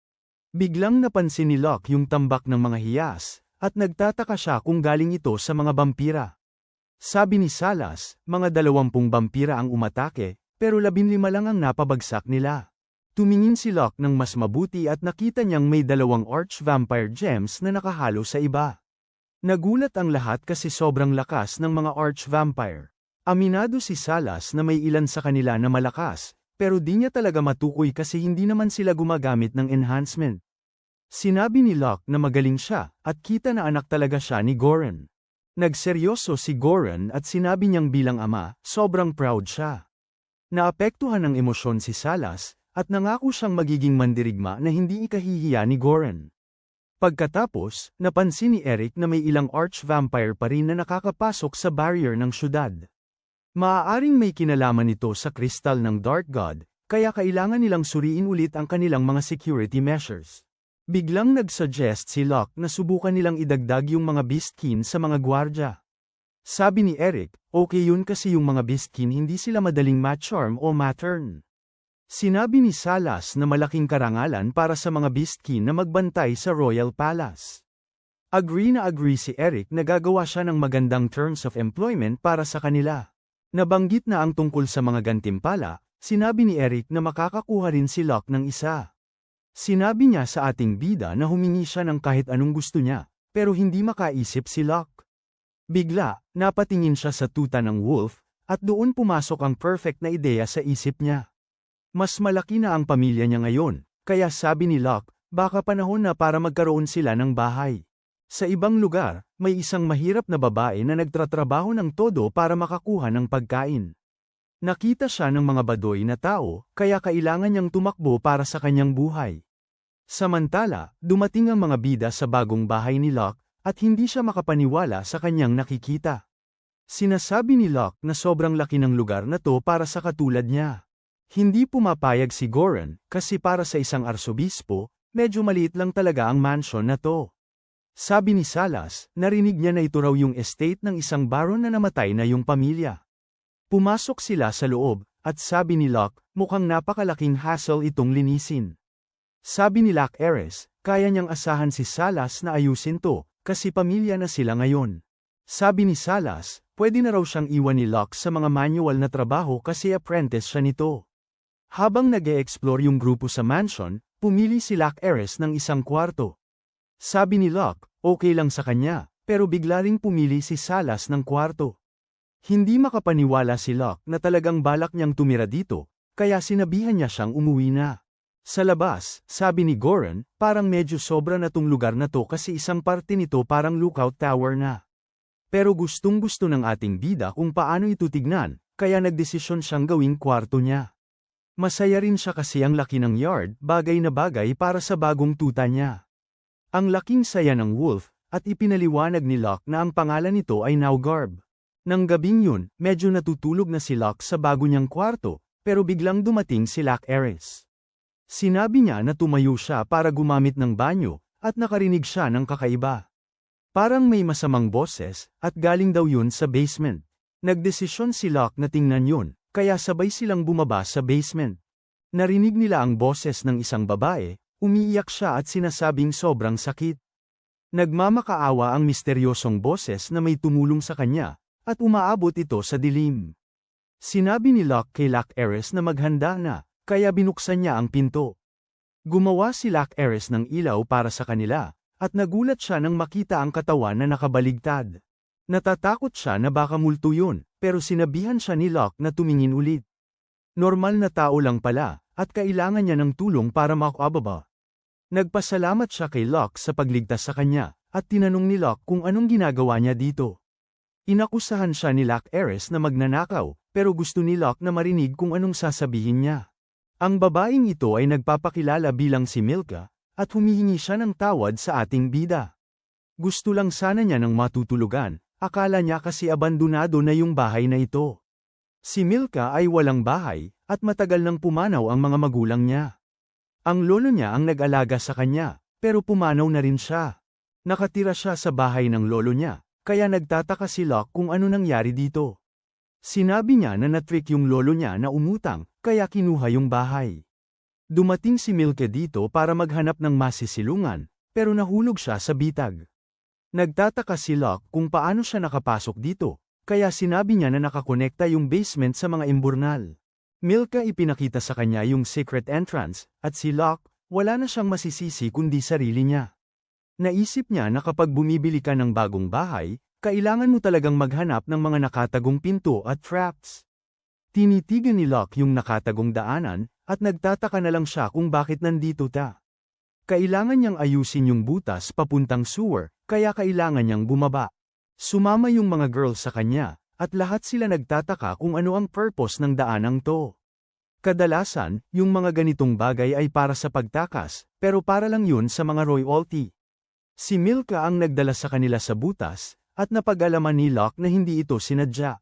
Biglang napansin ni Locke yung tambak ng mga hiyas, at nagtataka siya kung galing ito sa mga vampira. Sabi ni Salas, mga 20 vampira ang umatake, pero 15 lang ang napabagsak nila. Tumingin si Locke ng mas mabuti at nakita niyang may 2 arch-vampire gems na nakahalo sa iba. Nagulat ang lahat kasi sobrang lakas ng mga arch-vampire. Aminado si Salas na may ilan sa kanila na malakas, pero di niya talaga matukoy kasi hindi naman sila gumagamit ng enhancement. Sinabi ni Locke na magaling siya, at kita na anak talaga siya ni Goran. Nagseryoso si Goran at sinabi niyang bilang ama, sobrang proud siya. Naapektuhan ng emosyon si Salas, at nangako siyang magiging mandirigma na hindi ikahihiya ni Goran. Pagkatapos, napansin ni Eric na may ilang arch-vampire pa rin na nakakapasok sa barrier ng syudad. Maaaring may kinalaman ito sa kristal ng Dark God, kaya kailangan nilang suriin ulit ang kanilang mga security measures. Biglang nag-suggest si Locke na subukan nilang idagdag yung mga beastkin sa mga gwardya. Sabi ni Eric, okay yun kasi yung mga beastkin hindi sila madaling ma-charm o ma-turn. Sinabi ni Salas na malaking karangalan para sa mga beastkin na magbantay sa Royal Palace. Agree na agree si Eric na gagawa siya ng magandang terms of employment para sa kanila. Nabanggit na ang tungkol sa mga gantimpala, sinabi ni Eric na makakakuha rin si Locke ng isa. Sinabi niya sa ating bida na humingi siya ng kahit anong gusto niya, pero hindi makaisip si Locke. Bigla, napatingin siya sa tuta ng wolf, at doon pumasok ang perfect na ideya sa isip niya. Mas malaki na ang pamilya niya ngayon, kaya sabi ni Locke, baka panahon na para magkaroon sila ng bahay. Sa ibang lugar, may isang mahirap na babae na nagtratrabaho ng todo para makakuha ng pagkain. Nakita siya ng mga badoy na tao, kaya kailangan niyang tumakbo para sa kanyang buhay. Samantala, dumating ang mga bida sa bagong bahay ni Locke, at hindi siya makapaniwala sa kanyang nakikita. Sinasabi ni Locke na sobrang laki ng lugar na to para sa katulad niya. Hindi pumapayag si Goran, kasi para sa isang arsobispo, medyo maliit lang talaga ang mansion na to. Sabi ni Salas, narinig niya na ito raw yung estate ng isang baron na namatay na yung pamilya. Pumasok sila sa loob, at sabi ni Locke, mukhang napakalaking hassle itong linisin. Sabi ni Locke Ares, kaya niyang asahan si Salas na ayusin to, kasi pamilya na sila ngayon. Sabi ni Salas, pwede na raw siyang iwan ni Locke sa mga manual na trabaho kasi apprentice siya nito. Habang nag-e-explore yung grupo sa mansion, pumili si Locke Ares ng isang kwarto. Sabi ni Locke, okay lang sa kanya, pero bigla ring pumili si Salas ng kwarto. Hindi makapaniwala si Locke na talagang balak niyang tumira dito, kaya sinabihan niya siyang umuwi na. Sa labas, sabi ni Goran, parang medyo sobra na tong lugar na to kasi isang parte nito parang lookout tower na. Pero gustong-gusto ng ating bida kung paano ito tignan, kaya nagdesisyon siyang gawing kwarto niya. Masaya rin siya kasi ang laki ng yard, bagay na bagay para sa bagong tuta niya. Ang laking saya ng wolf, at ipinaliwanag ni Locke na ang pangalan nito ay Naugarb. Nang gabing yun, medyo natutulog na si Locke sa bago niyang kwarto, pero biglang dumating si Locke Ares. Sinabi niya na tumayo siya para gumamit ng banyo, at nakarinig siya ng kakaiba. Parang may masamang boses, at galing daw yun sa basement. Nagdesisyon si Locke na tingnan yun, kaya sabay silang bumaba sa basement. Narinig nila ang boses ng isang babae, umiiyak siya at sinasabing sobrang sakit. Nagmamakaawa ang misteryosong boses na may tumulong sa kanya, at umaabot ito sa dilim. Sinabi ni Locke kay Locke Ares na maghanda na, kaya binuksan niya ang pinto. Gumawa si Locke Ares ng ilaw para sa kanila, at nagulat siya nang makita ang katawan na nakabaligtad. Natatakot siya na baka multo yun, pero sinabihan siya ni Locke na tumingin ulit. Normal na tao lang pala, at kailangan niya ng tulong para makababa. Nagpasalamat siya kay Locke sa pagligtas sa kanya, at tinanong ni Locke kung anong ginagawa niya dito. Inakusahan siya ni Locke Ares na magnanakaw, pero gusto ni Locke na marinig kung anong sasabihin niya. Ang babaeng ito ay nagpapakilala bilang si Milka, at humihingi siya ng tawad sa ating bida. Gusto lang sana niya ng matutulugan, akala niya kasi abandonado na yung bahay na ito. Si Milka ay walang bahay, at matagal nang pumanaw ang mga magulang niya. Ang lolo niya ang nag-alaga sa kanya, pero pumanaw na rin siya. Nakatira siya sa bahay ng lolo niya, kaya nagtataka si Locke kung ano nangyari dito. Sinabi niya na natrick yung lolo niya na umutang, kaya kinuha yung bahay. Dumating si Milka dito para maghanap ng masisilungan, pero nahulog siya sa bitag. Nagtataka si Locke kung paano siya nakapasok dito, kaya sinabi niya na nakakonekta yung basement sa mga imburnal. Milka ipinakita sa kanya yung secret entrance, at si Locke, wala na siyang masisisi kundi sarili niya. Naisip niya na kapag bumibili ka ng bagong bahay, kailangan mo talagang maghanap ng mga nakatagong pinto at traps. Tinitigan ni Locke yung nakatagong daanan, at nagtataka na lang siya kung bakit nandito ta. Kailangan niyang ayusin yung butas papuntang sewer, kaya kailangan niyang bumaba. Sumama yung mga girls sa kanya, at lahat sila nagtataka kung ano ang purpose ng daanang to. Kadalasan, yung mga ganitong bagay ay para sa pagtakas, pero para lang yun sa mga royalty. Si Milka ang nagdala sa kanila sa butas, at napag-alaman ni Locke na hindi ito sinadya.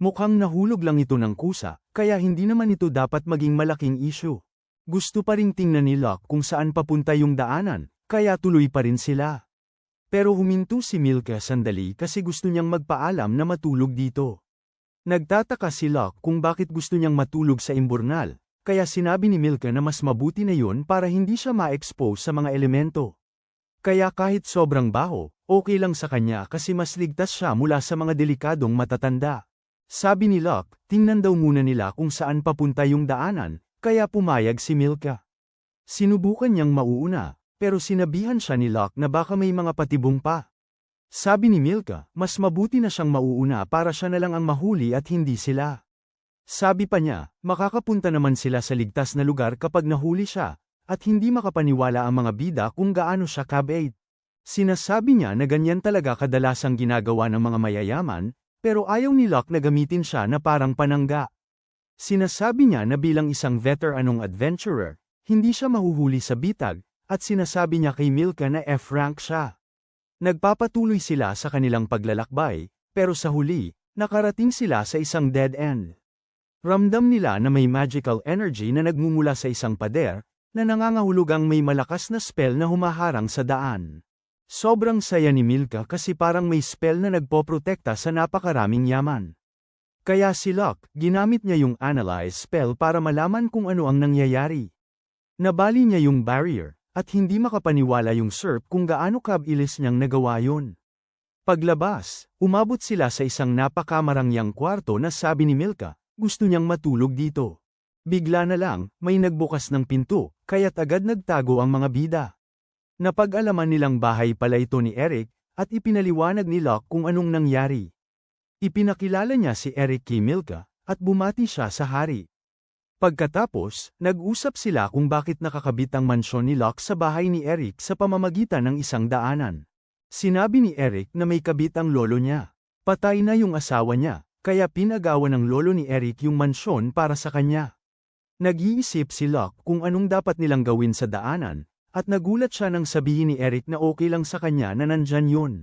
Mukhang nahulog lang ito ng kusa, kaya hindi naman ito dapat maging malaking issue. Gusto pa ring tingnan ni Locke kung saan papunta yung daanan, kaya tuloy pa rin sila. Pero huminto si Milka sandali kasi gusto niyang magpaalam na matulog dito. Nagtataka si Locke kung bakit gusto niyang matulog sa imburnal, kaya sinabi ni Milka na mas mabuti na yun para hindi siya ma-expose sa mga elemento. Kaya kahit sobrang baho, okay lang sa kanya kasi mas ligtas siya mula sa mga delikadong matatanda. Sabi ni Locke, tingnan daw muna nila kung saan papunta yung daanan, kaya pumayag si Milka. Sinubukan niyang mauuna, pero sinabihan siya ni Locke na baka may mga patibong pa. Sabi ni Milka, mas mabuti na siyang mauuna para siya na lang ang mahuli at hindi sila. Sabi pa niya, makakapunta naman sila sa ligtas na lugar kapag nahuli siya, at hindi makapaniwala ang mga bida kung gaano siya kabait. Sinasabi niya na ganyan talaga kadalasang ginagawa ng mga mayayaman, pero ayaw ni Locke na gamitin siya na parang panangga. Sinasabi niya na bilang isang veteranong adventurer, hindi siya mahuhuli sa bitag, at sinasabi niya kay Milka na F-rank siya. Nagpapatuloy sila sa kanilang paglalakbay, pero sa huli, nakarating sila sa isang dead end. Ramdam nila na may magical energy na nagmumula sa isang pader, na nangangahulugang may malakas na spell na humaharang sa daan. Sobrang saya ni Milka kasi parang may spell na nagpoprotekta sa napakaraming yaman. Kaya si Locke, ginamit niya yung Analyze spell para malaman kung ano ang nangyayari. Nabali niya yung barrier, at hindi makapaniwala yung Serp kung gaano kabilis niyang nagawa yun. Paglabas, umabot sila sa isang napakamarangyang kwarto na sabi ni Milka, gusto niyang matulog dito. Bigla na lang, may nagbukas ng pinto, kaya't agad nagtago ang mga bida. Napag-alaman nilang bahay pala ito ni Eric, at ipinaliwanag ni Locke kung anong nangyari. Ipinakilala niya si Eric kay Milka, at bumati siya sa hari. Pagkatapos, nag-usap sila kung bakit nakakabit ang mansyon ni Locke sa bahay ni Eric sa pamamagitan ng isang daanan. Sinabi ni Eric na may kabit ang lolo niya. Patay na yung asawa niya, kaya pinagawa ng lolo ni Eric yung mansyon para sa kanya. Nag-iisip si Locke kung anong dapat nilang gawin sa daanan, at nagulat siya nang sabihin ni Eric na okay lang sa kanya na nandyan yun.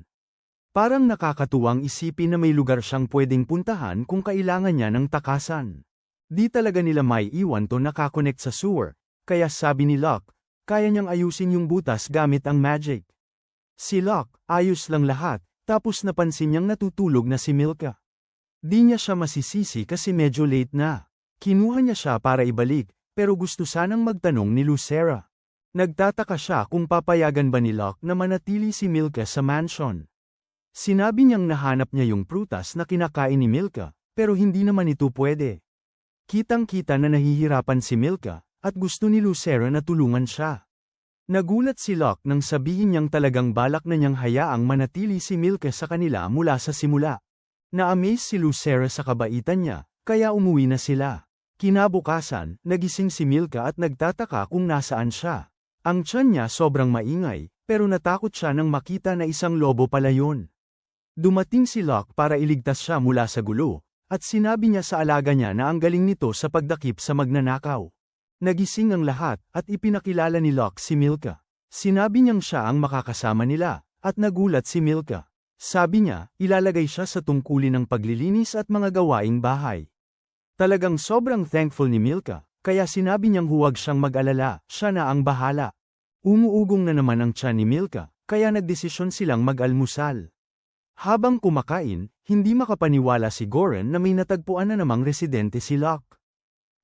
Parang nakakatuwang isipin na may lugar siyang pwedeng puntahan kung kailangan niya ng takasan. Di talaga nila may iwan to nakakonect sa sewer, kaya sabi ni Locke, kaya niyang ayusin yung butas gamit ang magic. Si Locke, ayos lang lahat, tapos napansin niyang natutulog na si Milka. Di niya siya masisisi kasi medyo late na. Kinuha niya siya para ibalik, pero gusto sanang magtanong ni Lucera. Nagtataka siya kung papayagan ba ni Locke na manatili si Milka sa mansion. Sinabi niyang nahanap niya yung prutas na kinakain ni Milka, pero hindi naman ito pwede. Kitang-kita na nahihirapan si Milka, at gusto ni Lucera na tulungan siya. Nagulat si Locke nang sabihin niyang talagang balak na niyang hayaang manatili si Milka sa kanila mula sa simula. Na-amaze si Lucera sa kabaitan niya, kaya umuwi na sila. Kinabukasan, nagising si Milka at nagtataka kung nasaan siya. Ang tiyan niya sobrang maingay, pero natakot siya nang makita na isang lobo pala yun. Dumating si Locke para iligtas siya mula sa gulo, at sinabi niya sa alaga niya na ang galing nito sa pagdakip sa magnanakaw. Nagising ang lahat, at ipinakilala ni Locke si Milka. Sinabi niyang siya ang makakasama nila, at nagulat si Milka. Sabi niya, ilalagay siya sa tungkulin ng paglilinis at mga gawaing bahay. Talagang sobrang thankful ni Milka, kaya sinabi niyang huwag siyang mag-alala, siya na ang bahala. Umuugong na naman ang tiyan ni Milka, kaya nagdesisyon silang mag-almusal. Habang kumakain, hindi makapaniwala si Goren na may natagpuan na namang residente si Locke.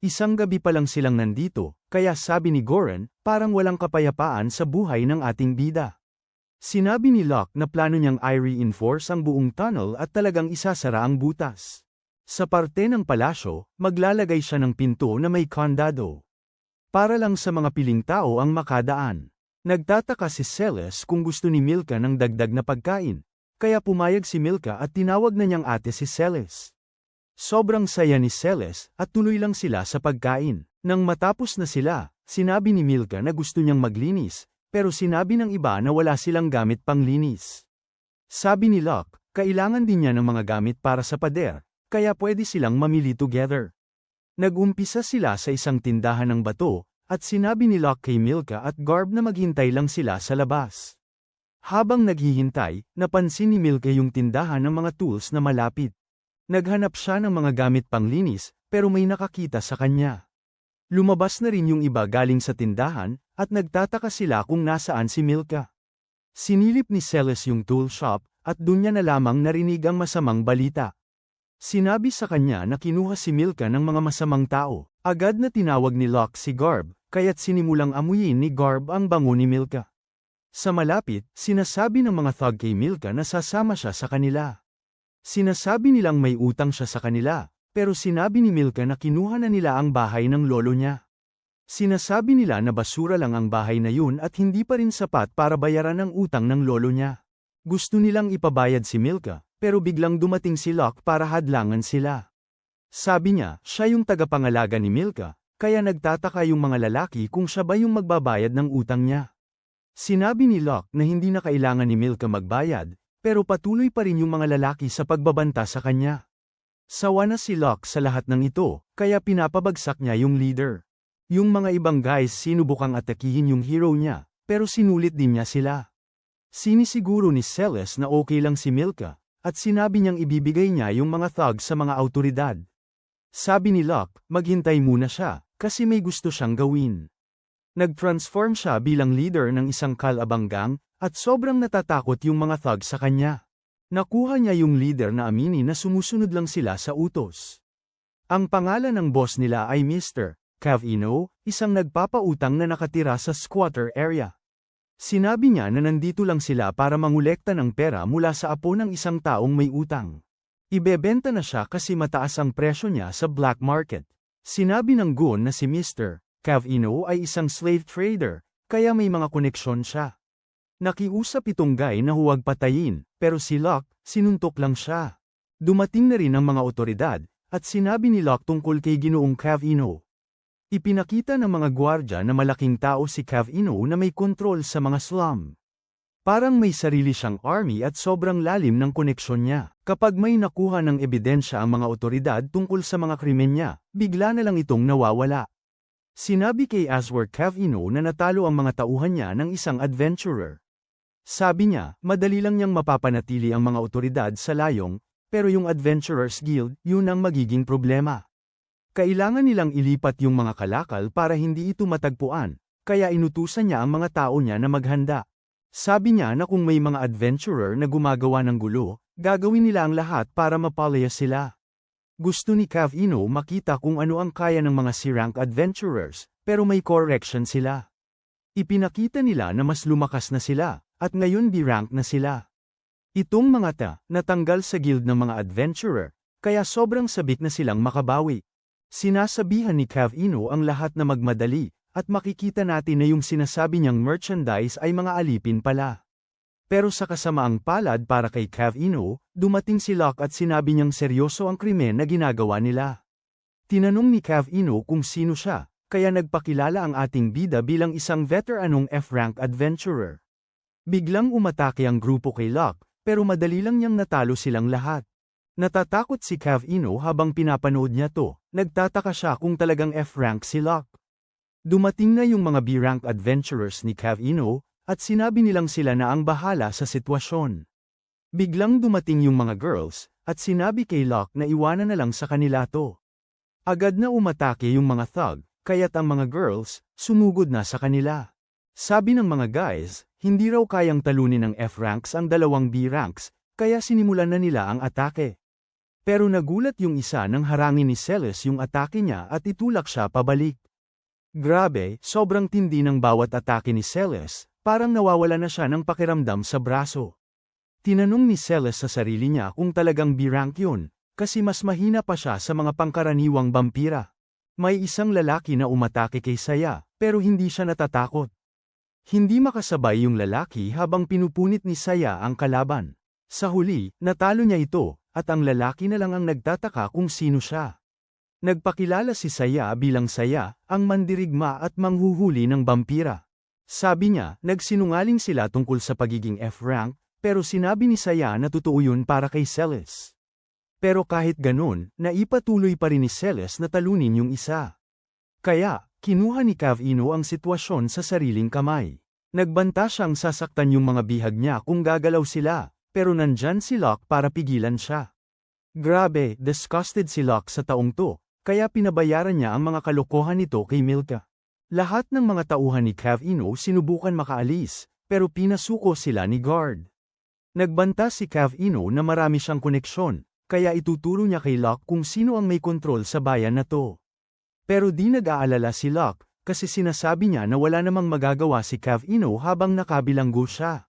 Isang gabi pa lang silang nandito, kaya sabi ni Goren, parang walang kapayapaan sa buhay ng ating bida. Sinabi ni Locke na plano niyang i-reinforce ang buong tunnel at talagang isasara ang butas. Sa parte ng palasyo, maglalagay siya ng pinto na may kandado. Para lang sa mga piling tao ang makadaan. Nagtataka si Celes kung gusto ni Milka ng dagdag na pagkain, kaya pumayag si Milka at tinawag na niyang ate si Celes. Sobrang saya ni Celes at tuloy lang sila sa pagkain. Nang matapos na sila, sinabi ni Milka na gusto niyang maglinis, pero sinabi ng iba na wala silang gamit panglinis. Sabi ni Locke, kailangan din niya ng mga gamit para sa pader, kaya pwede silang mamili together. Nag-umpisa sila sa isang tindahan ng bato, at sinabi ni Locke kay Milka at Garb na maghintay lang sila sa labas. Habang naghihintay, napansin ni Milka yung tindahan ng mga tools na malapit. Naghanap siya ng mga gamit panglinis, pero may nakakita sa kanya. Lumabas na rin yung iba galing sa tindahan, at nagtataka sila kung nasaan si Milka. Sinilip ni Celes yung tool shop, at dun niya na lamang narinig ang masamang balita. Sinabi sa kanya na kinuha si Milka ng mga masamang tao. Agad na tinawag ni Locke si Garb, kaya't sinimulang amuyin ni Garb ang bango ni Milka. Sa malapit, sinasabi ng mga thug kay Milka na sasama siya sa kanila. Sinasabi nilang may utang siya sa kanila, pero sinabi ni Milka na kinuha na nila ang bahay ng lolo niya. Sinasabi nila na basura lang ang bahay na yun at hindi pa rin sapat para bayaran ang utang ng lolo niya. Gusto nilang ipabayad si Milka, pero biglang dumating si Locke para hadlangan sila. Sabi niya, siya yung tagapangalaga ni Milka, kaya nagtataka yung mga lalaki kung siya ba yung magbabayad ng utang niya. Sinabi ni Locke na hindi na kailangan ni Milka magbayad, pero patuloy pa rin yung mga lalaki sa pagbabanta sa kanya. Sawa na si Locke sa lahat ng ito, kaya pinapabagsak niya yung leader. Yung mga ibang guys sinubukang atakihin yung hero niya, pero sinulit din niya sila. Sinisiguro ni Celes na okay lang si Milka, at sinabi niyang ibibigay niya yung mga thug sa mga awtoridad. Sabi ni Locke, maghintay muna siya, kasi may gusto siyang gawin. Nag-transform siya bilang leader ng isang kalabang gang, at sobrang natatakot yung mga thug sa kanya. Nakuha niya yung leader na aminin na sumusunod lang sila sa utos. Ang pangalan ng boss nila ay Mr. Cavino, isang nagpapautang na nakatira sa squatter area. Sinabi niya na nandito lang sila para mangolekta ng pera mula sa apo ng isang taong may utang. Ibebenta na siya kasi mataas ang presyo niya sa black market. Sinabi ng goon na si Mr. Cavino ay isang slave trader, kaya may mga koneksyon siya. Nakiusap itong guy na huwag patayin, pero si Locke, sinuntok lang siya. Dumating na rin ang mga otoridad, at sinabi ni Locke tungkol kay Ginoong Cavino. Ipinakita ng mga gwardya na malaking tao si Cavino na may kontrol sa mga slum. Parang may sarili siyang army at sobrang lalim ng koneksyon niya. Kapag may nakuha ng ebidensya ang mga otoridad tungkol sa mga krimen niya, bigla na lang itong nawawala. Sinabi kay Aswer Cavino na natalo ang mga tauhan niya ng isang adventurer. Sabi niya, madali lang niyang mapapanatili ang mga otoridad sa layong, pero yung Adventurers Guild, yun ang magiging problema. Kailangan nilang ilipat yung mga kalakal para hindi ito matagpuan, kaya inutusan niya ang mga tao niya na maghanda. Sabi niya na kung may mga adventurer na gumagawa ng gulo, gagawin nila ang lahat para mapalaya sila. Gusto ni Cavino makita kung ano ang kaya ng mga C-rank adventurers, pero may correction sila. Ipinakita nila na mas lumakas na sila, at ngayon B-rank na sila. Itong mga natanggal sa guild ng mga adventurer, kaya sobrang sabik na silang makabawi. Sinasabihan ni Cavino ang lahat na magmadali, at makikita natin na yung sinasabi niyang merchandise ay mga alipin pala. Pero sa kasamaang palad para kay Cavino, dumating si Locke at sinabi niyang seryoso ang krimen na ginagawa nila. Tinanong ni Cavino kung sino siya, kaya nagpakilala ang ating bida bilang isang veteranong F-rank adventurer. Biglang umatake ang grupo kay Locke, pero madali lang niyang natalo silang lahat. Natatakot si Cavino habang pinapanood niya to, nagtataka siya kung talagang F-rank si Locke. Dumating na yung mga B-rank adventurers ni Cavino, at sinabi nilang sila na ang bahala sa sitwasyon. Biglang dumating yung mga girls, at sinabi kay Locke na iwanan na lang sa kanila to. Agad na umatake yung mga thug, kaya't ang mga girls, sumugod na sa kanila. Sabi ng mga guys, hindi raw kayang talunin ng F-ranks ang dalawang B-ranks, kaya sinimulan na nila ang atake. Pero nagulat yung isa nang harangin ni Celes yung atake niya at itulak siya pabalik. Grabe, sobrang tindi ng bawat atake ni Celes, parang nawawala na siya ng pakiramdam sa braso. Tinanong ni Celes sa sarili niya kung talagang B-rank yun, kasi mas mahina pa siya sa mga pangkaraniwang vampira. May isang lalaki na umatake kay Saya, pero hindi siya natatakot. Hindi makasabay yung lalaki habang pinupunit ni Saya ang kalaban. Sa huli, natalo niya ito, at ang lalaki na lang ang nagtataka kung sino siya. Nagpakilala si Saya bilang Saya, ang mandirigma at manghuhuli ng vampira. Sabi niya, nagsinungaling sila tungkol sa pagiging F-rank, pero sinabi ni Saya na totoo yun para kay Celes. Pero kahit ganun, naipatuloy pa rin ni Celes na talunin yung isa. Kaya, kinuha ni Cavino ang sitwasyon sa sariling kamay. Nagbanta siyang sasaktan yung mga bihag niya kung gagalaw sila, pero nandyan si Locke para pigilan siya. Grabe, disgusted si Locke sa taong to, kaya pinabayaran niya ang mga kalokohan nito kay Milka. Lahat ng mga tauhan ni Cavino sinubukan makaalis, pero pinasuko sila ni Guard. Nagbanta si Cavino na marami siyang koneksyon, kaya ituturo niya kay Locke kung sino ang may kontrol sa bayan na to. Pero di nag-aalala si Locke, kasi sinasabi niya na wala namang magagawa si Cavino habang nakabilanggo siya.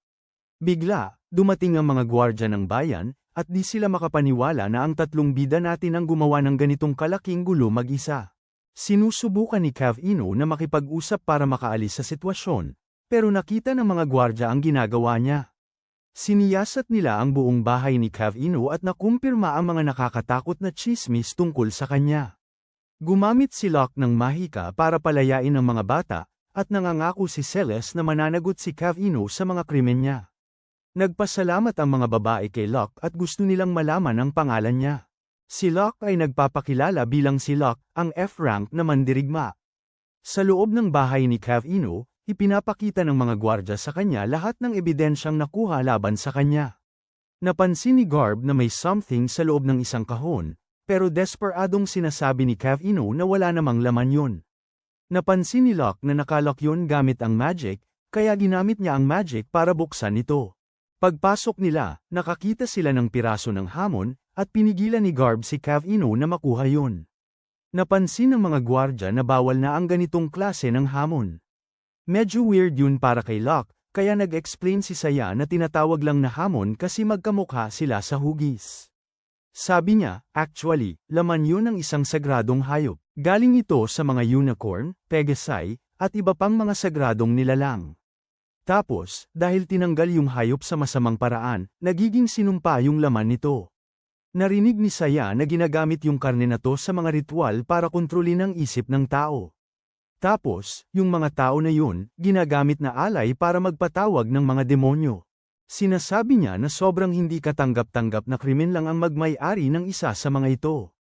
Bigla, dumating ang mga gwardya ng bayan, at di sila makapaniwala na ang tatlong bida natin ang gumawa ng ganitong kalaking gulo mag-isa. Sinusubukan ni Cavino na makipag-usap para makaalis sa sitwasyon, pero nakita ng mga gwardya ang ginagawa niya. Siniyasat nila ang buong bahay ni Cavino at nakumpirma ang mga nakakatakot na tsismis tungkol sa kanya. Gumamit si Locke ng mahika para palayain ang mga bata, at nangangako si Celes na mananagot si Cavino sa mga krimen niya. Nagpasalamat ang mga babae kay Locke at gusto nilang malaman ang pangalan niya. Si Locke ay nagpapakilala bilang si Locke, ang F-rank na mandirigma. Sa loob ng bahay ni Cavino, ipinapakita ng mga gwardya sa kanya lahat ng ebidensyang nakuha laban sa kanya. Napansin ni Garb na may something sa loob ng isang kahon, pero desperadong sinasabi ni Cavino na wala namang laman yun. Napansin ni Locke na nakalock yun gamit ang magic, kaya ginamit niya ang magic para buksan ito. Pagpasok nila, nakakita sila ng piraso ng hamon, at pinigilan ni Garb si Cavino na makuha yun. Napansin ng mga gwardya na bawal na ang ganitong klase ng hamon. Medyo weird yun para kay Locke, kaya nag-explain si Saya na tinatawag lang na hamon kasi magkamukha sila sa hugis. Sabi niya, actually, laman yun ng isang sagradong hayop. Galing ito sa mga unicorn, pegasi, at iba pang mga sagradong nilalang. Tapos, dahil tinanggal yung hayop sa masamang paraan, nagiging sinumpa yung laman nito. Narinig ni Saya na ginagamit yung karne na to sa mga ritual para kontrolin ang isip ng tao. Tapos, yung mga tao na yun, ginagamit na alay para magpatawag ng mga demonyo. Sinasabi niya na sobrang hindi katanggap-tanggap na krimen lang ang magmay-ari ng isa sa mga ito.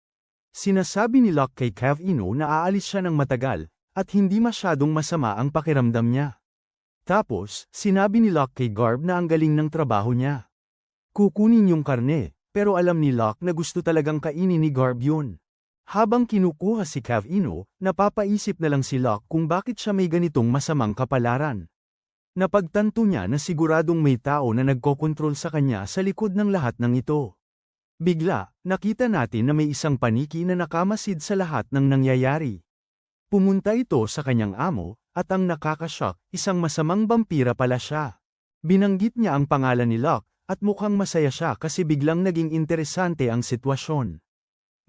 Sinasabi ni Locke kay Cavino na aalis siya ng matagal, at hindi masyadong masama ang pakiramdam niya. Tapos, sinabi ni Locke kay Garb na ang galing ng trabaho niya. Kukunin yung karne, pero alam ni Locke na gusto talagang kainin ni Garb yun. Habang kinukuha si Cavino, napapaisip na lang si Locke kung bakit siya may ganitong masamang kapalaran. Napagtanto niya na siguradong may tao na nagkokontrol sa kanya sa likod ng lahat ng ito. Bigla, nakita natin na may isang paniki na nakamasid sa lahat ng nangyayari. Pumunta ito sa kanyang amo, at ang nakakashock, isang masamang vampira pala siya. Binanggit niya ang pangalan ni Locke, at mukhang masaya siya kasi biglang naging interesante ang sitwasyon.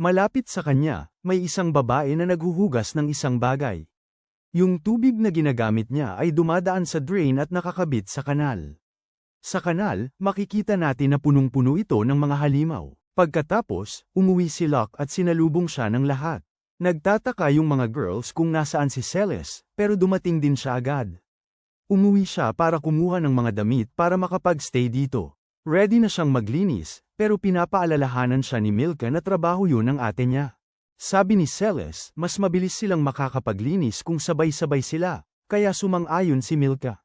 Malapit sa kanya, may isang babae na naghuhugas ng isang bagay. Yung tubig na ginagamit niya ay dumadaan sa drain at nakakabit sa kanal. Sa kanal, makikita natin na punong-puno ito ng mga halimaw. Pagkatapos, umuwi si Locke at sinalubong siya ng lahat. Nagtataka yung mga girls kung nasaan si Celes, pero dumating din siya agad. Umuwi siya para kumuha ng mga damit para makapag-stay dito. Ready na siyang maglinis, pero pinapaalalahanan siya ni Milka na trabaho yun ng ate niya. Sabi ni Celes, mas mabilis silang makakapaglinis kung sabay-sabay sila, kaya sumang-ayon si Milka.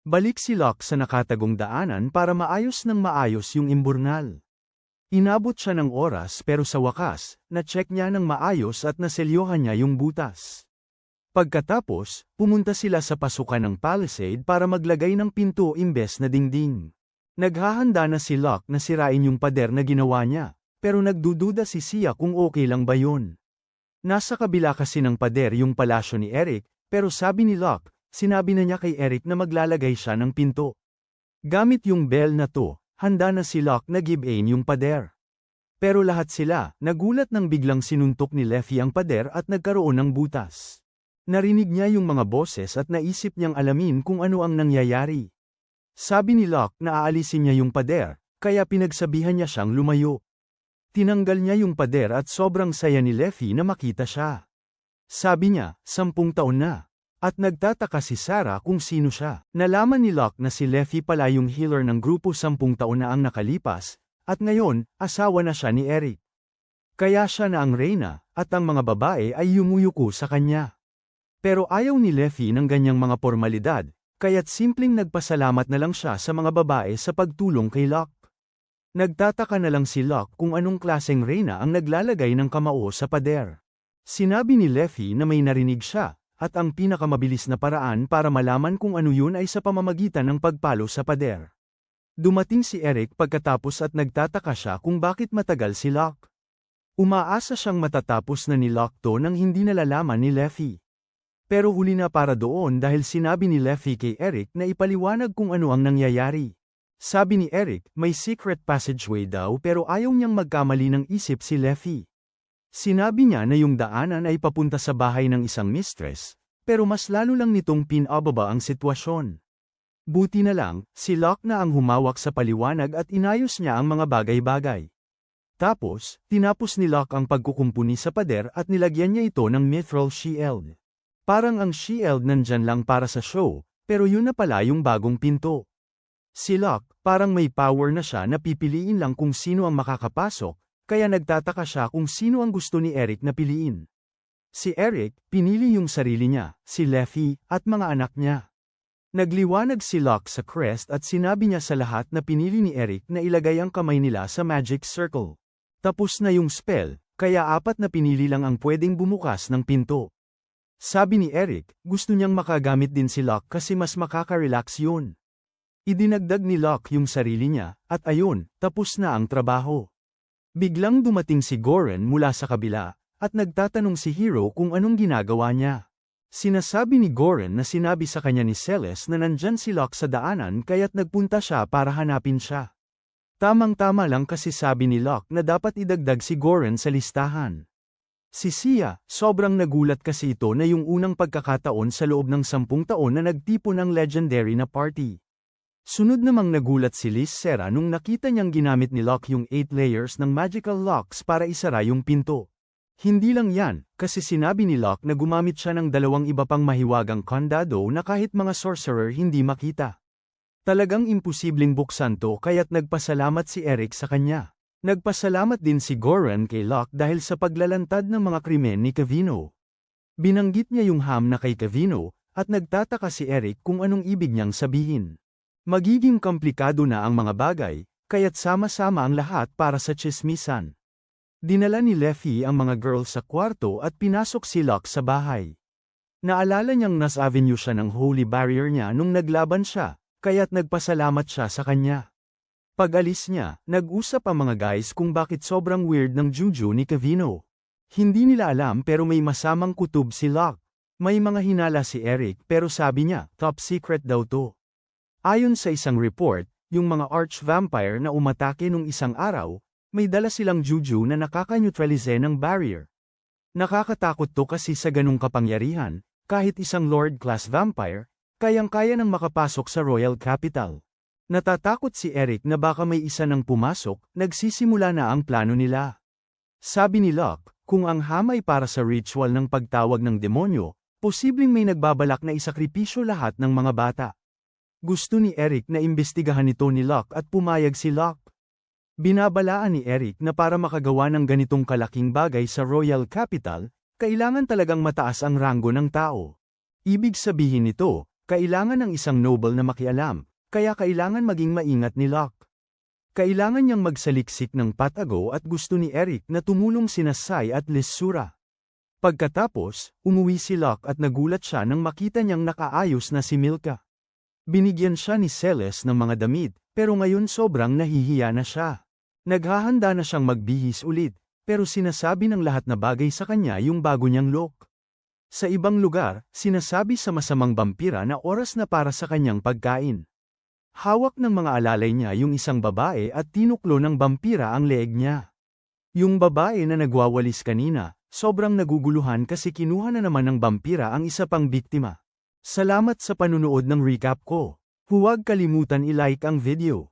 Balik si Locke sa nakatagong daanan para maayos ng maayos yung imburnal. Inabot siya ng oras pero sa wakas, na-check niya ng maayos at naselyohan niya yung butas. Pagkatapos, pumunta sila sa pasukan ng palisade para maglagay ng pinto imbes na dingding. Naghahanda na si Locke na sirain yung pader na ginawa niya, pero nagdududa si Sia kung okay lang ba yun. Nasa kabila kasi ng pader yung palasyo ni Eric, pero sabi ni Locke, sinabi na niya kay Eric na maglalagay siya ng pinto. Gamit yung bell na to, handa na si Locke na give-in yung pader. Pero lahat sila, nagulat nang biglang sinuntok ni Leffy ang pader at nagkaroon ng butas. Narinig niya yung mga boses at naisip niyang alamin kung ano ang nangyayari. Sabi ni Locke na aalisin niya yung pader, kaya pinagsabihan niya siyang lumayo. Tinanggal niya yung pader at sobrang saya ni Leffy na makita siya. Sabi niya, 10 taon na. At nagtataka si Sarah kung sino siya. Nalaman ni Locke na si Leffy pala yung healer ng grupo 10 taon na ang nakalipas, at ngayon, asawa na siya ni Eric. Kaya siya na ang reyna, at ang mga babae ay yumuyuko sa kanya. Pero ayaw ni Leffy ng ganyang mga formalidad, kaya't simpleng nagpasalamat na lang siya sa mga babae sa pagtulong kay Locke. Nagtataka na lang si Locke kung anong klaseng reyna ang naglalagay ng kamao sa pader. Sinabi ni Leffy na may narinig siya, at ang pinakamabilis na paraan para malaman kung ano yun ay sa pamamagitan ng pagpalo sa pader. Dumating si Eric pagkatapos at nagtataka siya kung bakit matagal si Locke. Umaasa siyang matatapos na ni Locke to nang hindi nalalaman ni Leffy. Pero huli na para doon dahil sinabi ni Leffy kay Eric na ipaliwanag kung ano ang nangyayari. Sabi ni Eric, may secret passageway daw pero ayaw niyang magkamali ng isip si Leffy. Sinabi niya na yung daanan ay papunta sa bahay ng isang mistress, pero mas lalo lang nitong pinababa ang sitwasyon. Buti na lang, si Locke na ang humawak sa paliwanag at inayos niya ang mga bagay-bagay. Tapos, tinapos ni Locke ang pagkukumpuni sa pader at nilagyan niya ito ng mithril shield. Parang ang shield nandyan lang para sa show, pero yun na pala yung bagong pinto. Si Locke, parang may power na siya na pipiliin lang kung sino ang makakapasok, kaya nagtataka siya kung sino ang gusto ni Eric na piliin. Si Eric, pinili yung sarili niya, si Leffy, at mga anak niya. Nagliwanag si Locke sa crest at sinabi niya sa lahat na pinili ni Eric na ilagay ang kamay nila sa magic circle. Tapos na yung spell, kaya 4 na pinili lang ang pwedeng bumukas ng pinto. Sabi ni Eric, gusto niyang makagamit din si Locke kasi mas makaka-relax yun. Idinagdag ni Locke yung sarili niya, at ayun, tapos na ang trabaho. Biglang dumating si Goren mula sa kabila, at nagtatanong si Hero kung anong ginagawa niya. Sinasabi ni Goren na sinabi sa kanya ni Celes na nandyan si Locke sa daanan kaya't nagpunta siya para hanapin siya. Tamang-tama lang kasi sabi ni Locke na dapat idagdag si Goren sa listahan. Si Sia, sobrang nagulat kasi ito na yung unang pagkakataon sa loob ng 10 taon na nagtipon ng legendary na party. Sunod namang nagulat si Liz Serra nung nakita niyang ginamit ni Locke yung 8 layers ng magical locks para isara yung pinto. Hindi lang yan, kasi sinabi ni Locke na gumamit siya ng 2 iba pang mahiwagang kandado na kahit mga sorcerer hindi makita. Talagang imposibleng buksan to kaya't nagpasalamat si Eric sa kanya. Nagpasalamat din si Goren kay Locke dahil sa paglalantad ng mga krimen ni Cavino. Binanggit niya yung ham na kay Cavino, at nagtataka si Eric kung anong ibig niyang sabihin. Magiging komplikado na ang mga bagay, kaya't sama-sama ang lahat para sa tsismisan. Dinala ni Leffy ang mga girls sa kwarto at pinasok si Locke sa bahay. Naalala niyang nasa avenue siya ng holy barrier niya nung naglaban siya, kaya't nagpasalamat siya sa kanya. Pag-alis niya, nag-usap ang mga guys kung bakit sobrang weird ng juju ni Cavino. Hindi nila alam pero may masamang kutob si Locke. May mga hinala si Eric pero sabi niya, top secret daw to. Ayon sa isang report, yung mga arch-vampire na umatake nung isang araw, may dala silang juju na nakaka-neutralize ng barrier. Nakakatakot to kasi sa ganung kapangyarihan, kahit isang Lord-class vampire, kayang-kaya nang makapasok sa Royal Capital. Natatakot si Eric na baka may isa nang pumasok, nagsisimula na ang plano nila. Sabi ni Locke, kung ang hamay para sa ritual ng pagtawag ng demonyo, posibleng may nagbabalak na isakripisyo lahat ng mga bata. Gusto ni Eric na imbestigahan ito ni Locke at pumayag si Locke. Binabalaan ni Eric na para makagawa ng ganitong kalaking bagay sa Royal Capital, kailangan talagang mataas ang ranggo ng tao. Ibig sabihin nito, kailangan ng isang noble na makialam. Kaya kailangan maging maingat ni Locke. Kailangan niyang magsaliksik ng patago at gusto ni Eric na tumulong sina Sai at Lissura. Pagkatapos, umuwi si Locke at nagulat siya nang makita niyang nakaayos na si Milka. Binigyan siya ni Celes ng mga damit, Pero ngayon sobrang nahihiya na siya. Naghahanda na siyang magbihis ulit, pero sinasabi ng lahat na bagay sa kanya yung bago niyang look. Sa ibang lugar, sinasabi sa masamang vampira na oras na para sa kanyang pagkain. Hawak ng mga alalay niya yung isang babae at tinuklo ng vampira ang leeg niya. Yung babae na nagwawalis kanina, sobrang naguguluhan kasi kinuha na naman ng vampira ang isa pang biktima. Salamat sa panunood ng recap ko. Huwag kalimutan i-like ang video.